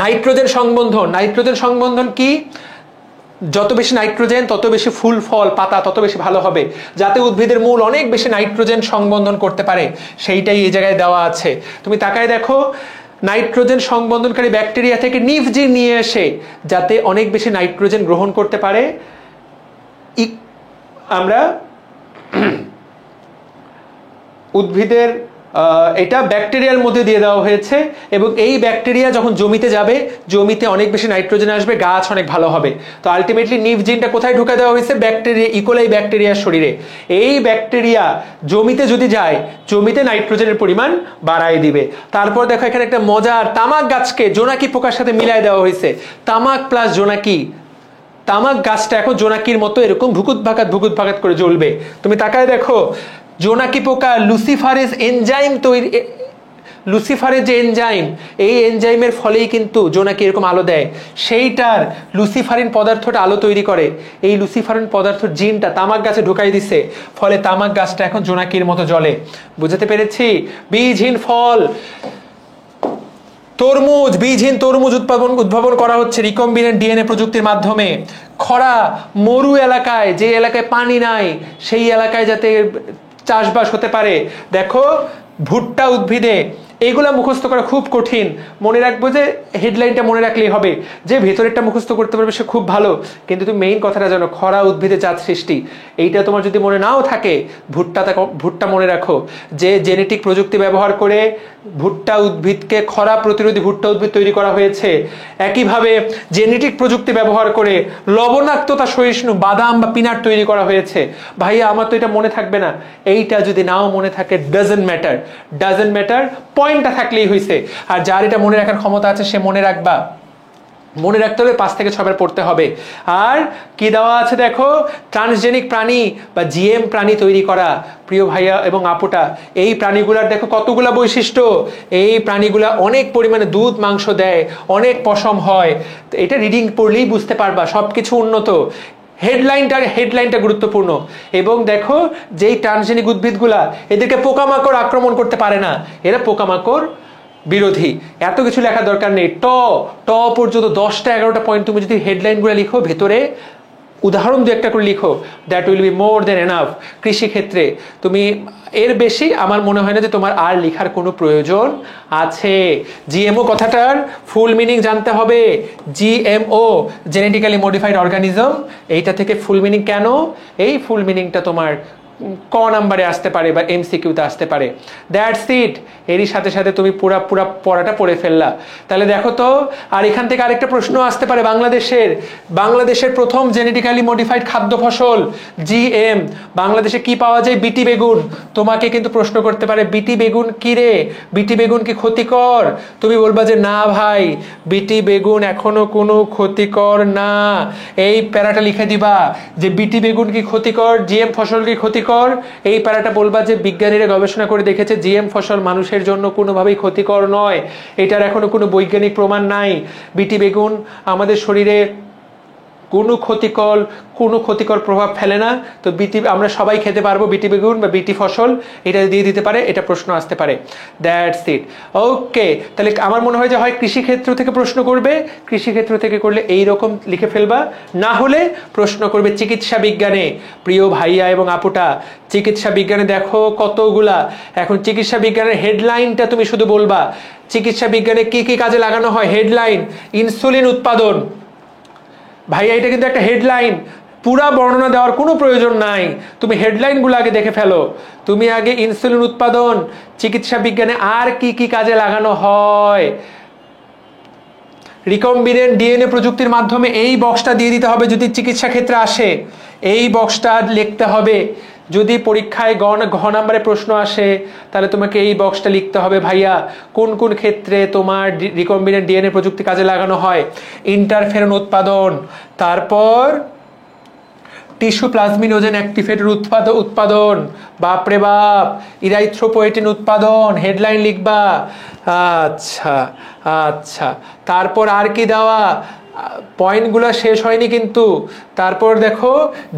[SPEAKER 1] নাইট্রোজেন সংবন্ধন, নাইট্রোজেন সংবন্ধন কি, যত বেশি নাইট্রোজেন তত বেশি ফুল ফল পাতা তত বেশি ভালো হবে, যাতে উদ্ভিদের মূল অনেক বেশি নাইট্রোজেন সংবন্ধন করতে পারে, সেইটাই এই জায়গায় দেওয়া আছে। তুমি তাকায় দেখো, নাইট্রোজেন সংবন্ধনকারী ব্যাকটেরিয়া থেকে নিভ জিন নিয়ে এসে যাতে অনেক বেশি নাইট্রোজেন গ্রহণ করতে পারে, আমরা উদ্ভিদের এটা ব্যাকটেরিয়ার মধ্যে দিয়ে দেওয়া হয়েছে এবং এই ব্যাকটেরিয়া যখন জমিতে যাবে, জমিতে অনেক বেশি নাইট্রোজেন আসবে, গাছ অনেক ভালো হবে। তো আলটিমেটলি নিভ জিনটা কোথায় ঢুকে দেওয়া হয়েছে, ব্যাকটেরিয়া, ইকোলাই ব্যাকটেরিয়ার শরীরে। এই ব্যাকটেরিয়া জমিতে যদি যায়, জমিতে নাইট্রোজেনের পরিমাণ বাড়ায় দিবে। তারপর দেখো এখানে একটা মজার, তামাক গাছকে জোনাকি পোকার সাথে মিলায় দেওয়া হয়েছে, তামাক প্লাস জোনাকি। তামাক গাছটা এখন জোনাকির মতো এরকম ভুকুত ভাকাত করে জ্বলবে। তুমি তাকায় দেখো, জোনাকি পোকা লুসিফারেজ এনজাইম তৈরি, লুসিফারের যে এনজাইম, এই এনজাইমের ফলেই কিন্তু জোনাকি এরকম আলো দেয়। সেইটার লুসিফারিন পদার্থটা আলো তৈরি করে, এই লুসিফারিন পদার্থ জিনটা তামাক গাছে ঢুকাই দিছে, ফলে তামাক গাছটা এখন জোনাকির মতো জ্বলে। বুঝতে পেরেছি? বীজহীন ফল, তরমুজ, বীজহীন তরমুজ উদ্ভাবন করা হচ্ছে রিকম্বিনেন্ট ডিএনএ প্রযুক্তির মাধ্যমে। খরা, মরু এলাকায়, যে এলাকায় পানি নাই সেই এলাকায় যাতে চাষবাস হতে পারে। দেখো ভুট্টা উদ্ভিদে, এইগুলা মুখস্থ করা খুব কঠিন, মনে রাখবো যে হেডলাইনটা মনে রাখলেই হবে, যে ভেতরেরটা মুখস্থ করতে পারবে সে খুব ভালো, কিন্তু তুমি মেইন কথাটা জানো, খরা উদ্ভিদে জাত সৃষ্টি, এইটা তোমার যদি মনে নাও থাকে, ভুট্টা মনে রাখো, যে জেনেটিক প্রযুক্তি ব্যবহার করে ভুট্টা উদ্ভিদকে খরা প্রতিরোধী ভুট্টা উদ্ভিদ তৈরি করা হয়েছে। একইভাবে জেনেটিক প্রযুক্তি ব্যবহার করে লবণাক্ততা সহিষ্ণু বাদাম বা পিনাট তৈরি করা হয়েছে। ভাইয়া আমার তো এটা মনে থাকবে না, এইটা যদি নাও মনে থাকে ডাজন্ট ম্যাটার, পয়েন্টটা থাকলেই হয়েছে। আর যার এটা মনে রাখার ক্ষমতা আছে সে মনে রাখবা, মনে রাখতে হবে 5 থেকে 6 বার পড়তে হবে। আর কি দেওয়া আছে দেখো, ট্রান্সজেনিক প্রাণী বা জিএম প্রাণী তৈরি করা। প্রিয় ভাইয়া এবং আপুটা, এই প্রাণীগুলার দেখো কতগুলা বৈশিষ্ট্য, এই প্রাণীগুলা অনেক পরিমাণে দুধ মাংস দেয়, অনেক পশম হয়, এটা রিডিং পড়লেই বুঝতে পারবা সবকিছু উন্নত। হেডলাইনটা গুরুত্বপূর্ণ। এবং দেখো যেই ট্রান্সজেনিক উদ্ভিদগুলা, এদেরকে পোকামাকড় আক্রমণ করতে পারে না, এরা পোকামাকড় বিরোধী। এত কিছু লেখার দরকার নেই, ট পর্যন্ত 10টা 11টা পয়েন্ট তুমি যদি হেডলাইনগুলো লিখো, ভেতরে উদাহরণ দু একটা করে লিখো, that will be more than enough. কৃষিক্ষেত্রে তুমি এর বেশি আমার মনে হয় না যে তোমার আর লেখার কোনো প্রয়োজন আছে। জিএমও কথাটার ফুল মিনিং জানতে হবে। জিএমও, জেনেটিক্যালি মডিফাইড অর্গানিজম, এইটা থেকে ফুল মিনিং কেন, এই ফুল মিনিংটা তোমার ক নাম্বারে আসতে পারে বা এমসিকিউতে আসতে পারে। That's it. এরই সাথে সাথে তুমি পুরা পড়াটা পড়ে ফেললা। তাহলে দেখো তো, আর এখান থেকে আরেকটা প্রশ্ন আসতে পারে, বাংলাদেশের প্রথম জেনেটিক্যালি মডিফাইড খাদ্য ফসল জিএম, বাংলাদেশে কি পাওয়া যায়, বিটি বেগুন। তোমাকে কিন্তু প্রশ্ন করতে পারে, বিটি বেগুন কি রে, বিটি বেগুন কি ক্ষতিকর? তুমি বলবা যে না ভাই, বিটি বেগুন এখনো কোনো ক্ষতিকর না। এই প্যারাটা লিখে দিবা যে বিটি বেগুন কি ক্ষতিকর, জিএম ফসল কি ক্ষতিকর। এই প্যারাটা বলবা যে বিজ্ঞানীরা গবেষণা করে দেখেছে জিএম ফসল মানুষের জন্য কোনোভাবেই ক্ষতিকর নয়, এটার এখনো কোনো বৈজ্ঞানিক প্রমাণ নাই। বিটি বেগুন আমাদের শরীরে কোনো ক্ষতিকর প্রভাব ফেলে না। তো আমরা সবাই খেতে পারবো বিটি বেগুন বা বিটি ফসল, এটা দিয়ে দিতে পারে, এটা প্রশ্ন আসতে পারে। That's it. ওকে, তাহলে আমার মনে হয় যে হয় কৃষিক্ষেত্র থেকে প্রশ্ন করবে, কৃষিক্ষেত্র থেকে করলে এইরকম লিখে ফেলবা, না হলে প্রশ্ন করবে চিকিৎসা বিজ্ঞানে। প্রিয় ভাইয়া এবং আপুটা, চিকিৎসা বিজ্ঞানে দেখো কতগুলা, এখন চিকিৎসা বিজ্ঞানের হেডলাইনটা তুমি শুধু বলবা, চিকিৎসা বিজ্ঞানে কি কি কাজে লাগানো হয়। হেডলাইন, ইনসুলিন উৎপাদন। ভাইয়া এটা কিন্তু একটা হেডলাইন, পুরা বর্ণনা দেওয়ার কোনো প্রয়োজন নাই, তুমি হেডলাইনগুলো আগে দেখে ফেলো। তুমি আগে ইনসুলিন উৎপাদন চিকিৎসা বিজ্ঞানে আর কি কি কাজে লাগানো হয়, রিকম্বিনেন্ট ডিএনএ প্রযুক্তির মাধ্যমে এই বক্সটা দিয়ে দিতে হবে যদি চিকিৎসা ক্ষেত্রে আসে, এই বক্সটা লিখতে হবে। যদি পরীক্ষায় ঘ নাম্বারে প্রশ্ন আসে তাহলে তোমাকে এই বক্সটা লিখতে হবে, ভাইয়া কোন কোন ক্ষেত্রে তোমার রিকম্বিনেন্ট ডিএনএ প্রযুক্তি কাজে লাগানো হয়। ইন্টারফেরন উৎপাদন, তারপর টিস্যু প্লাজমিনোজেন অ্যাক্টিভেটর উৎপাদন, বাপরে বাপ, ইরাইথ্রোপোয়েটিন উৎপাদন, হেডলাইন লিখবা। আচ্ছা আচ্ছা, তারপর আর কি দেওয়া, পয়েন্টগুলো শেষ হয়নি কিন্তু। তারপর দেখো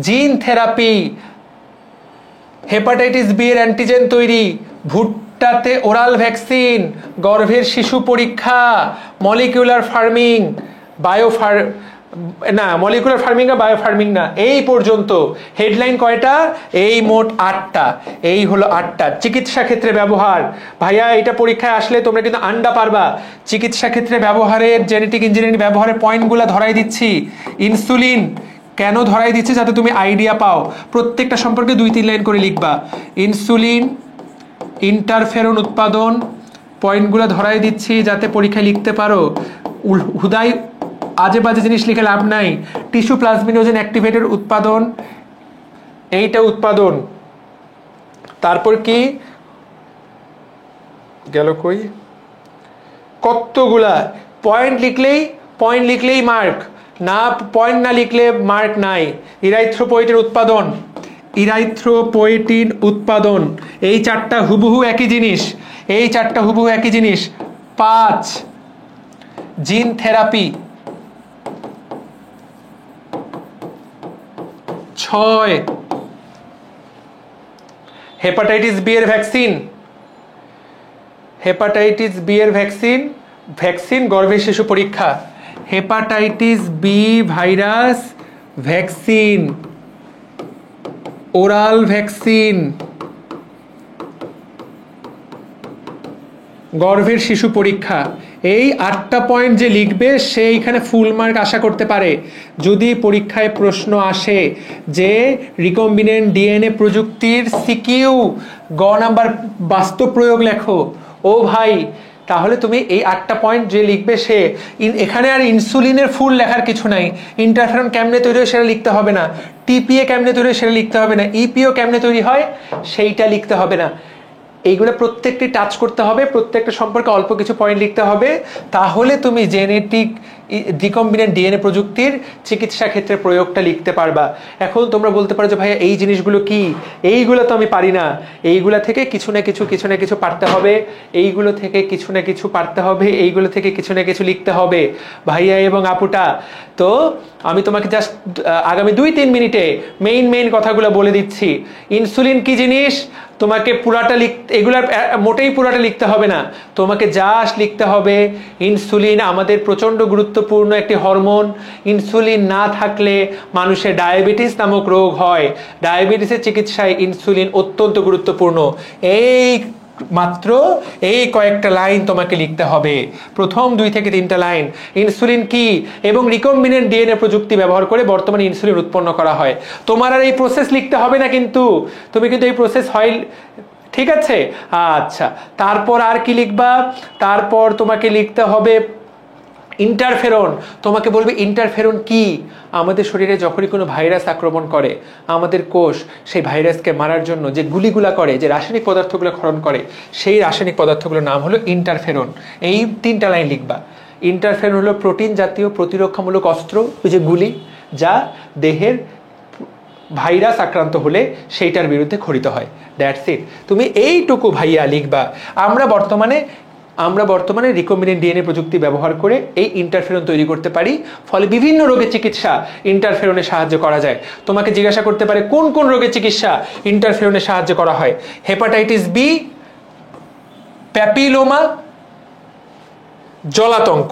[SPEAKER 1] জিন থেরাপি, হেপাটাইটিস বি এর অ্যান্টিজেন তৈরি, ভুট্টাতে ওরাল ভ্যাকসিন, গর্ভের শিশু পরীক্ষা, মলিকিউলার ফার্মিং, মলিকুলার ফার্মিং না বায়ো ফার্মিং না, এই পর্যন্ত। হেডলাইন কয়টা? এই মোট 8টা, এই হলো 8টা। চিকিৎসা ক্ষেত্রে ব্যবহার, ভাইয়া এটা পরীক্ষায় আসলে তোমরা কিন্তু আন্ডা পারবা। চিকিৎসা ক্ষেত্রে ব্যবহারের, জেনেটিক ইঞ্জিনিয়ারিং ব্যবহারের পয়েন্টগুলো ধরাই দিচ্ছি। ইনসুলিন কেন ধরাই দিচ্ছি, যাতে তুমি আইডিয়া পাও। প্রত্যেকটা সম্পর্কে 2-3 লাইন করে লিখবা। ইনসুলিন, ইন্টারফেরন উৎপাদন, পয়েন্টগুলো ধরাই দিচ্ছি যাতে পরীক্ষায় লিখতে পারো। হুদাই আজে বাজে জিনিস লিখে লাভ নাই। টিস্যু প্লাজমিনোজেন অ্যাক্টিভেটর উৎপাদন, এইটা উৎপাদন। তারপর কি গেল কই, কতগুলা পয়েন্ট লিখলেই মার্ক, না পয়েন্ট না লিখলে মার্ক নাই। ইরাইথ্রোপোয়েটিন উৎপাদন, এই 4টা হুবহু একই জিনিস। 5 জিন থেরাপি, 6 হেপাটাইটিস বি এর ভ্যাকসিন, গর্ভের শিশু পরীক্ষা। Hepatitis B virus vaccine, oral vaccine, গর্ভের শিশু পরীক্ষা। এই 8টা পয়েন্ট যে লিখবে সে এইখানে ফুল মার্ক আশা করতে পারে। যদি পরীক্ষায় প্রশ্ন আসে যে রিকম্বিনেন্ট ডিএনএ প্রযুক্তির সিকিউ গ নাম্বার বাস্তব প্রয়োগ লেখো, ও ভাই তাহলে তুমি এই 8টা পয়েন্ট যে লিখবে সে, এখানে আর ইনসুলিনের ফুল লেখার কিছু নাই। ইন্টারফেরন কেমনে তৈরি হয় সেটা লিখতে হবে না, টিপিএ কেমনে তৈরি হয় সেটা লিখতে হবে না, ইপিও কেমনে তৈরি হয় সেইটা লিখতে হবে না। এইগুলো প্রত্যেকটি টাচ করতে হবে, প্রত্যেকটা সম্পর্কে অল্প কিছু পয়েন্ট লিখতে হবে। তাহলে তুমি জেনেটিক রিকম্বিনেন্ট ডিএনএ প্রযুক্তির চিকিৎসা ক্ষেত্রে প্রয়োগটা লিখতে পারবা। এখন তোমরা বলতে পারো যে ভাইয়া এই জিনিসগুলো কি, এইগুলো তো আমি পারি না। এইগুলো থেকে কিছু না কিছু পারতে হবে, এইগুলো থেকে কিছু না কিছু পারতে হবে, এইগুলো থেকে কিছু না কিছু লিখতে হবে ভাইয়া এবং আপুটা। তো আমি তোমাকে জাস্ট আগামী 2-3 মিনিটে মেইন কথাগুলো বলে দিচ্ছি। ইনসুলিন কি জিনিস তোমাকে পুরাটা এগুলার মোটেই পুরাটা লিখতে হবে না, তোমাকে জাস্ট লিখতে হবে ইনসুলিন আমাদের প্রচণ্ড গুরুত্বপূর্ণ একটি হরমোন। ইনসুলিন না থাকলে মানুষের ডায়াবেটিস নামক রোগ হয়, ডায়াবেটিসের চিকিৎসায় ইনসুলিন অত্যন্ত গুরুত্বপূর্ণ। মাত্র এই কয়েকটা লাইন তোমাকে লিখতে হবে, প্রথম 2 থেকে 3টা লাইন। ইনসুলিন কি এবং রিকম্বিনেন্ট ডিএনএ প্রযুক্তি ব্যবহার করে বর্তমানে ইনসুলিন উৎপন্ন করা হয়। তোমার আর এই প্রসেস লিখতে হবে না কিন্তু, তুমি কিন্তু এই প্রসেস হয়, ঠিক আছে? আচ্ছা, তারপর আর কি লিখবা? তারপর তোমাকে লিখতে হবে ইন্টারফেরন। তোমাকে বলবে ইন্টারফেরন কি। আমাদের শরীরে যখনই কোনো ভাইরাস আক্রমণ করে আমাদের কোষ সেই ভাইরাসকে মারার জন্য যে গুলিগুলা করে, যে রাসায়নিক পদার্থগুলো ক্ষরণ করে, সেই রাসায়নিক পদার্থগুলোর নাম হলো ইন্টারফেরন। এই 3টা লাইন লিখবা। ইন্টারফেরন হলো প্রোটিন জাতীয় প্রতিরক্ষামূলক অস্ত্র, ওই যে গুলি, যা দেহের ভাইরাস আক্রান্ত হলে সেইটার বিরুদ্ধে খরিত হয়। দ্যাটস ইট, তুমি এইটুকু ভাইয়া লিখবা। আমরা বর্তমানে রিকম্বিনেন্ট ডিএনএ প্রযুক্তি ব্যবহার করে এই ইন্টারফেরন তৈরি করতে পারি, ফলে বিভিন্ন রোগের চিকিৎসা ইন্টারফেরনের সাহায্যে করা যায়। তোমাকে জিজ্ঞাসা করতে পারে কোন কোন রোগের চিকিৎসা ইন্টারফেরনের সাহায্যে করা হয়। হেপাটাইটিস বি, প্যাপিলোমা, জলাতঙ্ক।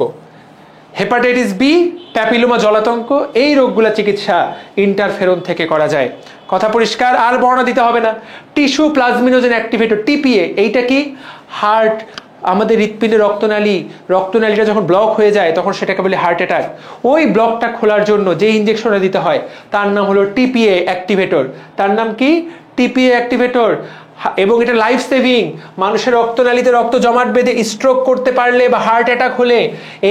[SPEAKER 1] হেপাটাইটিস বি, প্যাপিলোমা, জলাতঙ্ক, এই রোগগুলা চিকিৎসা ইন্টারফেরন থেকে করা যায়। কথা পরিষ্কার, আর বর্ণনা দিতে হবে না। টিস্যু প্লাজমিনোজেন অ্যাক্টিভেটর টিপিএ, এইটা কি? হার্ট আমাদের হৃৎপিণ্ডে রক্তনালীটা যখন ব্লক হয়ে যায় তখন সেটাকে বলে হার্ট অ্যাটাক। ওই ব্লকটা খোলার জন্য যে ইনজেকশনটা দিতে হয় তার নাম হলো টিপিএ অ্যাক্টিভেটর। তার নাম কি? TPA activator. এবং এটা লাইফ সেভিং। মানুষের রক্তনালীতে রক্ত জমাট বেঁধে স্ট্রোক করতে পারলে বা হার্ট অ্যাটাক হলে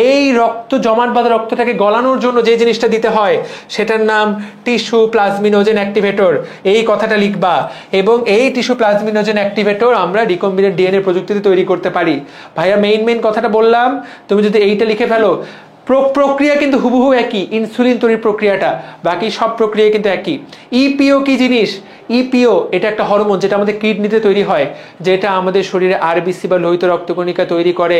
[SPEAKER 1] এই রক্ত জমাট বাঁধা রক্তটাকে গলানোর জন্য যে জিনিসটা দিতে হয় সেটার নাম টিস্যু প্লাজমিনোজেন অ্যাক্টিভেটর। এই কথাটা লিখবা। এবং এই টিস্যু প্লাজমিনোজেন অ্যাক্টিভেটর আমরা রিকম্বিনেন্ট ডিএনএ প্রযুক্তিতে তৈরি করতে পারি। ভাইয়া মেইন কথাটা বললাম, তুমি যদি এইটা লিখে ফেলো, প্রক্রিয়া কিন্তু হুবহু একই, ইনসুলিন তৈরির প্রক্রিয়াটা, বাকি সব প্রক্রিয়া কিন্তু একই। ইপিও কি জিনিস? ইপিও এটা একটা হরমোন যেটা আমাদের কিডনিতে তৈরি হয়, যেটা আমাদের শরীরে আরবিসি বা লোহিত রক্তকণিকা তৈরি করে।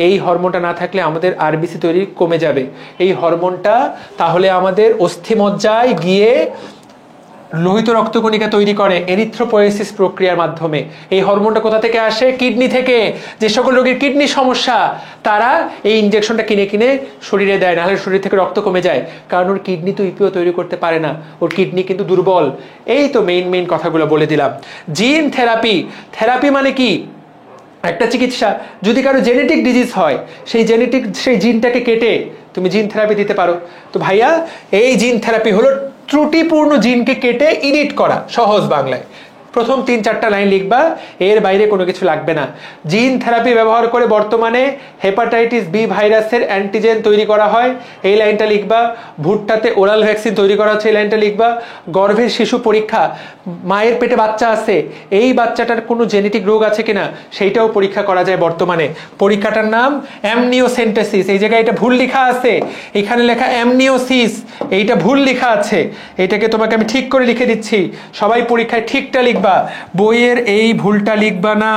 [SPEAKER 1] এই হরমোনটা না থাকলে আমাদের আরবিসি তৈরি কমে যাবে। এই হরমোনটা তাহলে আমাদের অস্থিমজ্জায় গিয়ে লোহিত রক্তকণিকা তৈরি করে এরিথ্রোপয়েসিস প্রক্রিয়ার মাধ্যমে। এই হরমোনটা কোথা থেকে আসে? কিডনি থেকে। যে সকল রোগীর কিডনির সমস্যা তারা এই ইনজেকশনটা কিনে শরীরে দেয়, নাহলে শরীর থেকে রক্ত কমে যায়। কারণ ওর কিডনি তো ইপিও তৈরি করতে পারে না, ওর কিডনি কিন্তু দুর্বল। এই তো মেইন কথাগুলো বলে দিলাম। জিন থেরাপি মানে কি? একটা চিকিৎসা। যদি কারো জেনেটিক ডিজিজ হয়, সেই জিনটাকে কেটে তুমি জিন থেরাপি দিতে পারো। তো ভাইয়া এই জিন থেরাপি হলো ত্রুটিপূর্ণ জিনকে কেটে এডিট করা, সহজ বাংলায়। প্রথম 3-4টা লাইন লিখবা, এর বাইরে কোনো কিছু লাগবে না। জিন থেরাপি ব্যবহার করে বর্তমানে হেপাটাইটিস বি ভাইরাসের অ্যান্টিজেন তৈরি করা হয়, এই লাইনটা লিখবা। ভুট্টাতে ওরাল ভ্যাকসিন তৈরি করা হচ্ছে, এই লাইনটা লিখবা। গর্ভের শিশু পরীক্ষা, মায়ের পেটে বাচ্চা আছে, এই বাচ্চাটার কোনো জেনেটিক রোগ আছে কিনা সেইটাও পরীক্ষা করা যায় বর্তমানে। পরীক্ষাটার নাম অ্যামনিওসেন্টেসিস। এই জায়গায় এটা ভুল লেখা আছে, এখানে লেখা অ্যামনিওসিস, এইটা ভুল লেখা আছে। এইটাকে তোমাকে আমি ঠিক করে লিখে দিচ্ছি, সবাই পরীক্ষায় ঠিকটা লিখবা, বইয়ের এই ভুলটা লিখবা না।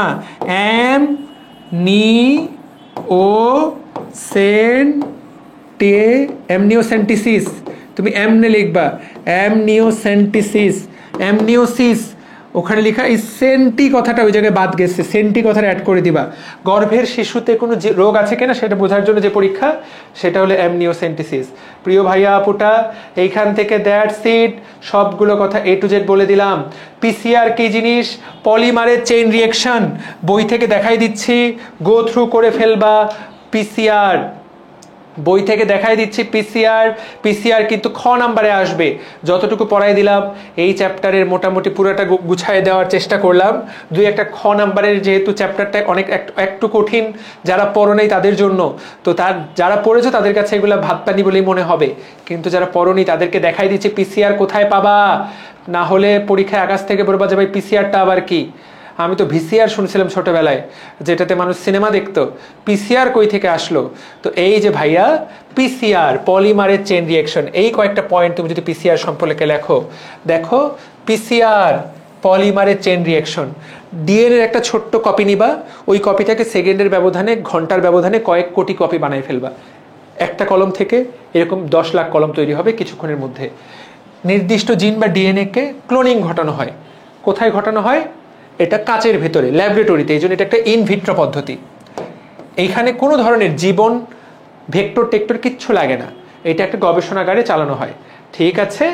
[SPEAKER 1] অ্যামনিওসেন্টিসিস, তুমি এমনে লিখবা, অ্যামনিওসিস। ওখানে লেখা এই সেন্টি কথাটা ওই জায়গায় বাদ গেছে, সেন্টি কথাটা অ্যাড করে দিবা। গর্ভের শিশুতে কোনো রোগ আছে কিনা সেটা বোঝার জন্য যে পরীক্ষা, সেটা হলো অ্যামনিওসেন্টিসিস। প্রিয় ভাইয়া আপুটা, এইখান থেকে দ্যাটস ইট, সবগুলো কথা A to Z বলে দিলাম। পিসিআর কি জিনিস? পলিমারের চেইন রিঅ্যাকশন, বই থেকে দেখাই দিচ্ছি, গো থ্রু করে ফেলবা। পিসিআর বই থেকে দেখাই দিচ্ছি। পিসিআর কিন্তু খ নাম্বারে আসবে। যতটুকু পড়াই দিলাম এই চ্যাপ্টারের মোটামুটি পুরোটা গুছায় দেওয়ার চেষ্টা করলাম। 2-1টা খ নাম্বারের, যেহেতু চ্যাপ্টারটা অনেক একটু কঠিন, যারা পড়ো নাই তাদের জন্য, তো যারা পড়েছো তাদের কাছে এগুলো ভাত পানি বলেই মনে হবে, কিন্তু যারা পড়োনি তাদেরকে দেখাই দিচ্ছি পিসিআর কোথায় পাবা। না হলে পরীক্ষায় আকাশ থেকে বলবা যে ভাই পিসিআরটা আবার কি। আমি তো ভিসিআর শুনছিলাম ছোটবেলায়, যেটাতে মানুষ সিনেমা দেখতো। পিসিআর কই থেকে আসলো? তো এই যে ভাইয়া পিসিআর, পলিমারের চেইন রিঅ্যাকশন, এই কয়েকটা পয়েন্ট তুমি যদি পিসিআর সম্পর্কে লেখো, দেখো পিসিআর পলিমারের চেইন রিঅ্যাকশন। ডিএনএর একটা ছোট্ট কপি নিবা, ওই কপিটাকে সেকেন্ডের ব্যবধানে, ঘন্টার ব্যবধানে কয়েক কোটি কপি বানাই ফেলবা। একটা কলম থেকে এরকম 10 লাখ কলম তৈরি হবে কিছুক্ষণের মধ্যে। নির্দিষ্ট জিন বা ডিএনএকে ক্লোনিং ঘটানো হয়। কোথায় ঘটানো হয়? এটা কাচের ভেতরে, ল্যাবরেটরিতে। এই জন্য এটা একটা ইনভিট্রো পদ্ধতি। এইখানে কোনো ধরনের জীবন, ভেক্টর টেক্টর কিচ্ছু লাগে না, এটা একটা গবেষণাগারে চালানো হয়। ঠিক আছে,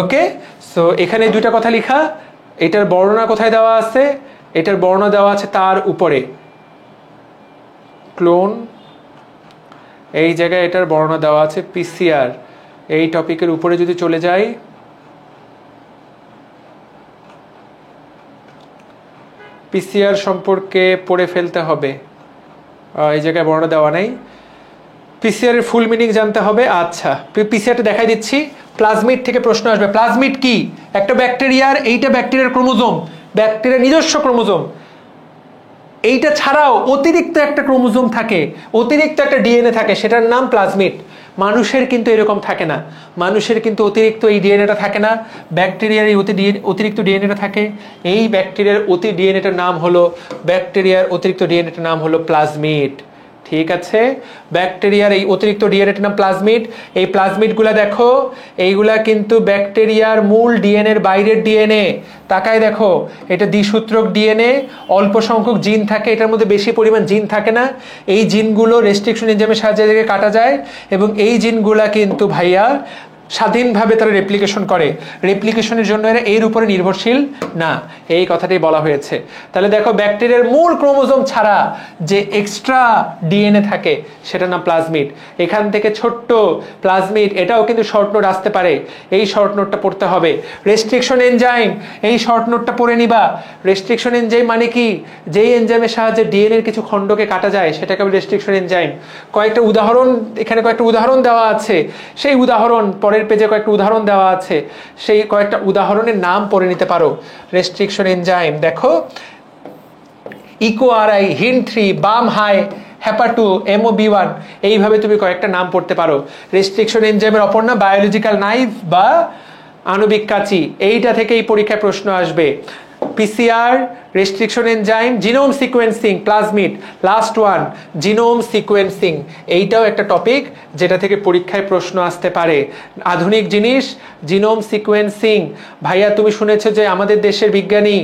[SPEAKER 1] ওকে। সো এখানে 2টা কথা লেখা, এটার বর্ণনা কোথায় দেওয়া আছে? এটার বর্ণনা দেওয়া আছে তার উপরে, ক্লোন, এই জায়গায় এটার বর্ণনা দেওয়া আছে। পিসিআর এই টপিকের উপরে যদি চলে যাই, পিসিআর সম্পর্কে পড়ে ফেলতে হবে, এই জায়গায় বর্ণনা দেওয়া নাই। পিসিআর এর ফুল মিনিং জানতে হবে। আচ্ছা, পিসিআরটা দেখাই দিচ্ছি। প্লাজমিড থেকে প্রশ্ন আসবে। প্লাজমিড কি? একটা ব্যাকটেরিয়ার, এইটা ব্যাকটেরিয়ার ক্রোমোজোম, ব্যাকটেরিয়ার নিজস্ব ক্রোমোজোম। এইটা ছাড়াও অতিরিক্ত একটা ক্রোমোজোম থাকে, অতিরিক্ত একটা ডিএনএ থাকে, সেটার নাম প্লাজমিড। মানুষের কিন্তু এরকম থাকে না, মানুষের কিন্তু অতিরিক্ত এই ডিএনএটা থাকে না, ব্যাকটেরিয়ার এই অতিরিক্ত ডিএনএটা থাকে। এই ব্যাকটেরিয়ার অতিরিক্ত ডিএনএটার নাম হলো প্লাজমিড। ঠিক আছে, ব্যাকটেরিয়ার এই অতিরিক্ত ডিএনএটার নাম প্লাজমিড। এই প্লাজমিডগুলা দেখো, এইগুলা কিন্তু ব্যাকটেরিয়ার মূল ডিএনএর বাইরের ডিএনএ। তাকায় দেখো, এটা দ্বিসূত্রক ডিএনএ, অল্প সংখ্যক জিন থাকে, এটার মধ্যে বেশি পরিমাণ জিন থাকে না। এই জিনগুলো রেস্ট্রিকশন এনজাইমের সাহায্যে কাটা যায়, এবং এই জিনগুলা কিন্তু ভাইয়া স্বাধীনভাবে তারা রেপ্লিকেশন করে, রেপ্লিকেশনের জন্য এরা এর উপরে নির্ভরশীল না, এই কথাটাই বলা হয়েছে। তাহলে দেখো ব্যাকটেরিয়ার মূল ক্রোমোজোম ছাড়া যে এক্সট্রা ডিএনএ থাকে সেটা না প্লাজমিড। এখান থেকে ছোট্ট প্লাজমিড, এটাও কিন্তু শর্ট নোট আসতে পারে, এই শর্ট নোটটা পড়তে হবে। রেস্ট্রিকশন এনজাইম, এই শর্ট নোটটা পড়ে নিবা। রেস্ট্রিকশন এনজাইম মানে কি? যেই এনজাইমের সাহায্যে ডিএনএর কিছু খণ্ডকে কাটা যায় সেটাকে আমি রেস্ট্রিকশন এনজাইম। কয়েকটা উদাহরণ, এখানে কয়েকটা উদাহরণ দেওয়া আছে, সেই উদাহরণ পরের পেজে কয়েকটা উদাহরণ দেওয়া আছে, সেই কয়েকটা উদাহরণের নাম পড়ে নিতে পারো। রেস্ট্রিকশন এনজাইম দেখো, ইকোআরআই, হিন3, বাম হাই, হ্যাপা2, MOB1, এইভাবে তুমি কয়েকটা নাম পড়তে পারো। রেস্ট্রিকশন এনজাইমের অপর নাম বায়োলজিক্যাল নাইফ বা আণবিক কাঁচি, এইটা থেকে এই পরীক্ষায় প্রশ্ন আসবে। PCR, restriction enzyme, genome sequencing, plasmid, last one genome sequencing, এইটাও একটা টপিক যেটা থেকে পরীক্ষায় প্রশ্ন আসতে পারে। আধুনিক জিনিস জিনোম সিকোয়েন্সিং। ভাইয়া তুমি শুনেছো যে আমাদের দেশের বিজ্ঞানী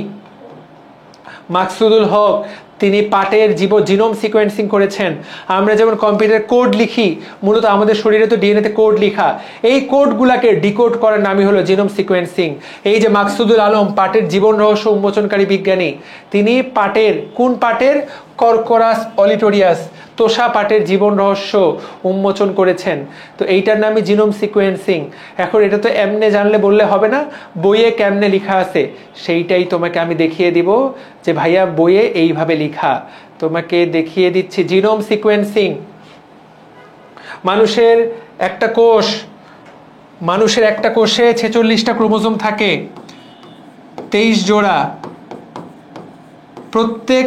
[SPEAKER 1] মাকসুদুল হক তিনি পাটের জিনোম সিকোয়েন্সিং করেছেন। আমরা যেমন কম্পিউটার কোড লিখি, মূলত আমাদের শরীরে তো ডিএনএতে কোড লিখা, এই কোডগুলাকে ডিকোড করার নামই হলো জিনোম সিকোয়েন্সিং। এই যে মাকসুদুল আলম পাটের জীবন রহস্য উন্মোচনকারী বিজ্ঞানী, তিনি পাটের, কোন পাটের? কর্কোরাস অলিটোরিয়াস, তোষা পাটের জীবন রহস্য উন্মোচন করেছেন। তো এইটার নামই জিনোম সিকোয়েন্সিং। এখন এটা তো এমনে জানলে বললে হবে না, বইয়ে কেমনে লেখা আছে সেইটাই তোমাকে আমি দেখিয়ে দিব যে ভাইয়া বইয়ে এইভাবে লেখা, তোমাকে দেখিয়ে দিচ্ছি। জিনোম সিকোয়েন্সিং, মানুষের একটা কোষে 46টা ক্রোমোজোম থাকে, 23 জোড়া, প্রত্যেক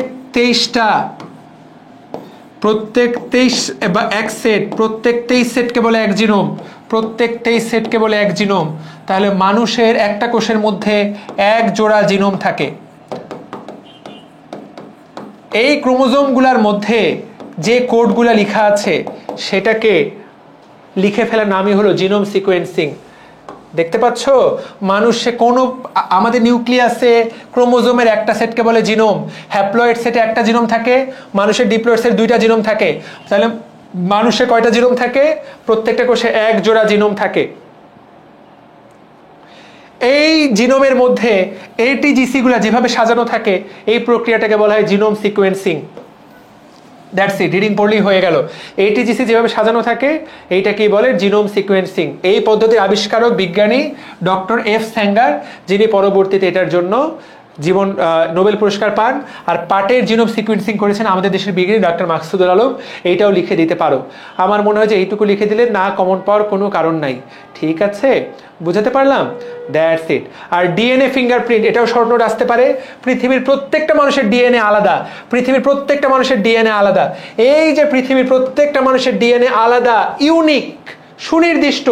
[SPEAKER 1] 23 বা এক সেট, প্রত্যেক 23 সেটকে বলে এক জিনোম, প্রত্যেক 23 সেটকে বলে এক জিনোম। তাহলে মানুষের একটা কোষের মধ্যে এক জোড়া জিনোম থাকে। এই ক্রোমোজোমগুলোর মধ্যে যে কোডগুলা লেখা আছে সেটাকে লিখে ফেলার নামই হলো জিনোম সিকোয়েন্সিং। দেখতে পাচ্ছ, মানুষে আমাদের নিউক্লিয়াসে ক্রোমোজোমের একটা সেটকে বলে জিনোম, হ্যাপ্লয়েড সেটে একটা জিনোম থাকে, মানুষের ডিপ্লয়েড সেটে 2টা জিনোম থাকে। তাহলে মানুষের কয়টা জিনোম থাকে? প্রত্যেকটা কোষে এক জোড়া জিনোম থাকে। এই জিনোমের মধ্যে ATGC গুলা যেভাবে সাজানো থাকে, এই প্রক্রিয়াটাকে বলা হয় genome sequencing. That's it, reading পড়লেই হয়ে গেল। ATGC যেভাবে সাজানো থাকে এইটাকেই বলে জিনোম সিকোয়েন্সিং। এই পদ্ধতির আবিষ্কারক বিজ্ঞানী ডক্টর F. স্যাঙ্গার, যিনি পরবর্তীতে এটার জন্য নোবেল পুরস্কার পান। আর পাটের জিনোম সিকোয়েন্সিং করেছেন আমাদের দেশের বিজ্ঞানী ডক্টর মাকসুদুল আলম। এইটাও লিখে দিতে পারো। আমার মনে হয় যে এইটুকু লিখে দিলে না কমন পাওয়ার কোনো কারণ নাই। ঠিক আছে, বুঝাতে পারলাম? That's it. আর ডিএনএ ফিঙ্গারপ্রিন্ট, এটাও শর্ট নোট আসতে পারে। পৃথিবীর প্রত্যেকটা মানুষের ডিএনএ আলাদা, পৃথিবীর প্রত্যেকটা মানুষের ডিএনএ আলাদা। এই যে পৃথিবীর প্রত্যেকটা মানুষের ডিএনএ আলাদা, ইউনিক, সুনির্দিষ্ট,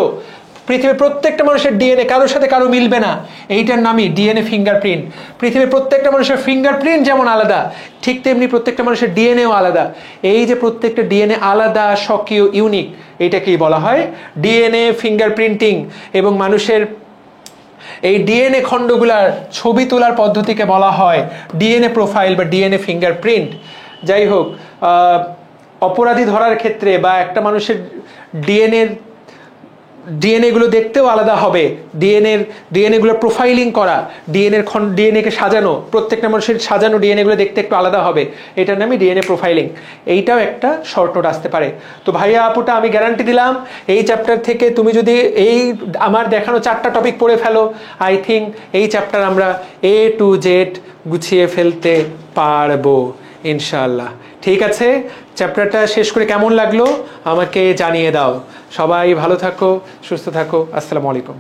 [SPEAKER 1] পৃথিবীর প্রত্যেকটা মানুষের ডিএনএ কারোর সাথে কারো মিলবে না, এইটার নামই ডিএনএ ফিঙ্গারপ্রিন্ট। পৃথিবীর প্রত্যেকটা মানুষের ফিঙ্গারপ্রিন্ট যেমন আলাদা, ঠিক তেমনি প্রত্যেকটা মানুষের ডিএনএও আলাদা। এই যে প্রত্যেকটা ডিএনএ আলাদা, স্বকীয়, ইউনিক, এইটাকেই বলা হয় ডিএনএ ফিঙ্গারপ্রিন্টিং। এবং মানুষের এই ডিএনএ খণ্ডগুলার ছবি তোলার পদ্ধতিকে বলা হয় ডিএনএ প্রোফাইল বা ডিএনএ ফিঙ্গারপ্রিন্ট। যাই হোক, অপরাধী ধরার ক্ষেত্রে বা একটা মানুষের ডিএনএ গুলো দেখতেও আলাদা হবে। ডিএনএ গুলো প্রোফাইলিং করা, ডিএনএকে সাজানো, প্রত্যেকটা মানুষের সাজানো ডিএনএ গুলো দেখতে একটু আলাদা হবে, এটার নামই ডিএনএ প্রোফাইলিং। এইটাও একটা শর্ট নোট আসতে পারে। তো ভাইয়া আপুটা আমি গ্যারান্টি দিলাম, এই চ্যাপ্টার থেকে তুমি যদি এই আমার দেখানো 4টা টপিক পড়ে ফেলো, আই থিঙ্ক এই চ্যাপ্টার আমরা A to Z গুছিয়ে ফেলতে পারবো ইনশাআল্লাহ। ঠিক আছে, চ্যাপ্টারটা শেষ করে কেমন লাগলো আমাকে জানিয়ে দাও। সবাই ভালো থাকো, সুস্থ থাকো। আসসালামু আলাইকুম।